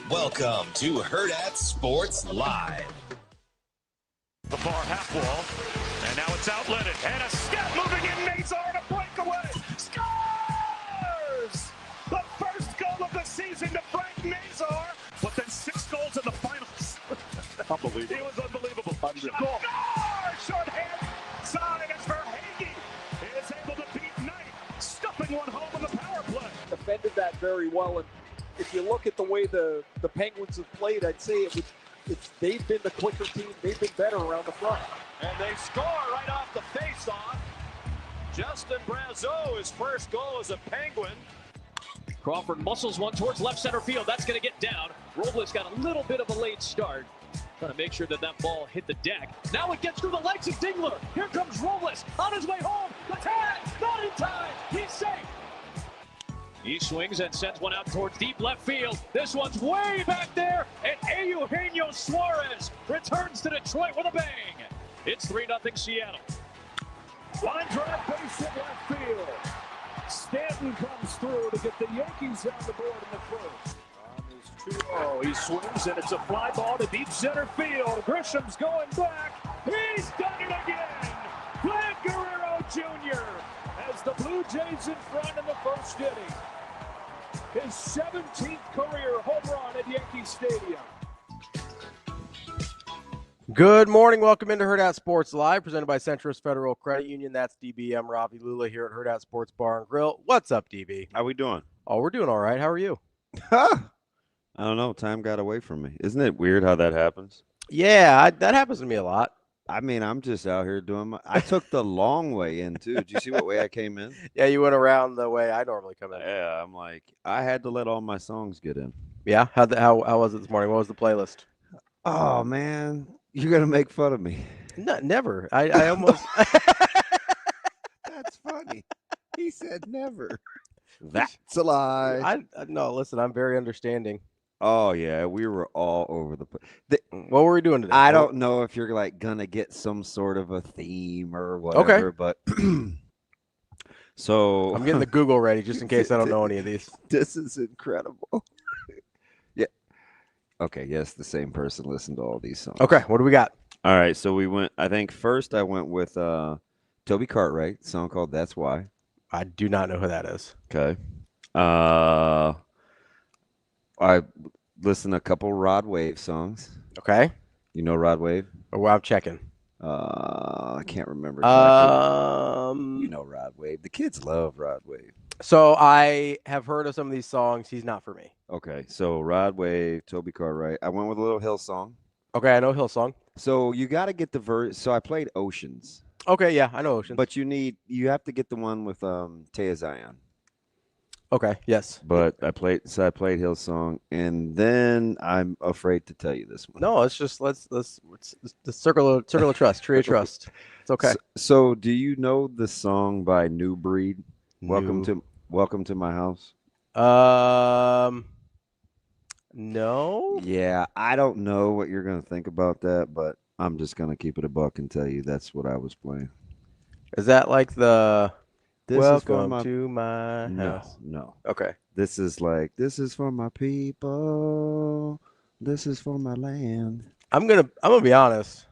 Welcome to Hurrdat Sports Live. The far half wall, and now it's outletted, and a step moving in, Nazar, and a breakaway, scores! The first goal of the season to Frank Nazar, but then 6 goals in the finals. Unbelievable. It was unbelievable. Goal. Shorthand side as Verhaeghe is able to beat Knight, stuffing one home on the power play. Defended that very well, and if you look at the way the Penguins have played, I'd say they've been the quicker team. They've been better around the front. And they score right off the face-off. Justin Brazeau, his first goal as a Penguin. Crawford muscles one towards left center field. That's going to get down. Robles got a little bit of a late start. Trying to make sure that ball hit the deck. Now it gets through the legs of Dingler. Here comes Robles on his way home. The tag, not in time. He's safe. He swings and sends one out towards deep left field. This one's way back there, and Eugenio Suarez returns to Detroit with a bang. It's 3-0 Seattle. Line drive base hit left field. Stanton comes through to get the Yankees on the board in the first. On his 2-0, he swings, and it's a fly ball to deep center field. Grisham's going back. He's done it again. Vlad Guerrero Jr. has the Bluejays in front in the first inning. His 17th career home run at Yankee Stadium. Good morning. Welcome into Hurrdat Sports Live, presented by Centrist Federal Credit Union. That's DBM Ravi, Lulla here at Hurrdat Sports Bar and Grill. What's up, DB? How we doing? Oh, we're doing all right. How are you? I don't know. Time got away from me. Isn't it weird how that happens? Yeah, that happens to me a lot. I mean, I'm just out here doing I took the long way in, too. Did you see what way I came in? Yeah, you went around the way I normally come in. Yeah, I'm like, I had to let all my songs get in. Yeah? How was it this morning? What was the playlist? Oh, man. You're going to make fun of me. No, never. I almost... That's funny. He said never. That's a lie. No, listen, I'm very understanding. Oh, yeah. We were all over the place. What were we doing today? I don't know if you're like going to get some sort of a theme or whatever, but so I'm getting the Google ready just in case I don't know any of these. This is incredible. Yeah. Okay. Yes. The same person listened to all these songs. Okay. What do we got? All right. So we went, I think first I went with Toby Cartwright, song called That's Why. I do not know who that is. Okay. I listened to a couple Rod Wave songs. Okay. You know Rod Wave? Oh, I'm checking. I can't remember exactly. You know Rod Wave. The kids love Rod Wave. So I have heard of some of these songs. He's not for me. Okay. So Rod Wave, Toby Cartwright. I went with a little Hillsong. Okay, I know Hillsong. So you got to get the verse. So I played Oceans. Okay, yeah, I know Oceans. But you have to get the one with Taya Zion. Okay, yes. But I played Hillsong, and then I'm afraid to tell you this one. No, it's just let's the circle of trust, tree of trust. It's okay. So do you know the song by New Breed? Welcome to my house. No. Yeah, I don't know what you're gonna think about that, but I'm just gonna keep it a buck and tell you that's what I was playing. Is that like the Welcome to my house? No. Okay. This is for my people. This is for my land. I'm gonna be honest.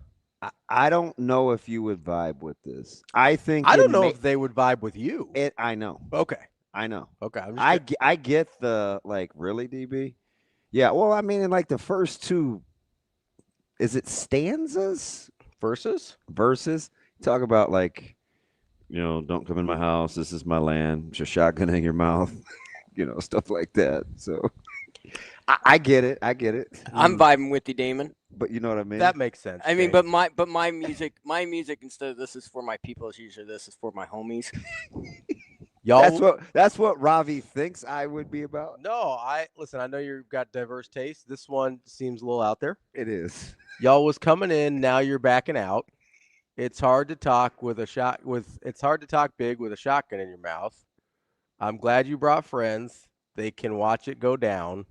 I don't know if you would vibe with this. I don't know if they would vibe with you. I know. Okay. I know. Okay. I get the really DB. Yeah. Well, I mean, in like the first two, is it stanzas? Verses. Talk about like, don't come in my house. This is my land. Put your shotgun in your mouth. Stuff like that. So I get it. I'm vibing with you, Damon. But you know what I mean? That makes sense. I mean, but my music instead of this is for my people is usually this is for my homies. Y'all, that's what Ravi thinks I would be about. No, listen. I know you've got diverse tastes. This one seems a little out there. It is. Y'all was coming in. Now you're backing out. It's hard to talk It's hard to talk big with a shotgun in your mouth. I'm glad you brought friends. They can watch it go down.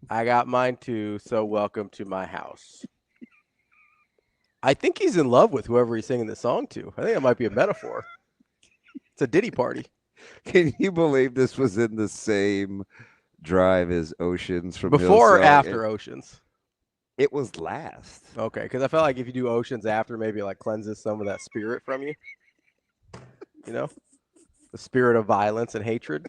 I got mine too. So welcome to my house. I think he's in love with whoever he's singing the song to. I think it might be a metaphor. It's a Diddy party. Can you believe this was in the same drive is Oceans from Before or Hillsong. after Oceans? It was last. Okay, because I felt like if you do Oceans after, maybe it like cleanses some of that spirit from you. You know, the spirit of violence and hatred.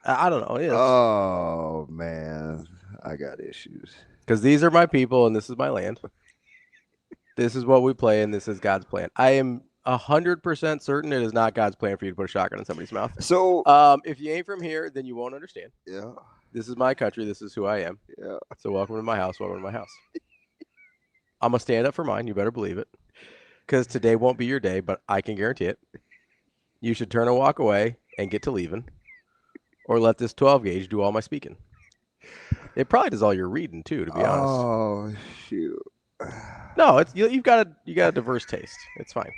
I don't know. Yeah, Oh man, I got issues. because these are my people and this is my land. This is what we play and this is God's plan. I am 100% certain it is not God's plan for you to put a shotgun in somebody's mouth. So, if you ain't from here, then you won't understand. yeah, This is my country. This is who I am. yeah. So welcome to my house. Welcome to my house. I'm going to stand up for mine. You better believe it. Because today won't be your day, but I can guarantee it. You should turn and walk away and get to leaving. Or let this 12 gauge do all my speaking. It probably does all your reading too, to be honest. Oh shoot. No, it's you got a diverse taste. It's fine.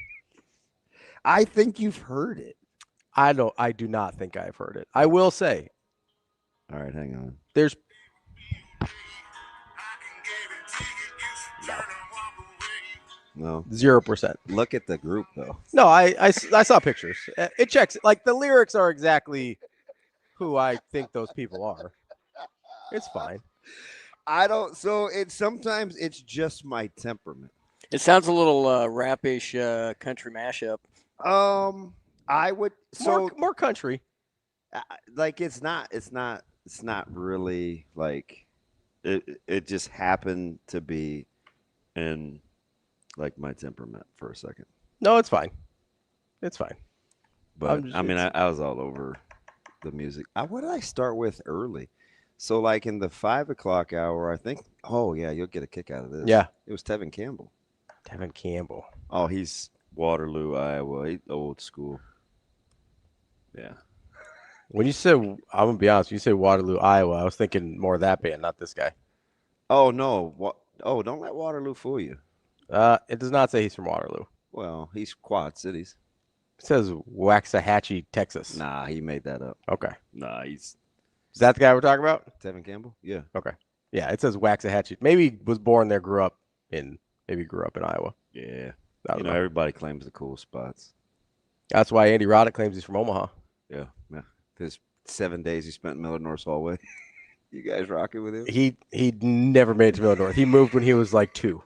I think you've heard it. I do not think I've heard it. I will say. All right, hang on. There's No. 0%. Look at the group though. No, I saw pictures. It checks. Like the lyrics are exactly who I think those people are. It's fine. I don't. So sometimes it's just my temperament. It sounds a little rapish country mashup. I would More country. Like it's not really like it just happened to be in like my temperament for a second. No, it's fine. It's fine. But I was all over the music. What did I start with early? So like in the 5 o'clock hour, I think. Oh yeah, you'll get a kick out of this. Yeah, it was Tevin Campbell. Tevin Campbell. Oh, he's Waterloo, Iowa. He's old school. Yeah. When you said, I'm gonna be honest, when you say Waterloo, Iowa, I was thinking more of that band, not this guy. Oh no! Don't let Waterloo fool you. It does not say he's from Waterloo. Well, he's Quad Cities. It says Waxahachie, Texas. Nah, he made that up. Okay. Nah, he's. Is that the guy we're talking about? Tevin Campbell? Yeah. Okay. Yeah, it says Waxahachie. Maybe he was born there, grew up in Iowa. Yeah. I don't know. Everybody claims the cool spots. That's why Andy Roddick claims he's from Omaha. Yeah. Yeah. His 7 days he spent in Miller North's hallway. You guys rocking with him? He never made it to Miller North. He moved when he was like 2.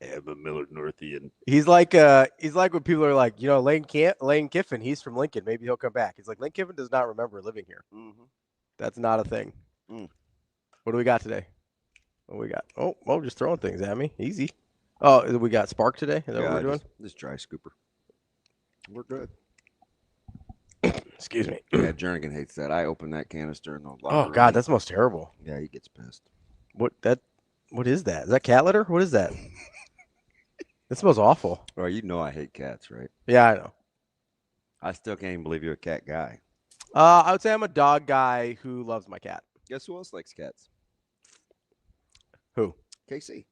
I'm a Miller Northian. He's like when people are like, Lane Kiffin, he's from Lincoln. Maybe he'll come back. He's like, Lane Kiffin does not remember living here. Mm-hmm. That's not a thing. What do we got today? What do we got? Oh, just throwing things at me. Easy. Oh, we got Spark today? Is that what we're doing? This dry scooper. We're good. Excuse me. Yeah, Jernigan hates that. I opened that canister in the locker Oh, room. God, that smells terrible. Yeah, he gets pissed. What is that? Is that cat litter? What is that? It smells awful. Well, you know I hate cats, right? Yeah, I know. I still can't even believe you're a cat guy. I would say I'm a dog guy who loves my cat. Guess who else likes cats? Who? KC.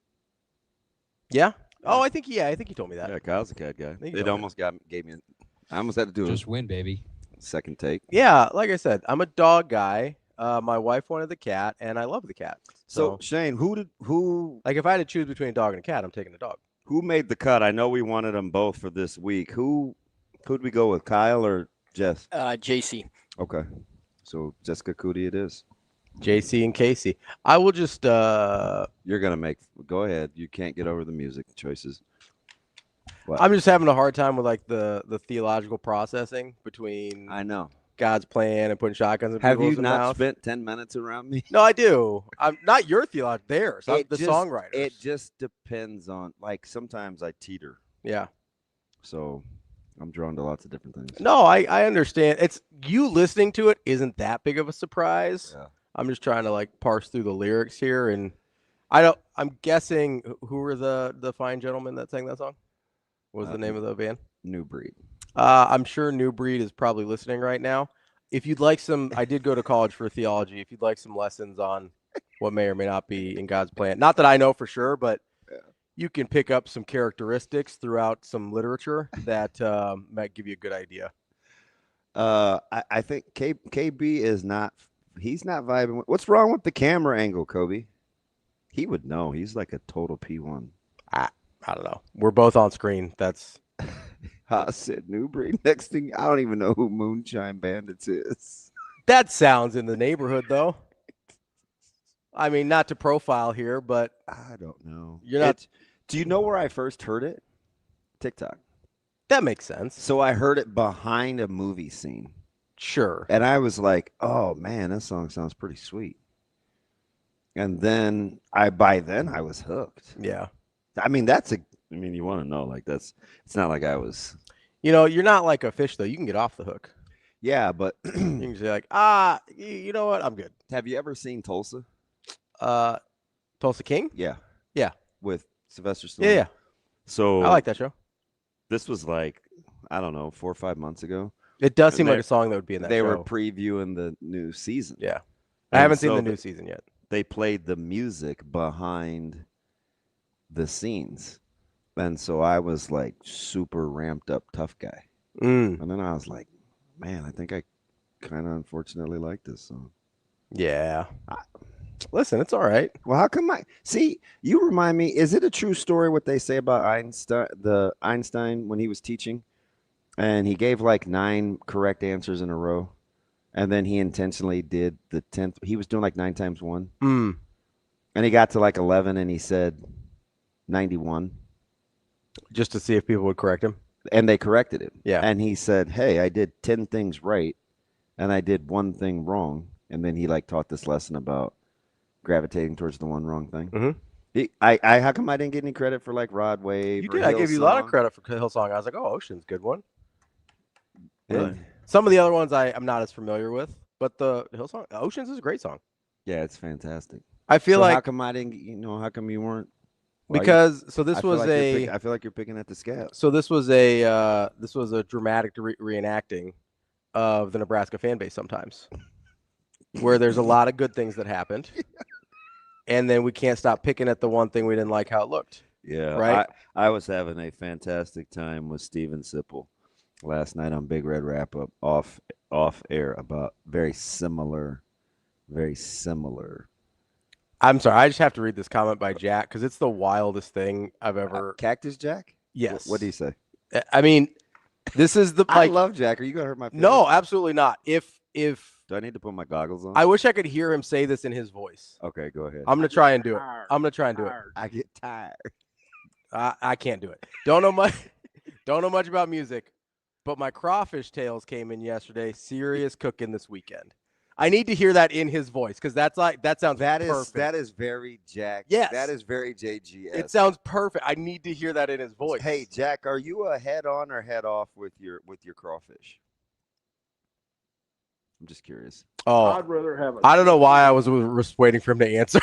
Yeah? Oh, I think he told me that. Yeah, Kyle's a cat guy. It It almost gave me. I almost had to do Just win, baby. second take. Yeah, like I said, I'm a dog guy. My wife wanted the cat, and I love the cat. So Shane, who like if I had to choose between a dog and a cat, I'm taking the dog. who made the cut? I know we wanted them both for this week. Who'd we go with, Kyle or Jess? JC. Okay, so Jessica Cootie it is. JC and Casey. I will just You're gonna go ahead. You can't get over the music choices. What? I'm just having a hard time with like the theological processing between I know. God's plan and putting shotguns in Have people's you not mouth. spent 10 minutes around me? No, I do. I'm not your theologian. Theirs. I'm the just, songwriter. It just depends on, like, sometimes I teeter. Yeah. So I'm drawn to lots of different things. No, I understand. It's you listening to it isn't that big of a surprise. Yeah. I'm just trying to like parse through the lyrics here, and I'm guessing who were the fine gentlemen that sang that song? What was the name of the band? New Breed. I'm sure New Breed is probably listening right now. If you'd like I did go to college for theology. If you'd like some lessons on what may or may not be in God's plan, not that I know for sure, but you can pick up some characteristics throughout some literature that might give you a good idea. I think KB is not. He's not vibing. What's wrong with the camera angle, Kobe? He would know. He's like a total P1. I don't know. We're both on screen. That's. I said New Breed. Next thing, I don't even know who Moonshine Bandits is. That sounds in the neighborhood, though. I mean, not to profile here, but I don't know. You're not. Do you know where I first heard it? TikTok. That makes sense. So I heard it behind a movie scene. Sure. And I was like, oh, man, that song sounds pretty sweet. And then by then I was hooked. Yeah. I mean, you want to know, like, it's not like I was. You're not like a fish, though. You can get off the hook. Yeah, but You can say, like, you know what? I'm good. Have you ever seen Tulsa? Tulsa King? Yeah. Yeah. With Sylvester Stallone? Yeah. So I like that show. This was like, I don't know, 4 or 5 months ago. It does seem like a song that would be in that show. They were previewing the new season. Yeah. I haven't seen the new season yet. They played the music behind the scenes. And so I was like super ramped up tough guy. And then I was like, man, I think I kind of unfortunately like this song. Yeah. Listen, it's all right. Well, how come you remind me, is it a true story what they say about Einstein when he was teaching? And he gave like 9 correct answers in a row. And then he intentionally did the 10th. He was doing like 9 times 1. And he got to like 11 and he said 91. Just to see if people would correct him. And they corrected him. Yeah. And he said, hey, I did 10 things right and I did 1 thing wrong. And then he like taught this lesson about gravitating towards the one wrong thing. How come I didn't get any credit for like Rod Wave? You did. I gave you a lot of credit for Hillsong. I was like, oh, Ocean's a good one. Really? Some of the other ones I'm not as familiar with, but the Hillsong, Oceans is a great song. Yeah, it's fantastic. I feel like how come I didn't? How come you weren't? Because this I was feel like you're picking at the scab. So this was a dramatic reenacting of the Nebraska fan base sometimes, where there's a lot of good things that happened, and then we can't stop picking at the one thing we didn't like how it looked. Yeah, right. I was having a fantastic time with Steven Sipple last night on Big Red Wrap Up off air about very similar. I'm sorry, I just have to read this comment by Jack because it's the wildest thing I've ever. Cactus Jack? Yes. What did he say? I mean, this is the. I love Jack. Are you gonna hurt my feelings? No, absolutely not. If do I need to put my goggles on? I wish I could hear him say this in his voice. Okay, go ahead. I'm gonna try and do it. I get tired. I can't do it. Don't know much about music, but my crawfish tails came in yesterday. Serious cooking this weekend. I need to hear that in his voice because that sounds perfect. That is very Jack. Yes. That is very JGS. It sounds perfect. I need to hear that in his voice. Hey, Jack, are you a head on or head off with your crawfish? I'm just curious. Oh, I'd rather have a. I don't know why I was waiting for him to answer.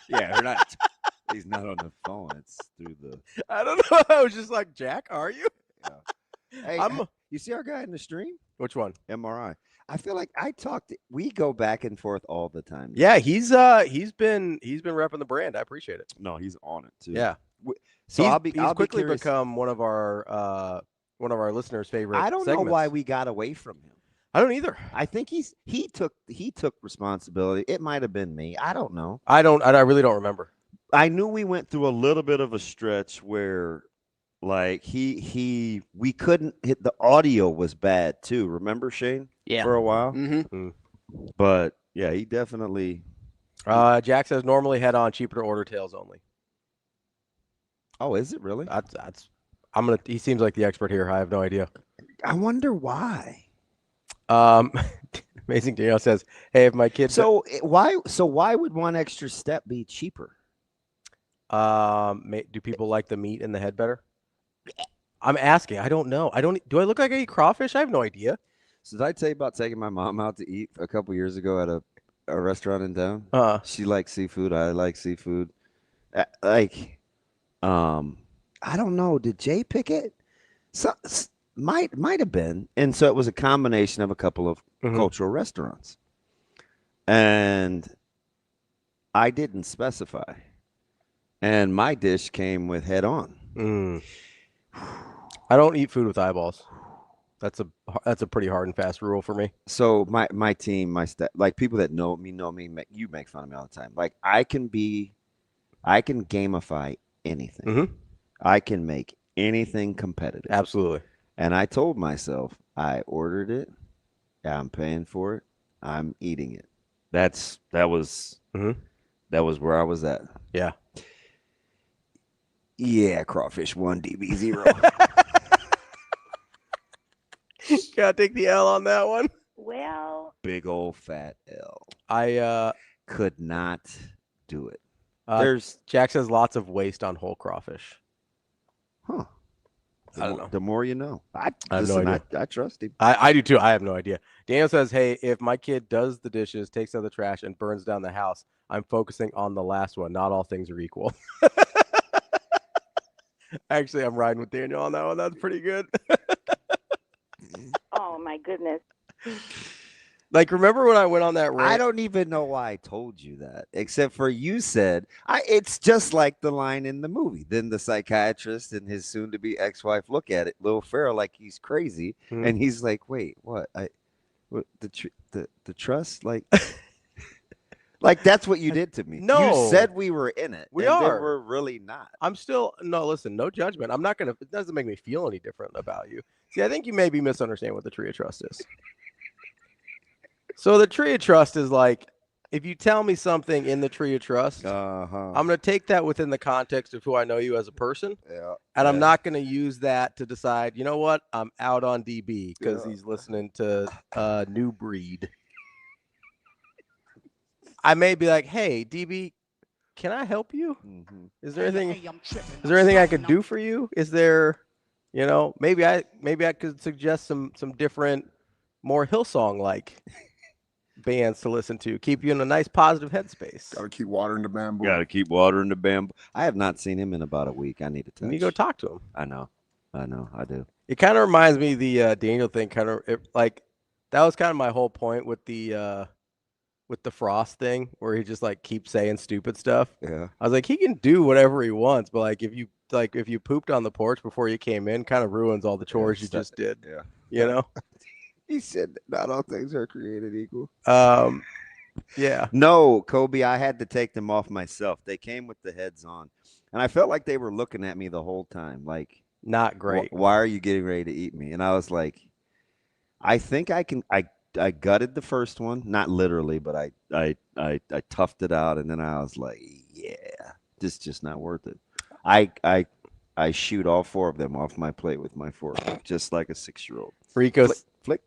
Yeah, he's not on the phone. It's through the. I don't know. I was just like, Jack, are you? Yeah. Hey, you see our guy in the stream? Which one? MRI. I feel like we go back and forth all the time. Yeah, he's been repping the brand. I appreciate it. No, he's on it too. Yeah. So I'll quickly become one of our listeners' favorite. I don't know why we got away from him. I don't either. I think he took responsibility. It might have been me. I don't know. I really don't remember. I knew we went through a little bit of a stretch where like we couldn't hit, the audio was bad too. Remember, Shane? Yeah. For a while. Mm-hmm. But yeah, he definitely. Jack says normally head on, cheaper to order, tails only. Oh, is it really? He seems like the expert here. I have no idea. I wonder why. Amazing Daniel says, "Hey, if my kids." So why would one extra step be cheaper? Do people like the meat in the head better? I'm asking. I don't know. Do I look like I eat crawfish? I have no idea. So did I tell you about taking my mom out to eat a couple years ago at a restaurant in town? She likes seafood. I like seafood. I don't know. Did Jay pick it? Might have been. And so it was a combination of a couple of cultural restaurants. And I didn't specify. And my dish came with head on. I don't eat food with eyeballs. That's a pretty hard and fast rule for me. So my team, my staff, like people that know me, you make fun of me all the time. Like I can gamify anything. I can make anything competitive. Absolutely. And I told myself I ordered it I'm paying for it. I'm eating it. That was where I was at. Yeah. Yeah, crawfish 1, DB 0. Gotta take the L on that one. Well, Big old fat L. I Could not do it. Jack says lots of waste on whole crawfish. Huh. I don't know. The more you know. I have no idea. I trust him. I do too. I have no idea. Daniel says, hey, if my kid does the dishes, takes out the trash, and burns down the house, I'm focusing on the last one. Not all things are equal. Actually, I'm riding with Daniel on that one. That's pretty good. oh my goodness. Like, remember when I went on that rant? I don't even know why I told you that, except for you said, it's just like the line in the movie. Then the psychiatrist and his soon-to-be ex-wife look at it, Will Ferrell, like he's crazy. And he's like, wait, what? The trust? Like, like that's what you did to me. No. You said we were in it. We and are. then we're really not. I'm still, no, listen, no judgment. I'm not going to, it doesn't make me feel any different about you. See, I think you maybe misunderstand what the tree of trust is. So the tree of trust is like, if you tell me something in the tree of trust, I'm going to take that within the context of who I know you as a person. Yeah. And I'm not going to use that to decide, you know what, I'm out on DB because he's listening to New Breed. I may be like, hey, DB, can I help you? Is there anything I could do for you? Is there, you know, maybe I could suggest some different, more Hillsong-like bands to listen to, keep you in a nice positive headspace. Gotta keep watering the bamboo. I have not seen him in about a week. I need to touch. You need to go talk to him. I know, I do. It kind of reminds me of the Daniel thing. Kind of like that was kind of my whole point with the Frost thing, where he just like keeps saying stupid stuff. Yeah, I was like, he can do whatever he wants, but like if you pooped on the porch before you came in, kind of ruins all the chores you just did. Yeah, you know. He said not all things are created equal. Yeah. No, Kobe, I had to take them off myself. They came with the heads on, and I felt like they were looking at me the whole time, like not great. Why are you getting ready to eat me? And I was like, I think I can. I gutted the first one, not literally, but I toughed it out, and then I was like, yeah, this is just not worth it. I shoot all 4 of them off my plate with my fork, just like a 6-year-old. Rico Flick.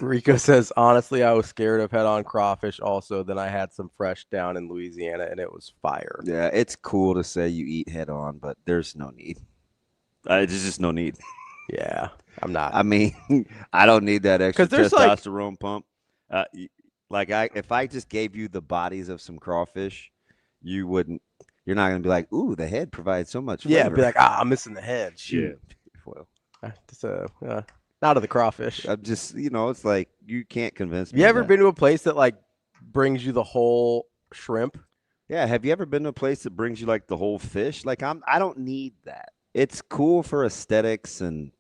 Rico says, honestly, I was scared of head-on crawfish also. Then I had some fresh down in Louisiana, and it was fire. Yeah, it's cool to say you eat head-on, but there's no need. There's just no need. Yeah, I'm not. I mean, I don't need that extra testosterone pump. If I just gave you the bodies of some crawfish, you're not going to be like, ooh, the head provides so much flavor. Yeah, be like, I'm missing the head. Shoot. Yeah. Well, not of the crawfish. I'm just, it's like you can't convince me. You ever been to a place that like brings you the whole shrimp? Yeah. Have you ever been to a place that brings you like the whole fish? Like I don't need that. It's cool for aesthetics, and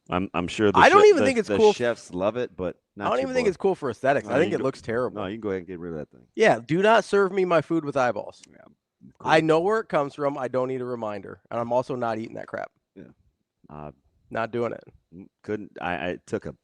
I'm sure I don't even think it's cool. Chefs love it, but I don't even think it's cool for aesthetics. I think it looks terrible. No, you can go ahead and get rid of that thing. Yeah, do not serve me my food with eyeballs. Yeah, cool. I know where it comes from. I don't need a reminder, and I'm also not eating that crap. Yeah, not doing it. Couldn't. I took a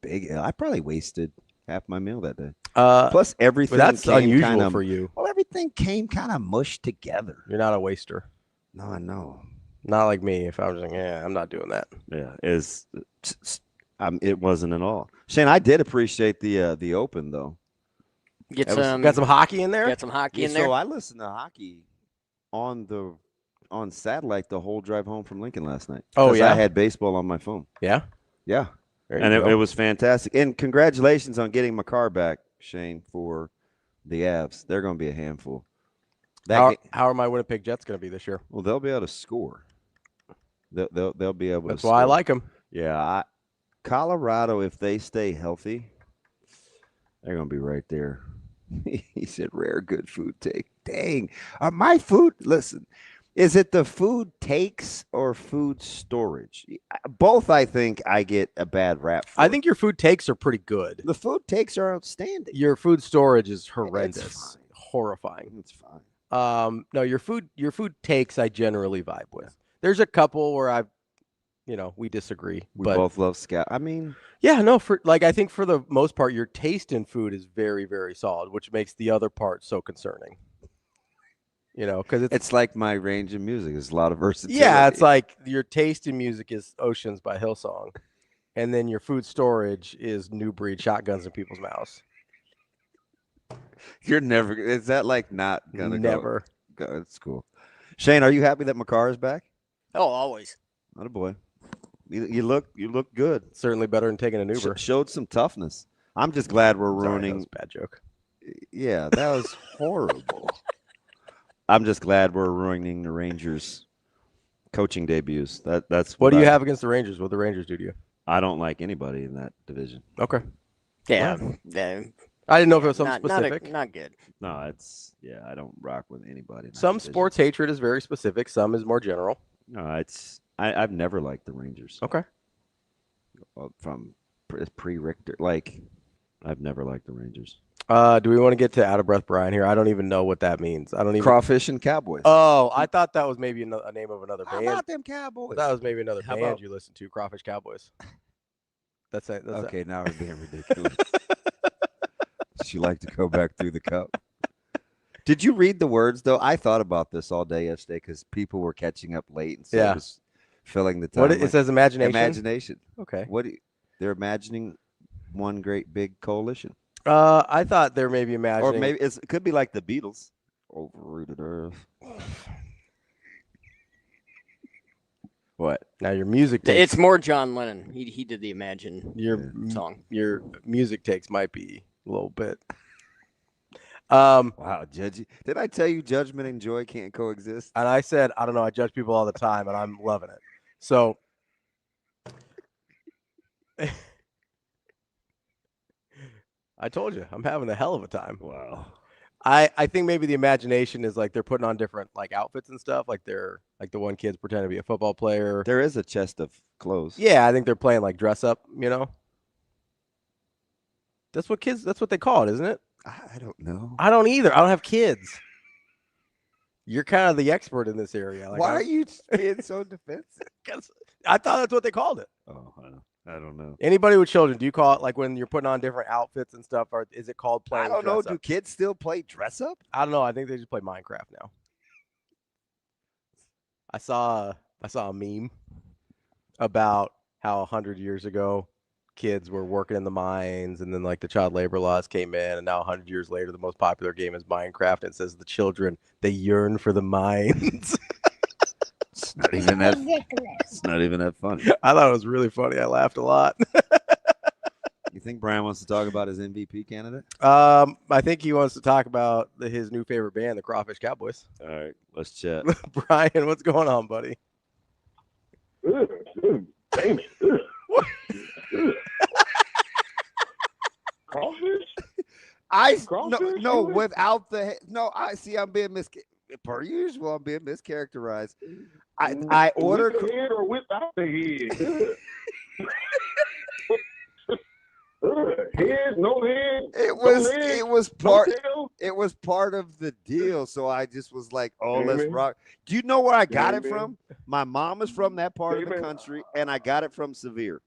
big. I probably wasted half my meal that day. Plus everything. That's unusual for you. Well, everything came kind of mushed together. You're not a waster. No, I know. Not like me. If I was like, I'm not doing that. Yeah, it wasn't at all. Shane, I did appreciate the Open though. Got some hockey in there. Got some hockey in there. So I listened to hockey on satellite the whole drive home from Lincoln last night. Oh yeah, I had baseball on my phone. Yeah, yeah, and it was fantastic. And congratulations on getting my car back, Shane, for the Avs. They're going to be a handful. How are my Winnipeg Jets going to be this year? Well, they'll be able to score. They'll be able to. That's why I like them. Yeah, Colorado, if they stay healthy, they're going to be right there. He said, rare good food take. Dang. My food, listen, is it the food takes or food storage? Both, I think, I get a bad rap for. I think your food takes are pretty good. The food takes are outstanding. Your food storage is horrendous. Horrifying. It's fine. No, your food takes I generally vibe with. There's a couple where we disagree. We but both love Scout. I mean, yeah, no, I think for the most part, your taste in food is very, very solid, which makes the other part so concerning. Because it's like my range of music. There's a lot of versatility. Yeah, it's like your taste in music is Oceans by Hillsong, and then your food storage is New Breed shotguns in people's mouths. You're never. Is that like not gonna never go? It's cool. Shane, are you happy that Makar is back? Oh, always. Not a boy. You look good. Certainly better than taking an Uber. Showed some toughness. I'm just glad we're Sorry, ruining. that was a bad joke. Yeah, that was horrible. I'm just glad we're ruining the Rangers' coaching debuts. That's what do you have against the Rangers? What the Rangers do to you? I don't like anybody in that division. Okay. Yeah. Wow. Yeah. I didn't know if it was something specific. Not good. No, I don't rock with anybody. Some sports hatred is very specific. Some is more general. No, I've never liked the Rangers. Okay. From pre-Richter, I've never liked the Rangers. Do we want to get to Out of Breath Brian here? I don't even know what that means. I don't even. Crawfish and Cowboys. Oh, I thought that was maybe a name of another band. How about them Cowboys? That was maybe another How band about- you listened to, Crawfish Cowboys. That's it. Okay, now we're being ridiculous. She liked to go back through the cup. Did you read the words, though? I thought about this all day yesterday because people were catching up late, and so it was filling the time. What it says, imagination. Imagination. Okay. They're imagining one great big coalition. I thought they were maybe imagining, or maybe it could be like the Beatles. Overrooted Earth. What? Now your music takes. It's more John Lennon. He did the Imagine song. Your music takes might be a little bit. Wow, Judge. Did I tell you judgment and joy can't coexist? And I said, I don't know, I judge people all the time, and I'm loving it. So I told you, I'm having a hell of a time. Wow. I think maybe the imagination is like they're putting on different outfits and stuff. Like they're like the one kid's pretending to be a football player. There is a chest of clothes. Yeah, I think they're playing dress up, That's what they call it, isn't it? I don't know. I don't either. I don't have kids. You're kind of the expert in this area. Why are you being so defensive? Because I thought that's what they called it. Oh, I don't know. Anybody with children, do you call it when you're putting on different outfits and stuff, or is it called playing? I don't know. dress up? Do kids still play dress up? I don't know. I think they just play Minecraft now. I saw a meme about how 100 years ago kids were working in the mines, and then the child labor laws came in, and now 100 years later the most popular game is Minecraft. It says the children, they yearn for the mines. It's not even that. It's not even that funny. I thought it was really funny. I laughed a lot. You think Brian wants to talk about his MVP candidate? I think he wants to talk about his new favorite band, the Crawfish Cowboys. All right, let's chat. Brian, what's going on, buddy? Damon. Crawfish? No, without the I see. I'm being per usual. I'm being mischaracterized. I ordered with the head or without the head. Head, no head. It was part of the deal. So I just was like, oh, let's rock. Do you know where I got it from? My mom is from that part of the country, and I got it from Severe.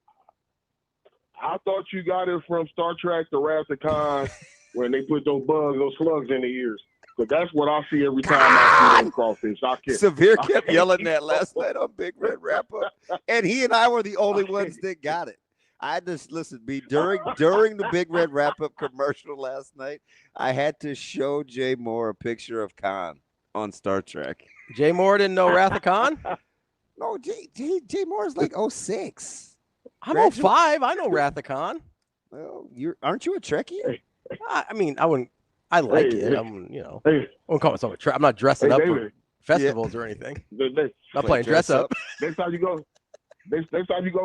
I thought you got it from Star Trek: The Wrath of Khan when they put those slugs in the ears. But that's what I see every time I see those crawfish. Severe kept yelling that last night on Big Red Wrap Up, and he and I were the only ones that got it. I just during the Big Red Wrap Up commercial last night, I had to show Jay Moore a picture of Khan on Star Trek. Jay Moore didn't know Wrath of Khan? No, Jay Moore's like 06. I'm 05. I know Wrath of Khan. Well, aren't you a Trekkie? I mean, I wouldn't. I like it. I wouldn't call myself a Trek. I'm not dressing up for festivals or anything. Not playing dress up. Next time you go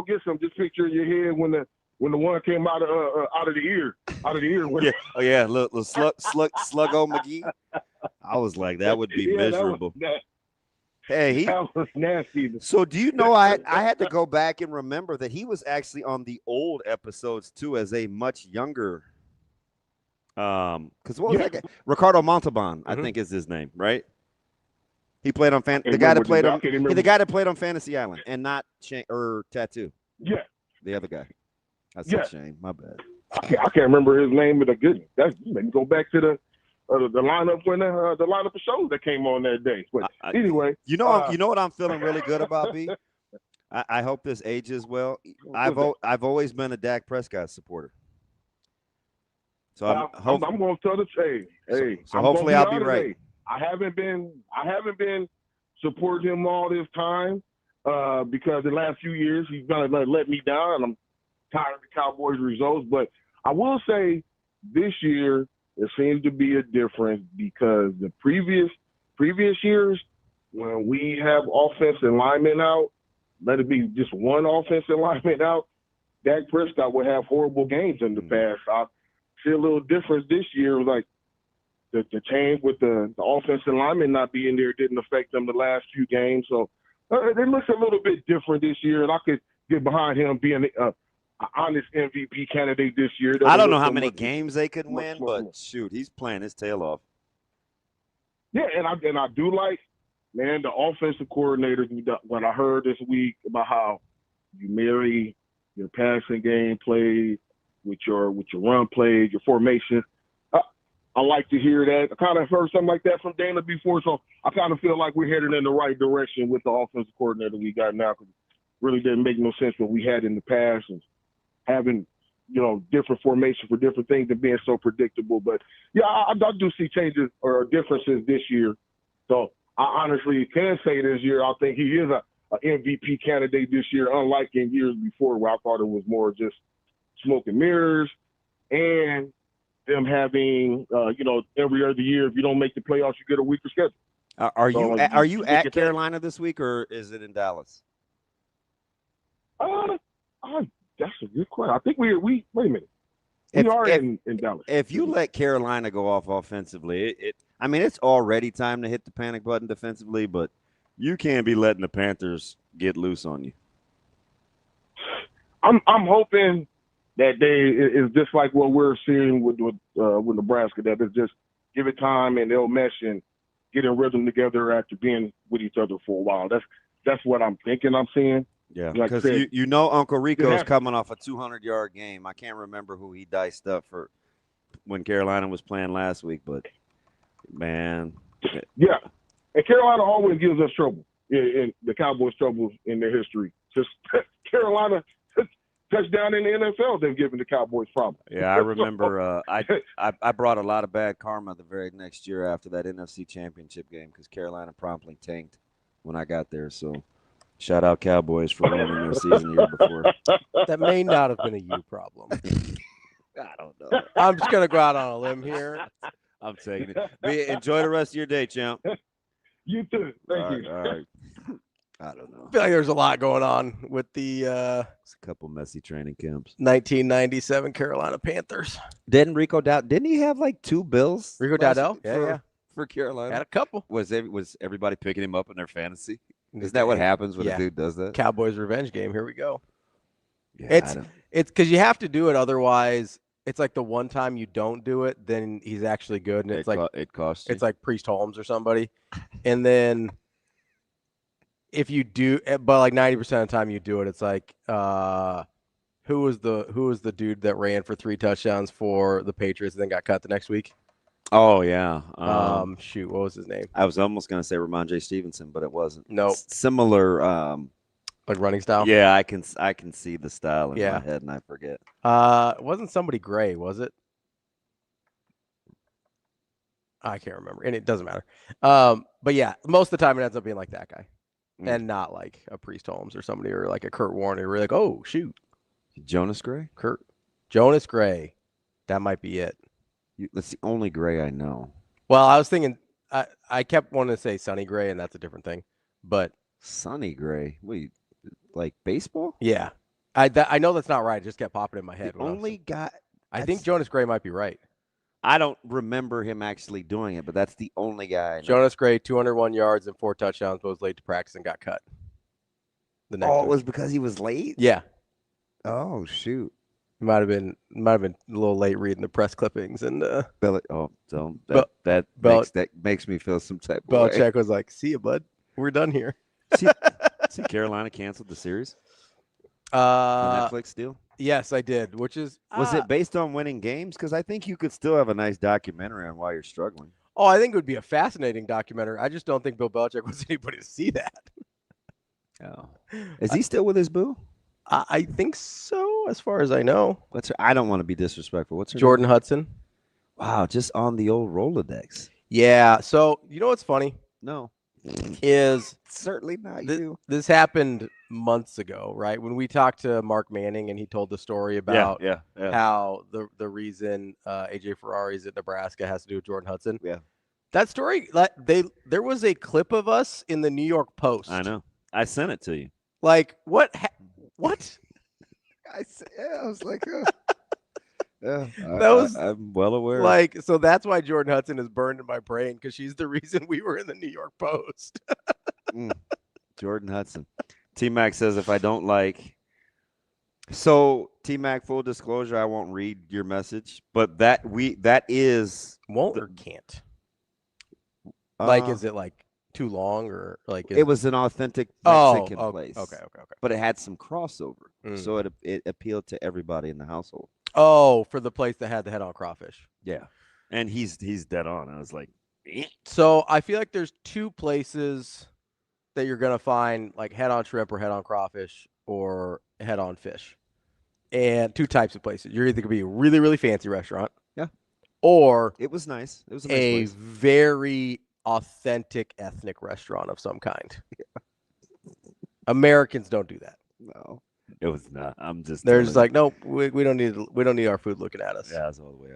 get some, just picture in your head when the one came out of the ear. Yeah. Oh yeah, little slug on McGee. I was like, that would be miserable. That was nasty. So do you know I had to go back and remember that he was actually on the old episodes too as a much younger. Because what was that guy? Ricardo Montalban, I think is his name, right? He played on the guy that played on Fantasy Island and not Tattoo. Yeah. The other guy. That's a shame. My bad. I can't remember his name, but you made me go back to the lineup when the lineup of shows that came on that day. But anyway, you know what I'm feeling really good about, B. I hope this ages well. I've always been a Dak Prescott supporter. So I'm going to tell the So hopefully I'll be right. I haven't been supporting him all this time because the last few years he's gonna let me down, and I'm tired of the Cowboys results. But I will say this year there seems to be a difference because the previous years when we have offensive linemen out, let it be just one offensive lineman out, Dak Prescott would have horrible games in the past. I see a little difference this year, like the change with the offensive lineman not being there didn't affect them the last few games. So it looks a little bit different this year, and I could get behind him being an honest MVP candidate this year. I don't know how many games they could win, but shoot, he's playing his tail off. Yeah, and I do like, man, the offensive coordinator. What I heard this week about how you marry your passing game play with your run play, your formation. I like to hear that. I kind of heard something like that from Dana before, so I kind of feel like we're headed in the right direction with the offensive coordinator we got now, because it really didn't make no sense what we had in the past and having, different formation for different things and being so predictable. But, yeah, I do see changes or differences this year. So I honestly can say this year I think he is a MVP candidate this year, unlike in years before where I thought it was more just smoke and mirrors and them having, every other year, if you don't make the playoffs, you get a weaker schedule. Are you at Carolina this week, or is it in Dallas? That's a good question. I think wait a minute. We are in Dallas. If you let Carolina go off offensively, it's already time to hit the panic button defensively, but you can't be letting the Panthers get loose on you. I'm hoping that is just like what we're seeing with Nebraska, that it's just give it time and they'll mesh and get in rhythm together after being with each other for a while. That's what I'm thinking I'm seeing. Yeah, because Uncle Rico's coming off a 200-yard game. I can't remember who he diced up for when Carolina was playing last week, but, man. Yeah, and Carolina always gives us trouble, in the Cowboys trouble in their history. Just Carolina – touchdown in the NFL, they've given the Cowboys problems. Yeah, I remember I brought a lot of bad karma the very next year after that NFC Championship game because Carolina promptly tanked when I got there. So shout out Cowboys for winning their season the year before. That may not have been a you problem. I don't know. I'm just going to go out on a limb here. I'm taking it. Enjoy the rest of your day, champ. You too. Thank you. All right. I don't know. I feel like there's a lot going on with the it's a couple messy training camps. 1997 Carolina Panthers. Didn't he have like 2 bills? Rico Dowdell? Yeah. For Carolina. Had a couple. Was everybody picking him up in their fantasy? Isn't that what happens when a dude does that? Cowboys revenge game. Here we go. Yeah, it's because you have to do it. Otherwise, it's like the one time you don't do it, then he's actually good. And it costs you. It's like Priest Holmes or somebody. And then if you do, but like 90% of the time you do it, it's like who was the dude that ran for 3 touchdowns for the Patriots and then got cut the next week? Oh yeah. What was his name? I was almost gonna say Ramon J. Stevenson, but it wasn't. No, similar. Like running style. Yeah, I can see the style in my head, and I forget. It wasn't somebody gray, was it? I can't remember, and it doesn't matter. But yeah, most of the time it ends up being like that guy. And not like a Priest Holmes or somebody or like a Kurt Warner. We're like, oh, shoot. Jonas Gray? Jonas Gray. That might be it. That's the only Gray I know. Well, I was thinking, I kept wanting to say Sonny Gray, and that's a different thing. But Sonny Gray? Wait, like baseball? Yeah. I know that's not right. It just kept popping in my head. I think Jonas Gray might be right. I don't remember him actually doing it, but that's the only guy I know. Jonas Gray, 201 yards and 4 touchdowns, but was late to practice and got cut. It was because he was late? Yeah. Oh, shoot. Might have been a little late reading the press clippings and that makes me feel some type of way. Belichick was like, "See you, bud. We're done here." See, Carolina canceled the series. The Netflix deal. Yes, I did. Which is was it based on winning games? Because I think you could still have a nice documentary on why you're struggling. Oh, I think it would be a fascinating documentary. I just don't think Bill Belichick wants anybody to see that. Oh, is he still with his boo? I think so, as far as I know. I don't want to be disrespectful. What's her Jordan name? Hudson. Wow, just on the old Rolodex. Yeah. So you know what's funny? No, is certainly not you. This happened months ago, right? When we talked to Mark Manning and he told the story about how the reason AJ Ferrari's at Nebraska has to do with Jordan Hudson. Yeah. That story, there was a clip of us in the New York Post. I know. I sent it to you. Like, what? What? I was like, I'm well aware. Like, so that's why Jordan Hudson is burned in my brain, because she's the reason we were in the New York Post. Jordan Hudson. T-Mac says, if I don't like. So, T-Mac, full disclosure, I won't read your message, but that is. Won't or can't? Like, is it like too long, or like it was an authentic Mexican place. Okay. But it had some crossover, so it appealed to everybody in the household. Oh, for the place that had the head-on crawfish. Yeah, and he's dead on. I was like, so I feel like there's two places that you're gonna find like head-on shrimp or head-on crawfish or head-on fish, and two types of places. You're either gonna be a really, really fancy restaurant, or it was nice. It was a nice place. Very authentic ethnic restaurant of some kind. Americans don't do that. No, it was not. I'm just. They're just like, no, we don't need our food looking at us. Yeah, it's all the way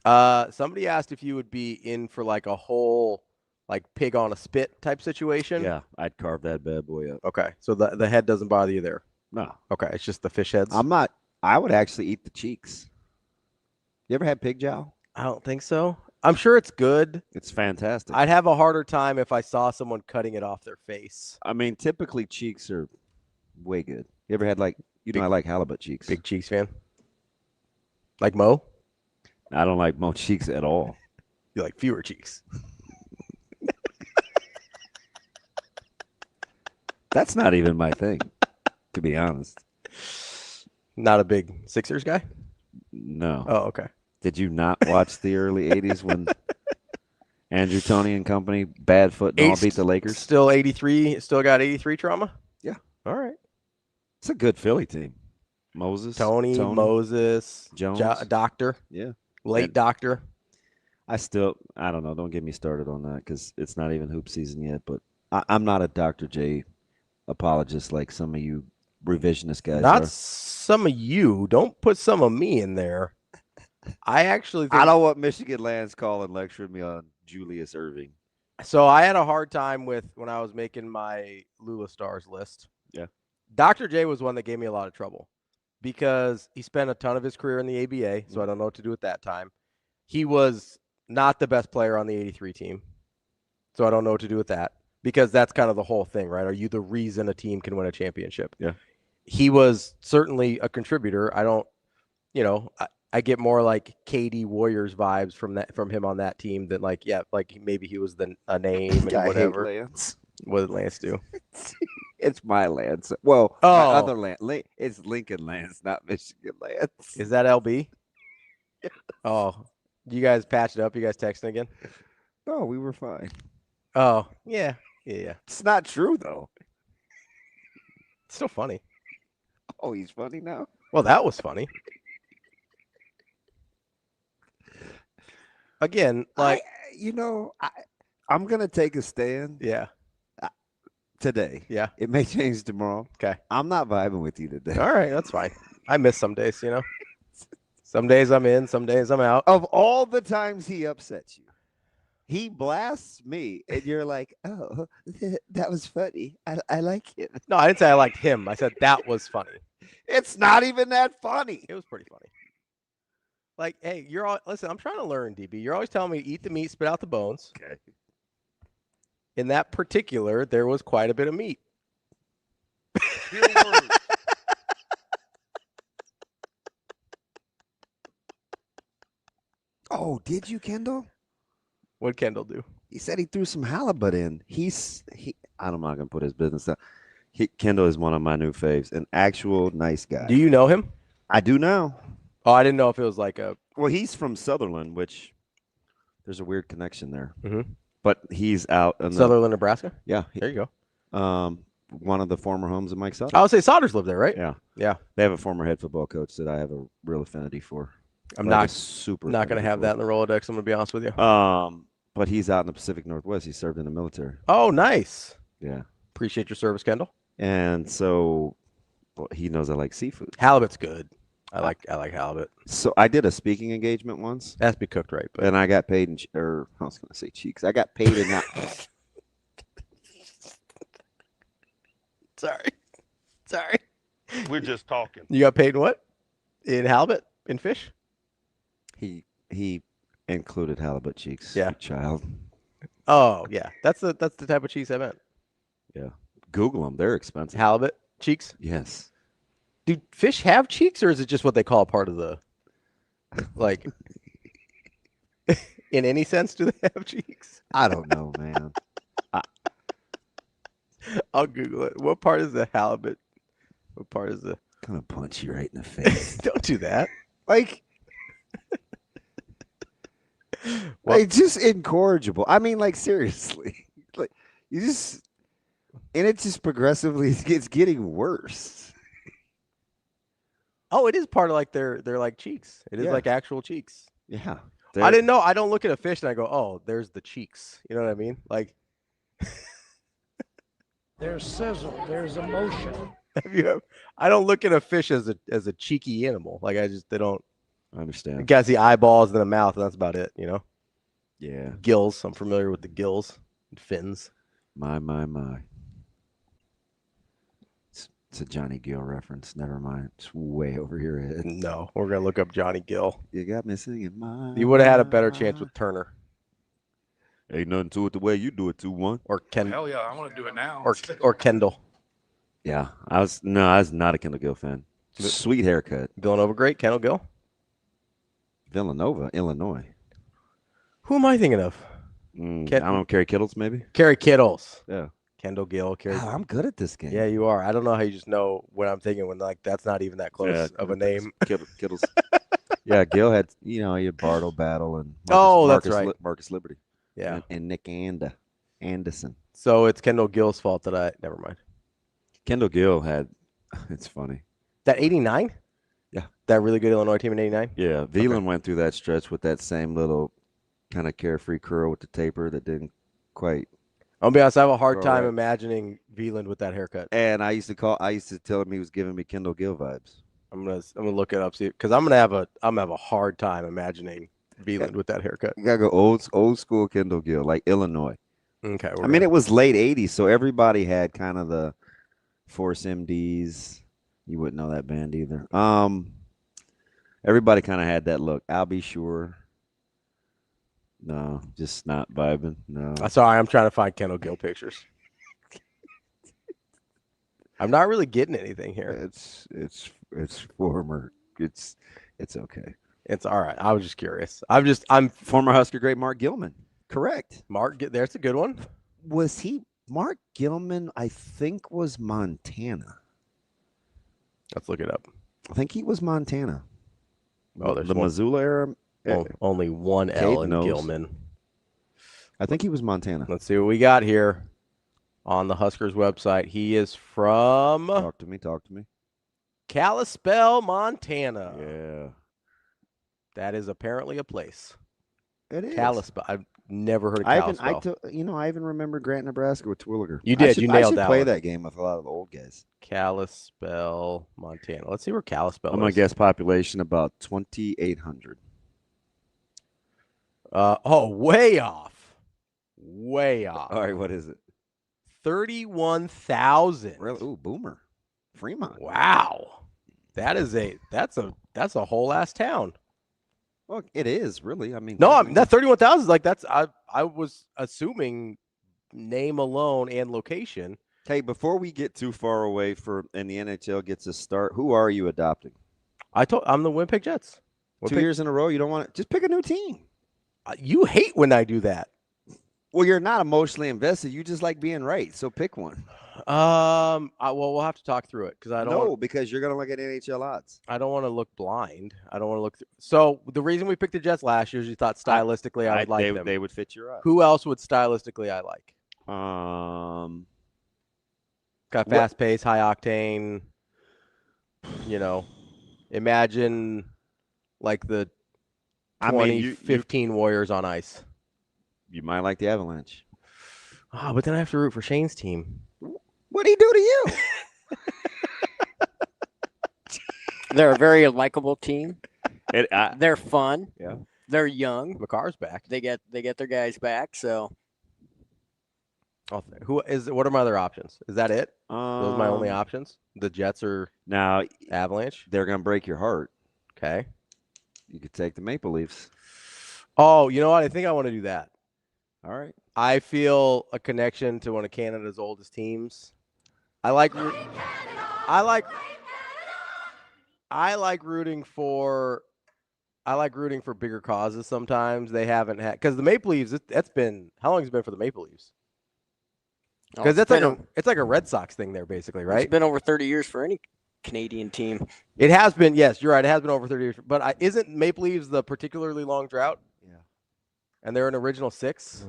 out. Somebody asked if you would be in for like a whole like pig on a spit type situation. Yeah, I'd carve that bad boy up. Okay, so the head doesn't bother you there. No. Okay, it's just the fish heads. I'm not. I would actually eat the cheeks. You ever had pig jowl? I don't think so. I'm sure it's good. It's fantastic. I'd have a harder time if I saw someone cutting it off their face. I mean, typically cheeks are way good. You ever had like I like halibut cheeks. Big cheeks fan. Like Mo? I don't like Mo cheeks at all. You like fewer cheeks. That's not even my thing, to be honest. Not a big Sixers guy? No. Oh, okay. Did you not watch the early 80s when Andrew Toney and company, bad foot and all beat the Lakers? Still 83, still got 83 trauma? Yeah. All right. It's a good Philly team. Tony, Moses, Jones. Doctor. Yeah. Late Doctor. I don't know. Don't get me started on that because it's not even hoop season yet. But I'm not a Dr. J apologist like some of you revisionist guys Not are. some of you. Don't put some of me in there. I actually think I know what Michigan Land's calling lecturing me on Julius Erving. So I had a hard time with when I was making my Lulla Stars list. Yeah. Dr. J was one that gave me a lot of trouble because he spent a ton of his career in the ABA, so I don't know what to do at that time. He was not the best player on the 83 team, so I don't know what to do with that because that's kind of the whole thing, right? Are you the reason a team can win a championship? Yeah. He was certainly a contributor. I don't, I get more like KD Warriors vibes from him on that team than like maybe he was a name and whatever. Lance. What did Lance do? It's my Lance. Well, my other Lance. It's Lincoln Lance, not Michigan Lance. Is that LB? Oh, you guys patched it up? You guys texting again? No, we were fine. Oh, yeah. It's not true though. It's still funny. Oh, he's funny now? Well, that was funny. Again, like I'm gonna take a stand. Yeah. Today. Yeah. It may change tomorrow. Okay. I'm not vibing with you today. All right, that's fine. I miss some days, Some days I'm in, some days I'm out. Of all the times he upsets you, he blasts me, and you're like, "Oh, that was funny. I like it." No, I didn't say I liked him. I said that was funny. It's not even that funny. It was pretty funny. Like, hey, listen, I'm trying to learn, DB. You're always telling me to eat the meat, spit out the bones. Okay. In that particular, there was quite a bit of meat. Oh, did you, Kendall? What'd Kendall do? He said he threw some halibut in. I'm not gonna put his business down. Kendall is one of my new faves, an actual nice guy. Do you know him? I do now. Oh, I didn't know if it was like a. Well, he's from Sutherland, which there's a weird connection there. Mm-hmm. But he's out in Sutherland, Nebraska. Yeah, there you go. One of the former homes of Mike Sodders. I would say Sodders lived there, right? Yeah. They have a former head football coach that I have a real affinity for. I'm not going to have that in the Rolodex. I'm going to be honest with you. But he's out in the Pacific Northwest. He served in the military. Oh, nice. Yeah. Appreciate your service, Kendall. And so he knows I like seafood. Halibut's good. I like halibut. So I did a speaking engagement once. It has to be cooked right. But. And I got paid I was going to say cheeks. I got paid in that. Sorry. We're just talking. You got paid in what? In halibut? In fish? He included halibut cheeks. Yeah. Child. Oh, yeah. That's the type of cheese I meant. Yeah. Google them. They're expensive. Halibut cheeks? Yes. Do fish have cheeks, or is it just what they call part of the, like, in any sense, do they have cheeks? I don't know, man. I'll Google it. What part is the halibut? What part is the? I'm gonna punch you right in the face. Don't do that. Like just incorrigible. I mean, like seriously. Like you just and it just progressively it's getting worse. Oh, it is part of like they're like cheeks. It is like actual cheeks. Yeah. I didn't know. I don't look at a fish and I go, oh, there's the cheeks. You know what I mean? Like There's sizzle. There's emotion. I don't look at a fish as a cheeky animal. Like they don't. I understand. You guys see eyeballs and a mouth, and that's about it. You know. Yeah. Gills. I'm familiar with the gills and fins. My. It's a Johnny Gill reference. Never mind. It's way over your head. No, we're gonna look up Johnny Gill. You got me singing my. You would have had a better chance with Turner. Ain't nothing to it the way you do it, 2-1. Or Ken. Hell yeah, I want to do it now. Or Kendall. Yeah, I was not a Kendall Gill fan. Sweet haircut. Villanova great. Kendall Gill. Villanova, Illinois. Who am I thinking of? I don't know. Kerry Kittles, maybe. Kerry Kittles. Yeah. Kendall Gill. Wow, I'm good at this game. Yeah, you are. I don't know how you just know what I'm thinking when like that's not even that close of a name. Kittles. Yeah, Gill had he had Bartle Battle and that's right. Marcus Liberty. Yeah, and Nick Anderson. So it's Kendall Gill's fault that I never mind. Kendall Gill had. It's funny. That 89. Yeah, that really good Illinois team in '89. Yeah, Veland went through that stretch with that same little kind of carefree curl with the taper that didn't quite. I'll be honest. I have a hard time imagining Veland with that haircut. And I used to tell him he was giving me Kendall Gill vibes. I'm gonna look it up, see, because I'm gonna have a hard time imagining Veland with that haircut. You gotta go old school Kendall Gill, like Illinois. Okay. I mean, it was late '80s, so everybody had kind of the Force MDs. You wouldn't know that band either. Everybody kind of had that look. I'll be sure. No, just not vibing. No. Sorry, I'm trying to find Kendall Gill pictures. I'm not really getting anything here. It's former. It's okay. It's all right. I was just curious. I'm former Husker great Mark Gilman. Correct. There's a good one. Was he Mark Gilman? I think was Montana. Let's look it up. I think he was Montana. Oh, there's the Missoula era. Only one L in Gilman. I think he was Montana. Let's see what we got here on the Huskers website. He is from. Talk to me. Kalispell, Montana. Yeah. That is apparently a place. It is. Kalispell. I've never heard of Kalispell. I even remember Grant, Nebraska with Terwilliger. You did. You nailed that. I should play that game with a lot of the old guys. Kalispell, Montana. Let's see where Kalispell is. I'm going to guess population about 2,800. Way off. Way off. All right, what is it? 31,000. Really? Ooh, boomer. Fremont. Wow. That's a whole ass town. Well, it is really. I mean, no, that 31,000 is like I was assuming name alone and location. Hey, before we get too far away and the NHL gets a start, who are you adopting? I'm the Winnipeg Jets. 2 years in a row. You don't want to just pick a new team. You hate when I do that. Well, you're not emotionally invested. You just like being right. So pick one. Well, we'll have to talk through it because I don't. Because you're gonna look at NHL odds. I don't want to look blind. I don't want to look. So the reason we picked the Jets last year is you thought stylistically I would like them. They would fit your odds. Who else would stylistically I like? Got fast pace, high octane. Imagine like the 2015 Warriors on ice. You might like the Avalanche. Oh, but then I have to root for Shane's team. What do he do to you? They're a very likable team. They're fun. Yeah. They're young. McCarr's back. They get their guys back. So, what are my other options? Is that it? Those are my only options. The Jets or now Avalanche. They're gonna break your heart. Okay. You could take the Maple Leafs. Oh, you know what? I think I want to do that. All right. I feel a connection to one of Canada's oldest teams. I like rooting for bigger causes sometimes. They haven't had because the Maple Leafs. That's been how long has it been for the Maple Leafs? Because it's like a Red Sox thing there, basically, right? It's been over 30 years for any Canadian team. It has been. Yes, you're right. It has been over 30 years. But isn't Maple Leafs the particularly long drought? Yeah. And they're an original 6.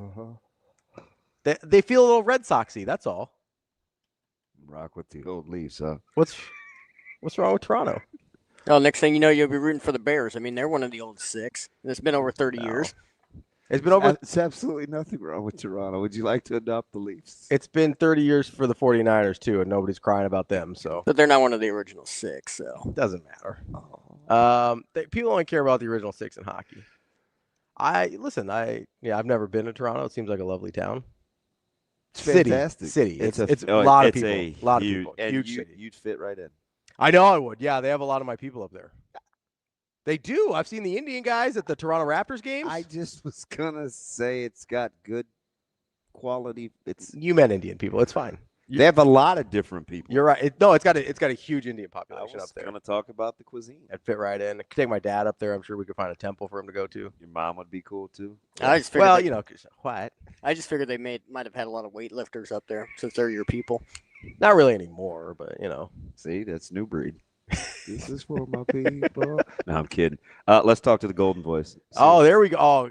They feel a little Red Soxy. That's all. Rock with the old Leafs, huh? What's wrong with Toronto? Oh, next thing you know, you'll be rooting for the Bears. I mean, they're one of the old 6. It's been over 30 years. It's been over. It's absolutely nothing wrong with Toronto. Would you like to adopt the Leafs? It's been 30 years for the 49ers, too, and nobody's crying about them. So, but they're not one of the original 6, so. It doesn't matter. People only care about the original 6 in hockey. I've never been to Toronto. It seems like a lovely town. It's fantastic. City. It's a lot of people. A lot of people. Huge city. You'd fit right in. I know I would. Yeah, they have a lot of my people up there. They do. I've seen the Indian guys at the Toronto Raptors games. I just was gonna say it's got good quality. You meant Indian people. It's fine. They have a lot of different people. You're right. It's got a huge Indian population up there. I was gonna talk about the cuisine. I'd fit right in. I could take my dad up there. I'm sure we could find a temple for him to go to. Your mom would be cool too. I just figured what? I just figured they might have had a lot of weightlifters up there since they're your people. Not really anymore, but See, that's new breed. This is for my people. No, I'm kidding. Let's talk to the Golden Voice. Oh, there we go. Oh,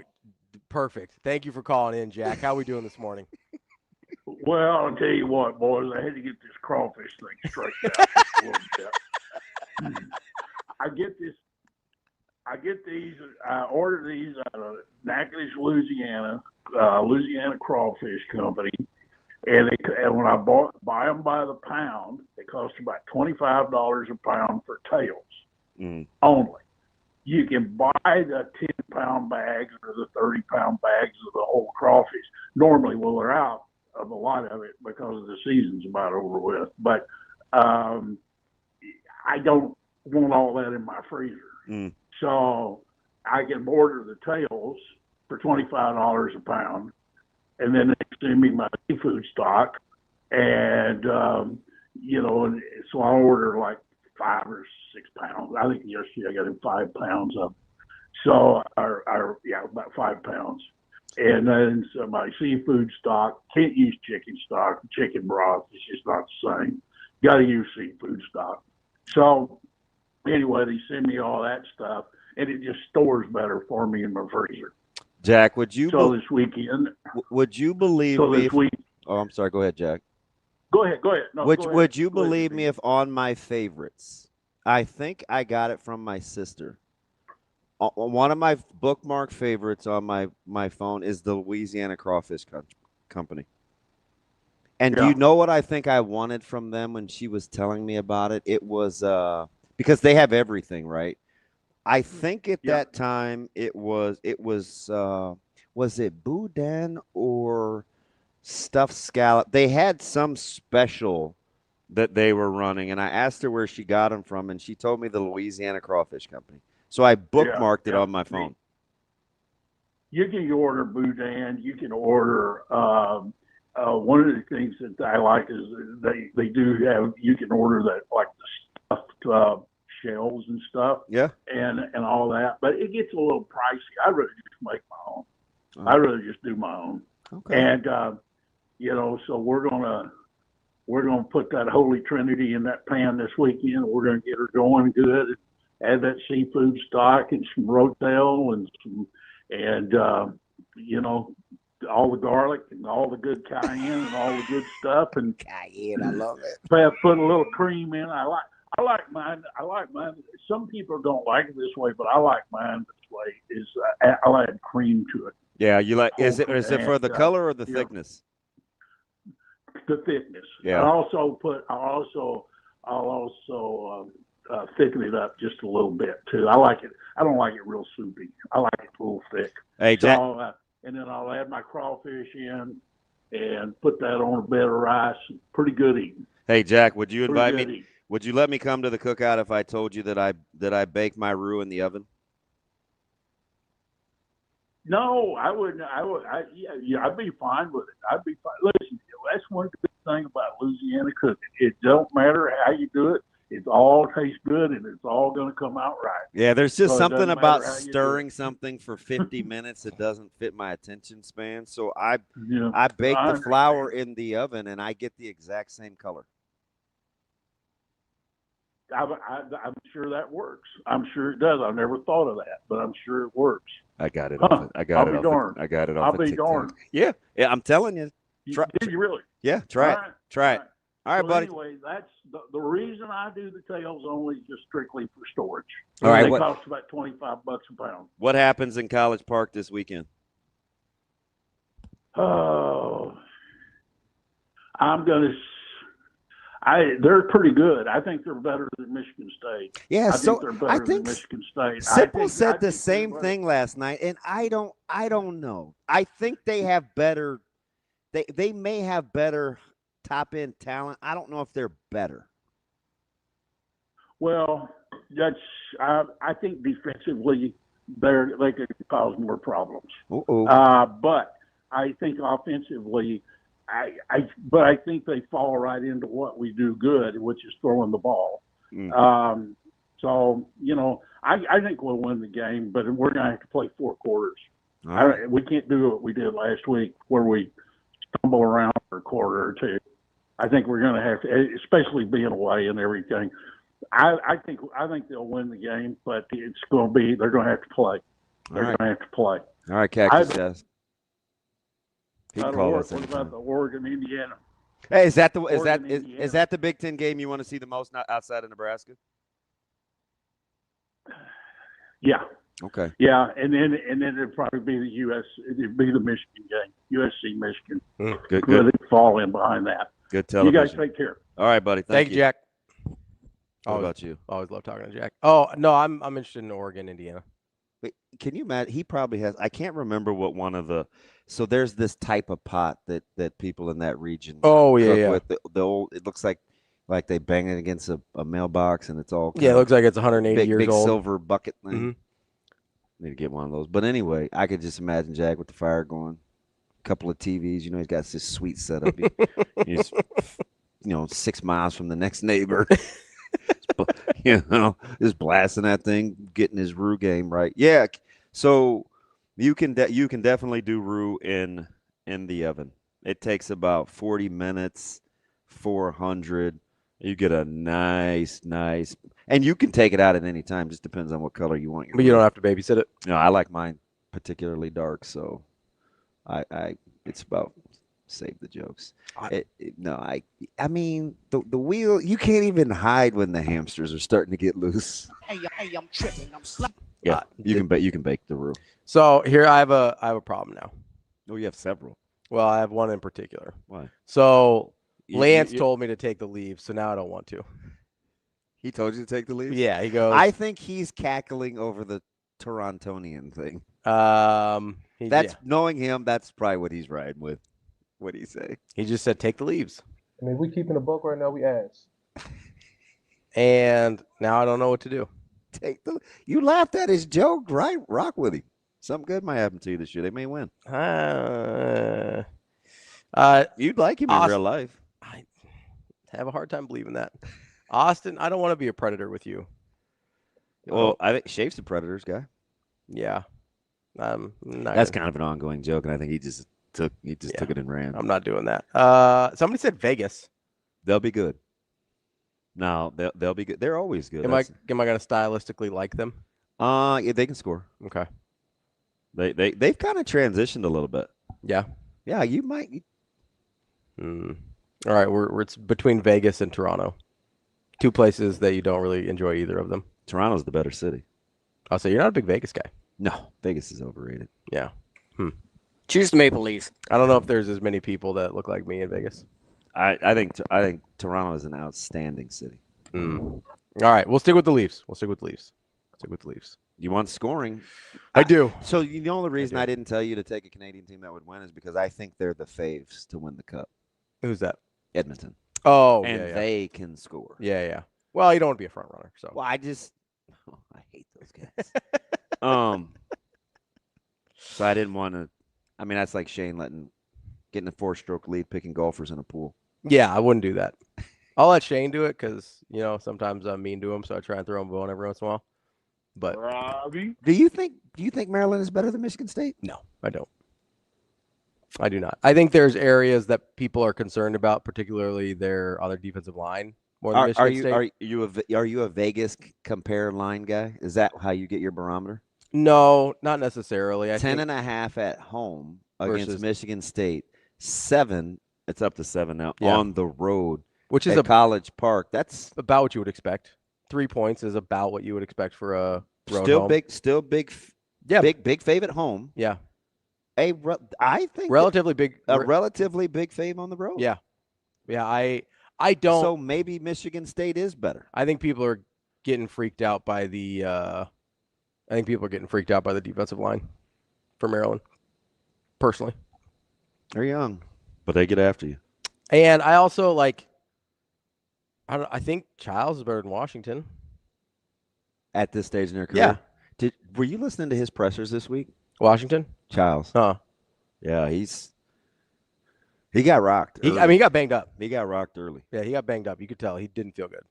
perfect. Thank you for calling in, Jack. How are we doing this morning? Well, I'll tell you what, boys. I had to get this crawfish thing straightened out a little bit. I get these. I order these out of Natchitoches, Louisiana, Louisiana Crawfish Company. And when I buy them by the pound, they cost about $25 a pound for tails only. You can buy the 10-pound bags or the 30-pound bags of the whole crawfish. Normally, they're out of a lot of it because the season's about over with. But I don't want all that in my freezer. So I can order the tails for $25 a pound. And then they send me my seafood stock, and and so I order like 5 or 6 pounds. I think yesterday I got in 5 pounds of, so about 5 pounds. And then so my seafood stock, can't use chicken stock, chicken broth. It's just not the same. Got to use seafood stock. So anyway, they send me all that stuff, and it just stores better for me in my freezer. Jack, would you? This weekend. Would you believe me? Oh, I'm sorry. Go ahead, Jack. Go ahead. No, would you believe me if on my favorites, I think I got it from my sister. One of my bookmark favorites on my phone is the Louisiana Crawfish Company. And do you know what I think I wanted from them when she was telling me about it? It was because they have everything, right? I think at that time it was it boudin or stuffed scallop? They had some special that they were running, and I asked her where she got them from, and she told me the Louisiana Crawfish Company. So I bookmarked it on my phone. You can order boudin. You can order one of the things that I like is they do have. You can order that like the stuffed shells and stuff. Yeah. And all that, but it gets a little pricey. I'd rather just make my own. I really just do my own. Okay. And so we're gonna put that Holy Trinity in that pan this weekend. We're gonna get her going good. Add that seafood stock and some rotel and all the garlic and all the good cayenne and all the good stuff. And cayenne, I love it. Put a little cream in. I like mine. Some people don't like it this way, but I like mine this way. I'll add cream to it. Yeah, you like? Is it for the color or the thickness? The thickness. Yeah. I'll also thicken it up just a little bit too. I like it. I don't like it real soupy. I like it a little thick. Hey, Jack. And then I'll add my crawfish in and put that on a bed of rice. Pretty good eating. Hey, Jack, would you invite me? Would you let me come to the cookout if I told you that I bake my roux in the oven? No, I wouldn't. I'd be fine with it. I'd be fine. Listen, that's one good thing about Louisiana cooking. It don't matter how you do it. It all tastes good, and it's all going to come out right. Yeah, there's just something about stirring something for 50 minutes that doesn't fit my attention span. So I bake the flour in the oven, and I get the exact same color. I'm sure that works. I'm sure it does. I've never thought of that, but I'm sure it works. I got it. I got it. I'll be darned. Yeah, I'm telling you. Did you really? Yeah, try it. Try it. All right, buddy. Anyway, that's the reason I do the tails only, just strictly for storage. All right. They cost about $25 a pound. What happens in College Park this weekend? Oh, they're pretty good. I think they're better than Michigan State. Yeah, I think Michigan State. Sipple said the same thing last night, and I don't know. I think they have better. They may have better top end talent. I don't know if they're better. Well, I think defensively they could cause more problems. But I think offensively, but I think they fall right into what we do good, which is throwing the ball. So I think we'll win the game, but we're going to have to play 4 quarters. Right. We can't do what we did last week, where we stumble around for a quarter or two. I think we're going to have to, especially being away and everything. I think they'll win the game, but it's going to be, they're going to have to play. They're going to have to play. All right, Cactus says. What about the Oregon, Indiana? Hey, is that the Big Ten game you want to see the most outside of Nebraska? Yeah. Okay. Yeah, and then it'd probably be it'd be the Michigan game, USC Michigan. Good. They'd fall in behind that. Good television. You guys take care. All right, buddy. Thank you, Jack. What about you? Always love talking to Jack. Oh no, I'm interested in Oregon, Indiana. Wait, can you imagine? He probably has. I can't remember what one of the. So there's this type of pot that people in that region. Oh yeah. With the old. It looks like they bang it against a mailbox, and it's all. Yeah, it looks like it's 180 years big old. Silver bucket thing. Need to get one of those. But anyway, I could just imagine Jack with the fire going. A couple of TVs. He's got this sweet setup. He's 6 miles from the next neighbor. Just blasting that thing, getting his roux game right. Yeah, so you can definitely do roux in the oven. It takes about 40 minutes, 400. You get a nice, and you can take it out at any time. Just depends on what color you want. But you don't have to babysit it. No, I like mine particularly dark, so it's about. Save the jokes. I mean the wheel. You can't even hide when the hamsters are starting to get loose. Hey, I'm tripping. I'm slapping. Yeah, you can bake the roux. So here I have a problem now. Oh, you have several. Well, I have one in particular. Why? So Lance told me to take the leaves, so now I don't want to. He told you to take the leaves? Yeah, he goes. I think he's cackling over the Torontonian thing. Knowing him. That's probably what he's riding with. What do you say? He just said, take the leaves. I mean, we keeping a book right now. We ask. And now I don't know what to do. You laughed at his joke, right? Rock with him. Something good might happen to you this year. They may win. You'd like him in real life. I have a hard time believing that. Austin, I don't want to be a predator with you. Well, I think Shafe's a Predators guy. Yeah. That's kind of an ongoing joke, and I think he just took it and ran. I'm not doing that. Somebody said Vegas. They'll be good. No, they'll be good. They're always good. Am I going to stylistically like them? Yeah, they can score. Okay. They've kind of transitioned a little bit. Yeah. Yeah, you might. All right, it's between Vegas and Toronto. Two places that you don't really enjoy either of them. Toronto's the better city. I'll say you're not a big Vegas guy. No, Vegas is overrated. Yeah. Choose the Maple Leafs. I don't know if there's as many people that look like me in Vegas. I think Toronto is an outstanding city. All right, we'll stick with the Leafs. You want scoring? I do. So the only reason I didn't tell you to take a Canadian team that would win is because I think they're the faves to win the cup. Who's that? Edmonton. Oh, and they can score. Yeah. Well, you don't want to be a front runner. So. Well, I hate those guys. So I didn't want to. I mean, that's like Shane getting a 4-stroke lead, picking golfers in a pool. Yeah, I wouldn't do that. I'll let Shane do it because sometimes I'm mean to him, so I try and throw him a bone every once in a while. But Ravi? Do you think Maryland is better than Michigan State? No, I don't. I do not. I think there's areas that people are concerned about, particularly their other defensive line. More than Michigan State. Are you a Vegas compare line guy? Is that how you get your barometer? No, not necessarily. 10.5 at home against Michigan State. 7. It's up to 7 now on the road, which is at College Park. That's about what you would expect. 3 points is about what you would expect for a road home. big. Yeah, big fave at home. Yeah, I think relatively big fave on the road. Yeah. I don't. So maybe Michigan State is better. I think people are getting freaked out by the. Defensive line for Maryland. Personally, they're young, but they get after you. And I also I think Childs is better than Washington at this stage in their career. Yeah. Were you listening to his pressers this week? Washington? Childs. Huh. Yeah, he got rocked. He got banged up. He got rocked early. Yeah, he got banged up. You could tell he didn't feel good.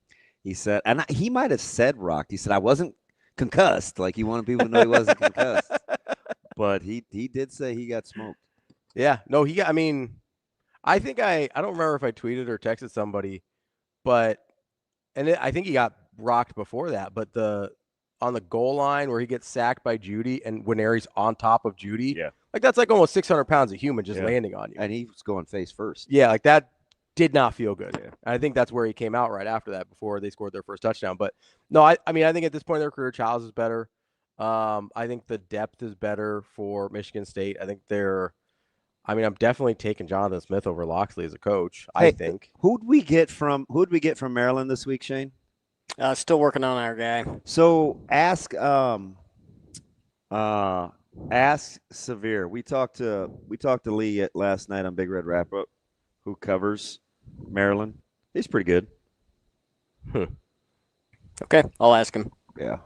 He said, and he might have said rocked. He said, I wasn't concussed. Like he wanted people to know he wasn't concussed. But he did say he got smoked. Yeah. No, I think I don't remember if I tweeted or texted somebody, but I think he got rocked before that, but on the goal line where he gets sacked by Judy and Winery's on top of Judy. Yeah. That's like almost 600 pounds of human just landing on you. And he was going face first. Yeah, that did not feel good. Yeah. I think that's where he came out right after that before they scored their first touchdown. But no, I think at this point in their career, Childs is better. I think the depth is better for Michigan State. I think I'm definitely taking Jonathan Smith over Loxley as a coach. I think. Who'd we get from Maryland this week, Shane? Still working on our guy. So ask Severe. We talked to Lee last night on Big Red Wrap Up, who covers Maryland. He's pretty good. Okay, I'll ask him. Yeah.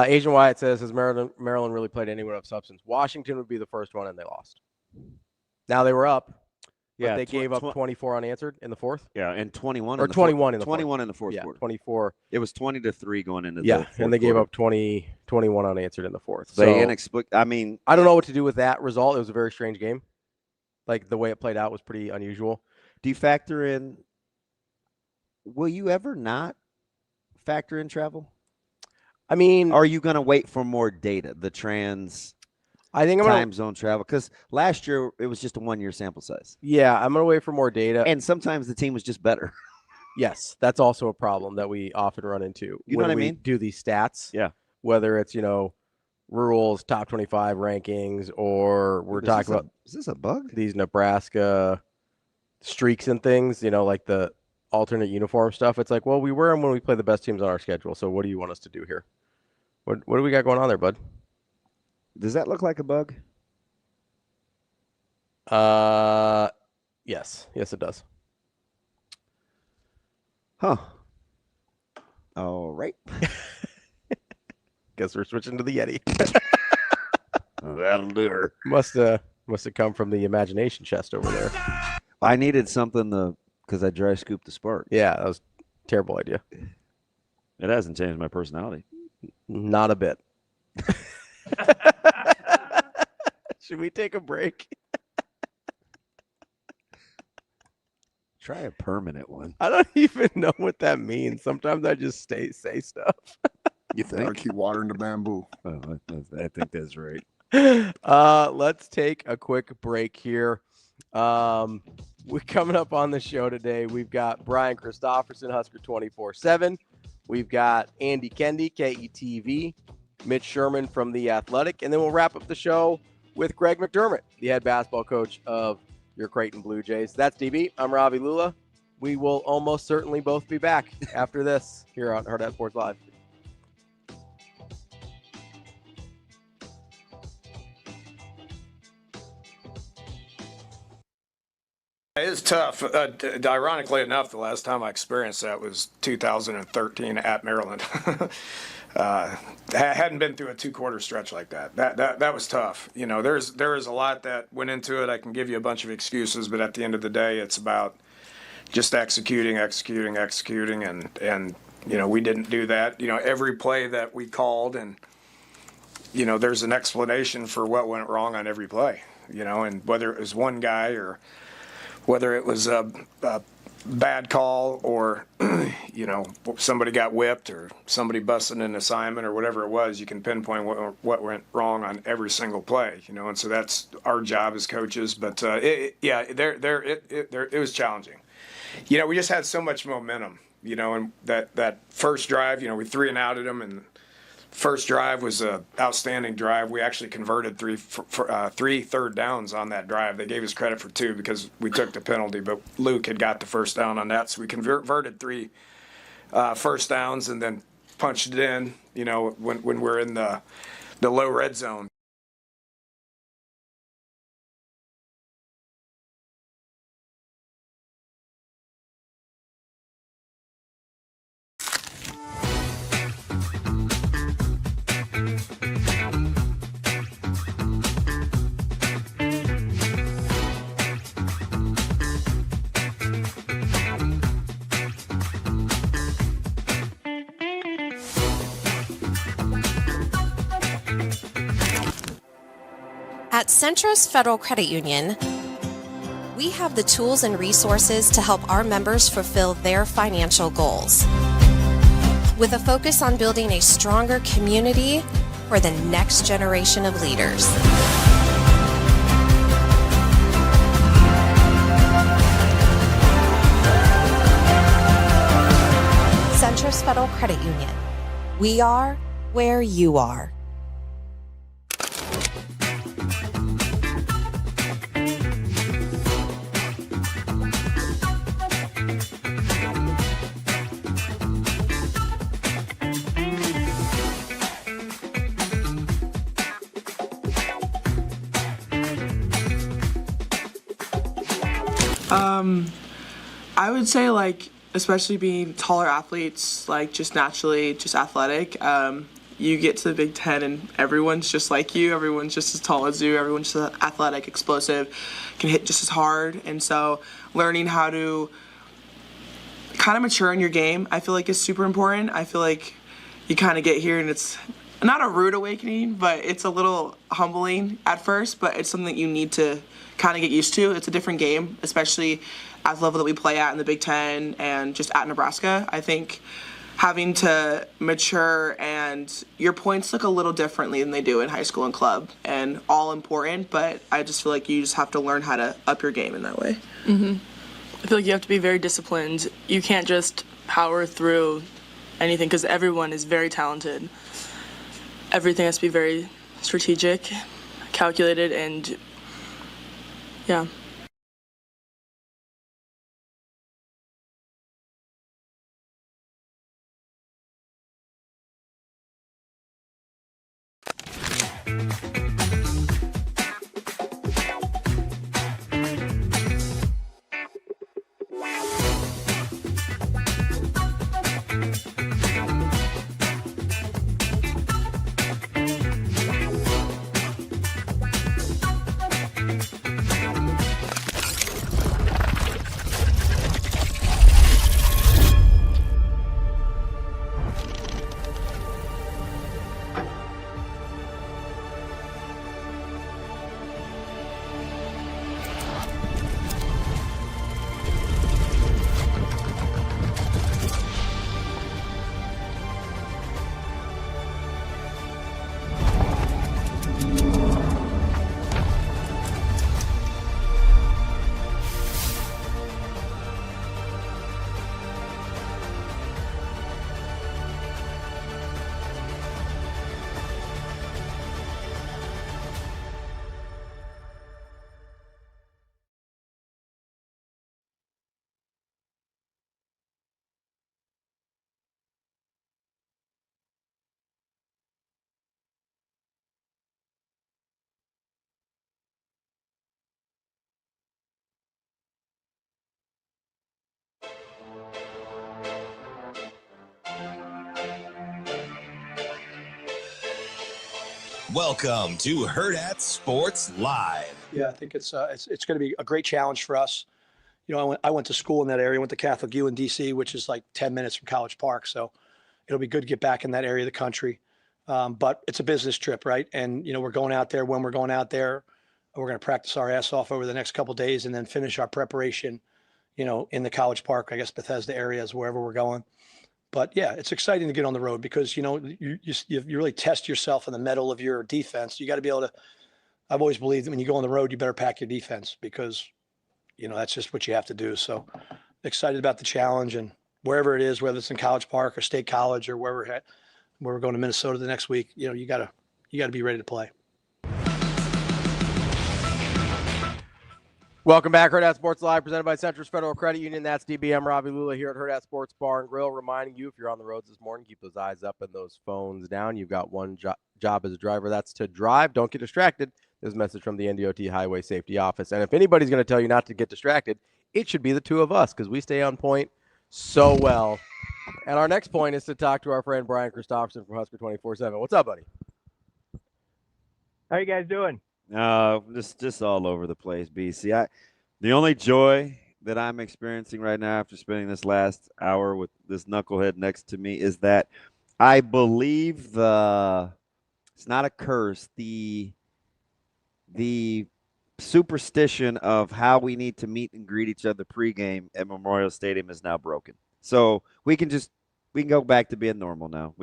Asian Wyatt says, has Maryland really played anyone of substance? Washington would be the first one, and they lost. Now they were up. But they gave up 24 unanswered in the fourth. Yeah, and 21 or 21 in the 21 in the fourth yeah, quarter. 24. It was 20-3 going into the fourth and they gave up 21 unanswered in the fourth. They so, I mean, I don't know what to do with that result. It was a very strange game. The way it played out was pretty unusual. Do you factor in? Will you ever not factor in travel? I mean, are you going to wait for more data? The I think I'm time zone travel, because last year it was just a 1-year sample size. Yeah, I'm gonna wait for more data, and sometimes the team was just better. Yes, that's also a problem that we often run into. You know what I mean? Do these stats, yeah. Whether it's Rural's top 25 rankings, or we're talking about is this a bug? These Nebraska streaks and things, like the alternate uniform stuff. It's like, well, we wear them when we play the best teams on our schedule. So what do you want us to do here? What do we got going on there, bud? Does that look like a bug? Yes, it does. Huh. All right. Guess we're switching to the Yeti. That'll do her. Must have come from the imagination chest over there. I needed something because I dry scooped the Spark. Yeah, that was a terrible idea. It hasn't changed my personality. Not a bit. Should we take a break? Try a permanent one. I don't even know what that means. Sometimes I just say stuff. You think? Or keep watering the bamboo. Oh, I think that's right. Let's take a quick break here. We're coming up on the show today. We've got Brian Christopherson, Husker 24/7. We've got Andy Kendi, KETV, Mitch Sherman from The Athletic, and then we'll wrap up the show with Greg McDermott, the head basketball coach of your Creighton Bluejays. That's DB. I'm Ravi Lulla. We will almost certainly both be back after this here on Hurrdat Sports Live. It's tough. Ironically enough, the last time I experienced that was 2013 at Maryland. I hadn't been through a two-quarter stretch like that. That was tough. You know, there is a lot that went into it. I can give you a bunch of excuses, but at the end of the day, it's about just executing, and you know, we didn't do that. You know, every play that we called, and you know, there's an explanation for what went wrong on every play. You know, and whether it was one guy or whether it was a bad call or, you know, somebody got whipped or somebody busted an assignment or whatever it was, you can pinpoint what went wrong on every single play, you know, and so that's our job as coaches. But it was challenging. You know, we just had so much momentum, you know, and that first drive, you know, we 3-and-outed them, and first drive was an outstanding drive. We actually converted three third downs on that drive. They gave us credit for 2 because we took the penalty, but Luke had got the first down on that. So we converted 3 first downs and then punched it in, you know, when we're in the low red zone. At Centros Federal Credit Union, we have the tools and resources to help our members fulfill their financial goals, with a focus on building a stronger community for the next generation of leaders. Centros Federal Credit Union. We are where you are. I would say, like, especially being taller athletes, like just naturally, just athletic, you get to the Big Ten and everyone's just like you, everyone's just as tall as you, everyone's just athletic, explosive, can hit just as hard. And so learning how to kind of mature in your game, I feel like is super important. I feel like you kind of get here and it's not a rude awakening, but it's a little humbling at first, but it's something that you need to kind of get used to. It's a different game, especially at the level that we play at in the Big Ten and just at Nebraska. I think having to mature and your points look a little differently than they do in high school and club, and all important, but I just feel like you just have to learn how to up your game in that way. I feel like you have to be very disciplined. You can't just power through anything because everyone is very talented. Everything has to be very strategic, calculated, and yeah. Welcome to Hurrdat Sports Live. Yeah, I think it's going to be a great challenge for us. You know, I went to school in that area. I went to Catholic U in D.C., which is like 10 minutes from College Park. So it'll be good to get back in that area of the country. But it's a business trip, right? And, you know, we're going out there when we're going out there. We're going to practice our ass off over the next couple of days and then finish our preparation, you know, in the College Park, I guess Bethesda areas, wherever we're going. But yeah, it's exciting to get on the road because, you know, you really test yourself in the mettle of your defense. You got to be able to, I've always believed that when you go on the road, you better pack your defense because, you know, that's just what you have to do. So excited about the challenge and wherever it is, whether it's in College Park or State College or where we're going to Minnesota the next week, you know, you gotta be ready to play. Welcome back, Hurrdat Sports Live, presented by Centris Federal Credit Union. That's DBM Ravi, Lulla here at Hurrdat Sports Bar and Grill, reminding you if you're on the roads this morning, keep those eyes up and those phones down. You've got one job as a driver, that's to drive. Don't get distracted. This message from the NDOT Highway Safety Office. And if anybody's going to tell you not to get distracted, it should be the two of us because we stay on point so well. And our next point is to talk to our friend Brian Christopherson from Husker 24/7. What's up, buddy? How you guys doing? Just all over the place, BC. The only joy that I'm experiencing right now after spending this last hour with this knucklehead next to me is that I believe it's not a curse, the superstition of how we need to meet and greet each other pregame at Memorial Stadium is now broken. So we can go back to being normal now.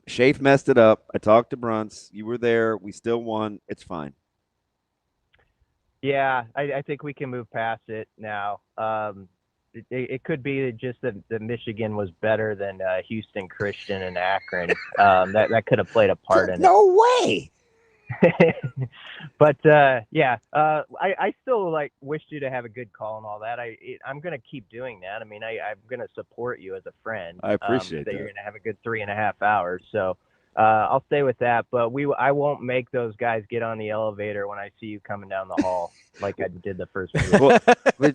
Shafe messed it up. I talked to Brunts. You were there. We still won. It's fine. Yeah, I think we can move past it now. It could be just that Michigan was better than Houston Christian and Akron. That could have played a part in it. No way. But yeah, I still wished you to have a good call and all that. I'm gonna keep doing that. I mean, I'm gonna support you as a friend. I appreciate that. You're gonna have a good 3.5 hours. So I'll stay with that. But I won't make those guys get on the elevator when I see you coming down the hall like I did the first week. Well,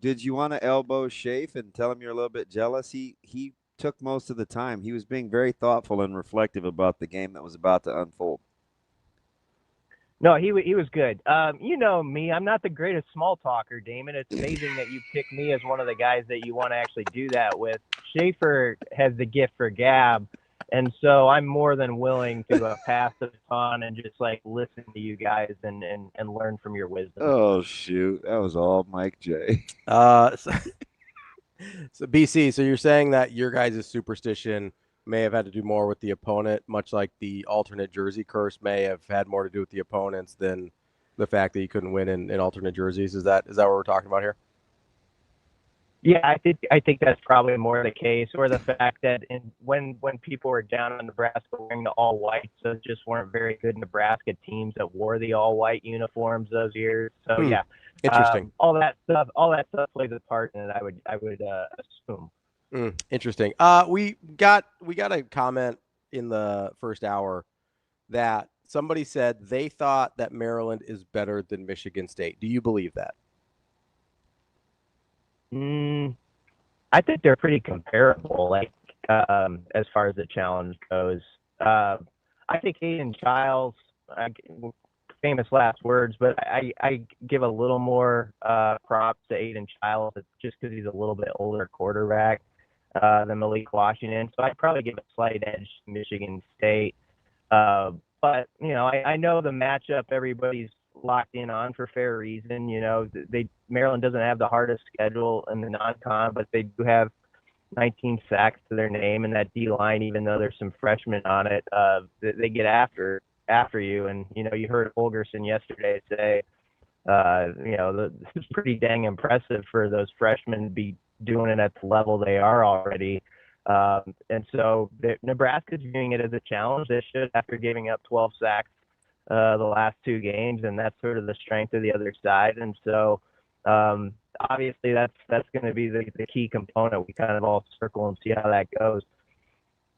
did you want to elbow Shafe and tell him you're a little bit jealous? He took most of the time. He was being very thoughtful and reflective about the game that was about to unfold. No, he was good. You know me, I'm not the greatest small talker, Damon. It's amazing that you pick me as one of the guys that you want to actually do that with. Schaefer has the gift for gab, and so I'm more than willing to pass the baton and just listen to you guys and learn from your wisdom. Oh shoot, that was all Mike J. So BC, so you're saying that your guys' superstition may have had to do more with the opponent, much like the alternate jersey curse may have had more to do with the opponents than the fact that you couldn't win in alternate jerseys. Is that what we're talking about here? Yeah, I think that's probably more the case, or the fact that when people were down on Nebraska wearing the all white, so just weren't very good Nebraska teams that wore the all white uniforms those years. So yeah, interesting. All that stuff plays a part in it. I would assume. Interesting. We got a comment in the first hour that somebody said they thought that Maryland is better than Michigan State. Do you believe that? I think they're pretty comparable, as far as the challenge goes. I think Aiden Childs, famous last words, but I give a little more props to Aiden Childs just because he's a little bit older quarterback than Malik Washington. So I'd probably give a slight edge to Michigan State. But, you know, I know the matchup everybody's locked in on for fair reason. You know, Maryland doesn't have the hardest schedule in the non-con, but they do have 19 sacks to their name, and that D-line, even though there's some freshmen on it, they get after you. And, you know, you heard Holgerson yesterday say, you know, it's pretty dang impressive for those freshmen to be doing it at the level they are already. And so Nebraska's viewing it as a challenge. They should, after giving up 12 sacks the last 2 games, and that's sort of the strength of the other side. And so obviously that's going to be the key component. We kind of all circle and see how that goes.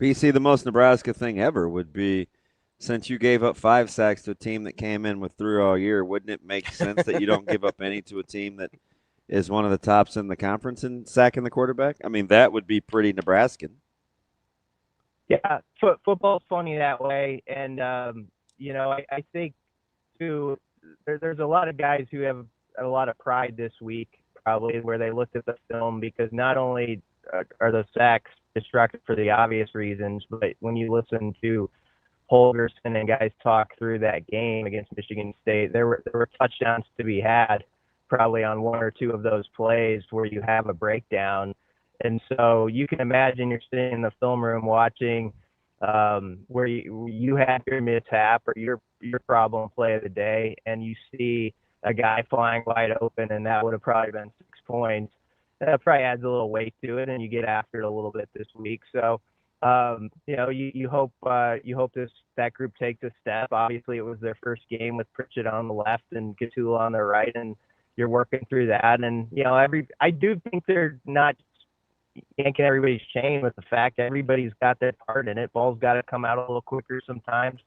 BC, the most Nebraska thing ever would be, since you gave up 5 sacks to a team that came in with 3 all year, wouldn't it make sense that you don't give up any to a team that is one of the tops in the conference in sacking the quarterback? I mean, that would be pretty Nebraskan. Yeah, football's funny that way, and I think too there's a lot of guys who have a lot of pride this week, probably where they looked at the film, because not only are the sacks destructive for the obvious reasons, but when you listen to Holgerson and guys talk through that game against Michigan State, there were touchdowns to be had, probably on one or two of those plays where you have a breakdown. And so you can imagine you're sitting in the film room watching where you had your mishap or your problem play of the day, and you see a guy flying wide open, and that would have probably been 6 points. That probably adds a little weight to it, and you get after it a little bit this week. So, you hope that group takes a step. Obviously, it was their first game with Pritchett on the left and Gatula on the right, and you're working through that. And I do think they're not yanking everybody's chain with the fact everybody's got their part in it. Ball's got to come out a little quicker sometimes.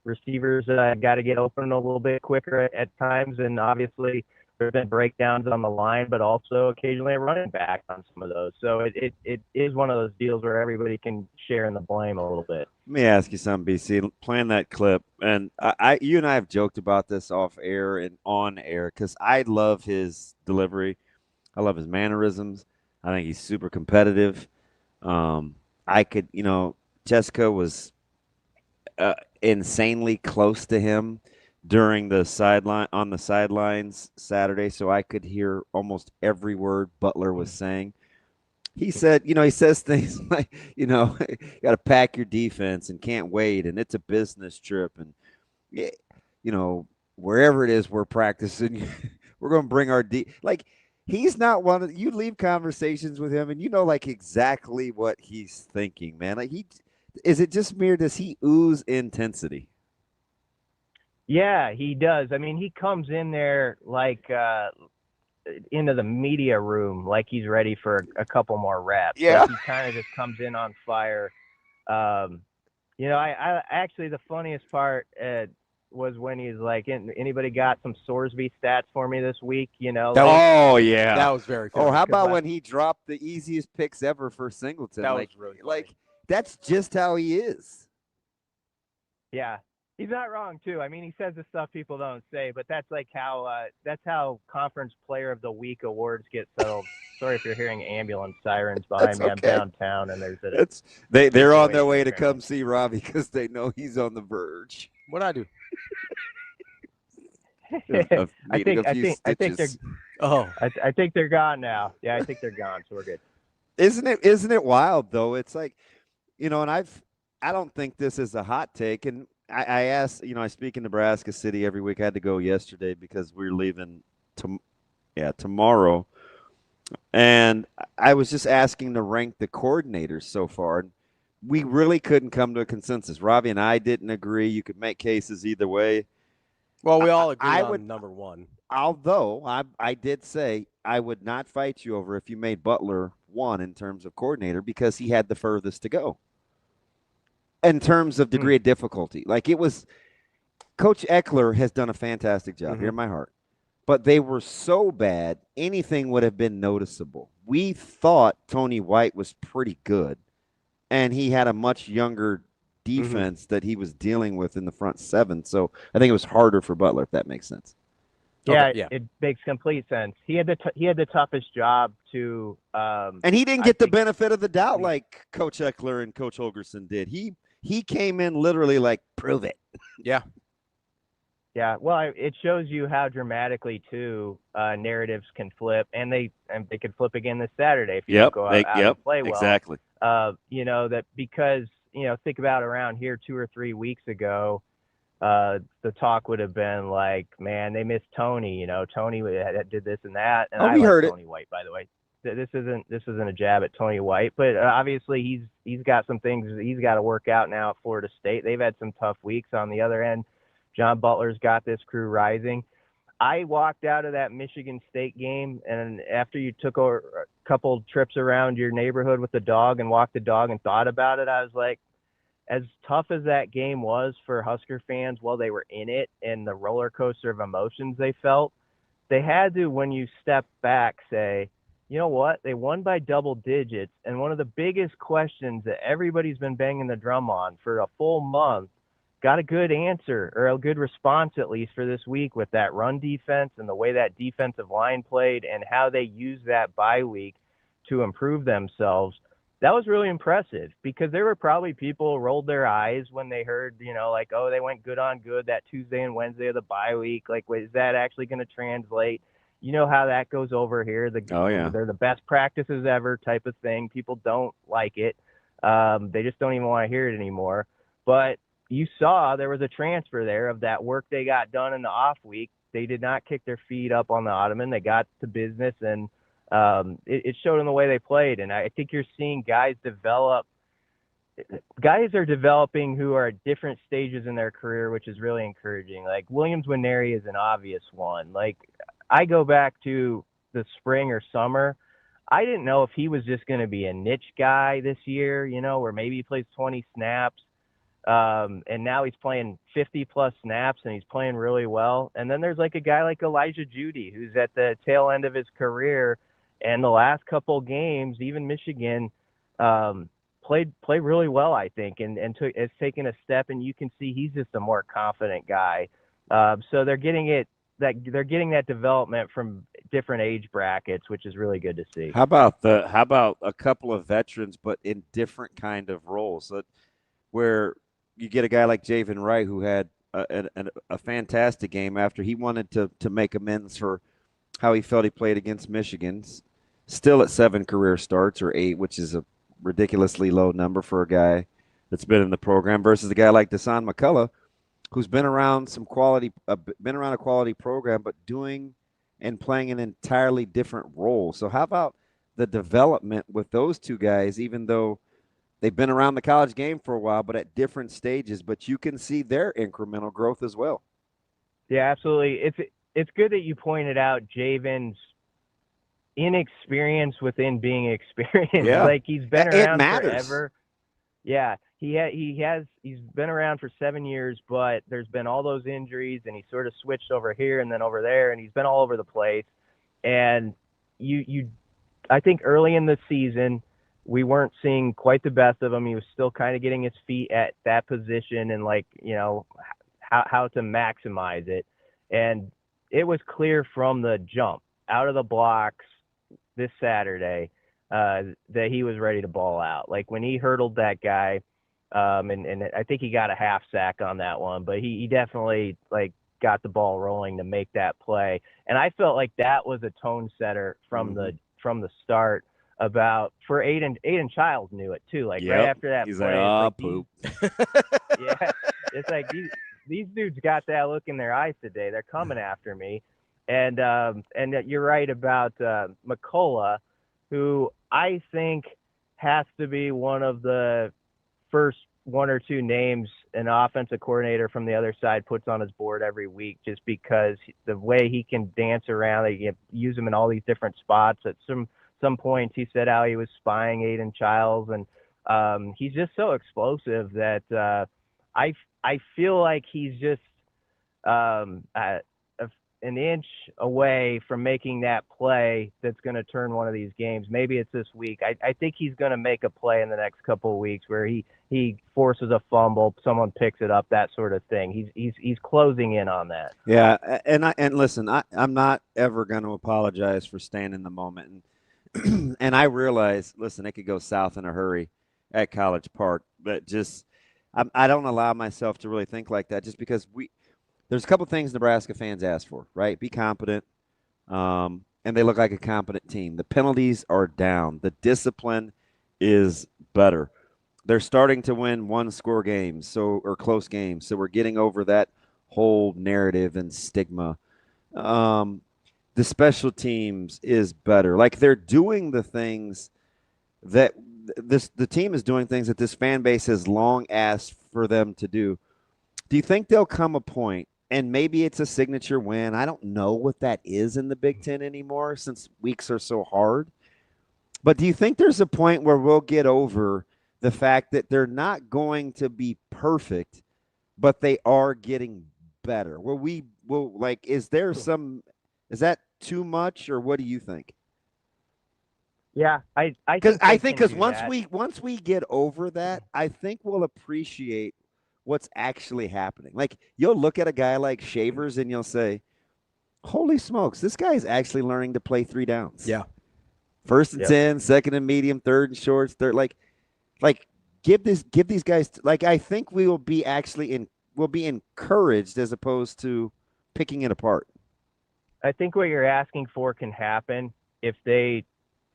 Receivers got to get open a little bit quicker at times, and obviously there's been breakdowns on the line, but also occasionally a running back on some of those. So it is one of those deals where everybody can share in the blame a little bit. Let me ask you something, BC. Playing that clip, and you and I have joked about this off air and on air, because I love his delivery. I love his mannerisms. I think he's super competitive. Jessica was insanely close to him during the sidelines Saturday, so I could hear almost every word Butler was saying. He said, he says things like, you got to pack your defense and can't wait, and it's a business trip, and wherever it is we're practicing, we're going to bring our he's not one of you leave conversations with him and exactly what he's thinking, man. Is it just me, or does he ooze intensity? Yeah, he does. I mean, he comes in there into the media room like he's ready for a couple more reps. Yeah. Like, he kind of just comes in on fire. I actually, the funniest part was when he's like, anybody got some Sorsby stats for me this week? Oh, yeah. That was very funny. Oh, how about when he dropped the easiest picks ever for Singleton? That was really funny. That's just how he is. Yeah. He's not wrong, too. I mean, he says the stuff people don't say, but that's how Conference Player of the Week awards get settled. Sorry if you're hearing ambulance sirens behind me. Okay. I'm downtown, and there's they're on their way to come see Ravi because they know he's on the verge. What'd I do? I think they're gone now. Yeah, I think they're gone, so we're good. Isn't it wild though? It's like, and I don't think this is a hot take, and I asked, I speak in Nebraska City every week. I had to go yesterday because we're leaving tomorrow, and I was just asking to rank the coordinators so far. We really couldn't come to a consensus. Ravi and I didn't agree. You could make cases either way. Well, we all agree on number one. Although I did say I would not fight you over if you made Butler one in terms of coordinator, because he had the furthest to go in terms of degree of difficulty. Like, it was Coach Eckler has done a fantastic job. Hear my heart. But they were so bad, anything would have been noticeable. We thought Tony White was pretty good, and he had a much younger defense that he was dealing with in the front seven. So I think it was harder for Butler, if that makes sense. Yeah, it makes complete sense. He had the toughest job to, and he didn't get the benefit of the doubt like Coach Eckler and Coach Holgerson did. He came in literally like, prove it. Yeah. Yeah, well, it shows you how dramatically too narratives can flip, and they could flip again this Saturday if you don't go out and play well. Exactly. That because think about around here 2 or 3 weeks ago, the talk would have been like, man, they missed Tony. Tony did this and that, and I like Tony White, by the way. This isn't a jab at Tony White, but obviously he's got some things he's got to work out now at Florida State. They've had some tough weeks. On the other end, John Butler's got this crew rising. I walked out of that Michigan State game, and after you took a couple trips around your neighborhood with the dog and walked the dog and thought about it, I was like, as tough as that game was for Husker fans while they were in it and the roller coaster of emotions they felt, they had to, when you step back, say, you know what? They won by double digits. And one of the biggest questions that everybody's been banging the drum on for a full month got a good answer, or a good response at least, for this week with that run defense and the way that defensive line played and how they used that bye week to improve themselves. That was really impressive, because there were probably people who rolled their eyes when they heard, like, oh, they went good on good that Tuesday and Wednesday of the bye week. Like, wait, is that actually going to translate? You know how that goes over here. They're the best practices ever type of thing. People don't like it. They just don't even want to hear it anymore. But you saw there was a transfer there of that work they got done in the off week. They did not kick their feet up on the ottoman. They got to business, and it showed in the way they played. And I think you're seeing guys develop. Guys are developing who are at different stages in their career, which is really encouraging. Like Williams Nwaneri is an obvious one. Like, I go back to the spring or summer, I didn't know if he was just going to be a niche guy this year, where maybe he plays 20 snaps. And now he's playing 50-plus snaps, and he's playing really well. And then there's like a guy like Elijah Judy, who's at the tail end of his career. And the last couple games, even Michigan, played really well, I think, and has taken a step. And you can see he's just a more confident guy. So they're getting that development from different age brackets, which is really good to see. How about a couple of veterans, but in different kind of roles, where you get a guy like Javen Wright, who had a fantastic game after he wanted to make amends for how he felt he played against Michigan. Still at 7 career starts, or 8, which is a ridiculously low number for a guy that's been in the program, versus a guy like Dasan McCullough, who's been around a quality program, but doing and playing an entirely different role. So how about the development with those two guys, even though they've been around the college game for a while, but at different stages, but you can see their incremental growth as well. Yeah, absolutely. It's good that you pointed out Javen's inexperience within being experienced. Yeah. Like, he's been around matters. forever. Yeah, he's been around for 7 years, but there's been all those injuries, and he sort of switched over here and then over there, and he's been all over the place. And I think early in the season, we weren't seeing quite the best of him. He was still kind of getting his feet at that position and, like, how to maximize it. And it was clear from the jump out of the blocks this Saturday that he was ready to ball out. Like, when he hurdled that guy, and I think he got a half sack on that one, but he definitely, like, got the ball rolling to make that play. And I felt like that was a tone setter from the start. For Aiden Childs knew it too. Like, right after that he's play, like, poop. Yeah, it's like these dudes got that look in their eyes today. They're coming after me. And you're right about McCullough, who I think has to be one of the first 1 or 2 names an offensive coordinator from the other side puts on his board every week, just because the way he can dance around. They can use him in all these different spots. At some points, he said how he was spying Aiden Childs, and he's just so explosive that I feel like he's just an inch away from making that play that's going to turn one of these games. Maybe it's this week. I think he's going to make a play in the next couple of weeks where he forces a fumble, someone picks it up, that sort of thing. He's closing in on that. Yeah, and listen, I'm not ever going to apologize for staying in the moment. And I realize, listen, it could go south in a hurry at College Park, but just I don't allow myself to really think like that, just because there's a couple things Nebraska fans ask for, right? Be competent, and they look like a competent team. The penalties are down. The discipline is better. They're starting to win one-score games, or close games, so we're getting over that whole narrative and stigma. The special teams is better. Like, they're doing the things that the team is doing things that this fan base has long asked for them to do. Do you think there'll come a point, and maybe it's a signature win, I don't know what that is in the Big Ten anymore since weeks are so hard, but do you think there's a point where we'll get over the fact that they're not going to be perfect, but they are getting better? Is that too much, or what do you think? Yeah, I think because once we get over that, I think we'll appreciate what's actually happening. Like you'll look at a guy like Shavers and you'll say, "Holy smokes, this guy is actually learning to play 3 downs." Yeah. First and 10, second and medium, third and shorts, third like give these guys I think we will be we'll be encouraged as opposed to picking it apart. I think what you're asking for can happen if they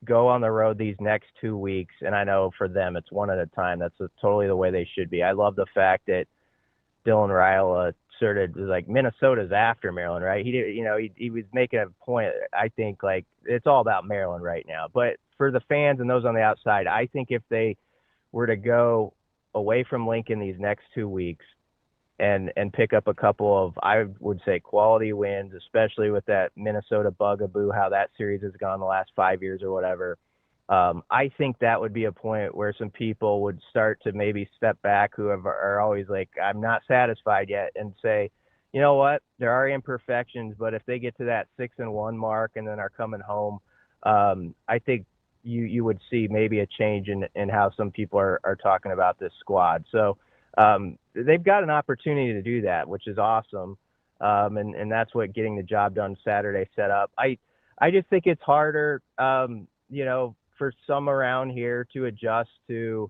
go on the road these next 2 weeks. And I know for them, it's one at a time. That's totally the way they should be. I love the fact that Dylan Raiola sort of was like Minnesota's after Maryland, right? He did, he was making a point. I think like it's all about Maryland right now, but for the fans and those on the outside, I think if they were to go away from Lincoln these next 2 weeks, and pick up a couple of, I would say, quality wins, especially with that Minnesota bugaboo, how that series has gone the last 5 years or whatever. I think that would be a point where some people would start to maybe step back who are always like, I'm not satisfied yet, and say, you know what, there are imperfections, but if they get to that 6-1 mark and then are coming home, I think you would see maybe a change in how some people are talking about this squad. So, they've got an opportunity to do that, which is awesome. And that's what getting the job done Saturday set up. I just think it's harder, for some around here to adjust to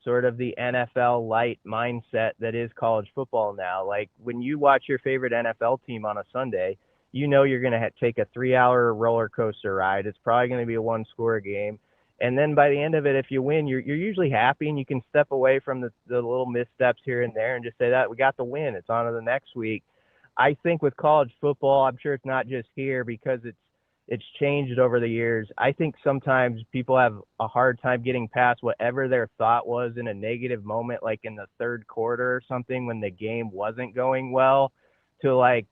sort of the NFL light mindset that is college football now. Like when you watch your favorite NFL team on a Sunday, you're going to take a 3-hour roller coaster ride. It's probably going to be a 1-score game. And then by the end of it, if you win, you're usually happy and you can step away from the little missteps here and there and just say that we got the win. It's on to the next week. I think with college football, I'm sure it's not just here because it's changed over the years. I think sometimes people have a hard time getting past whatever their thought was in a negative moment, like in the third quarter or something when the game wasn't going well, to like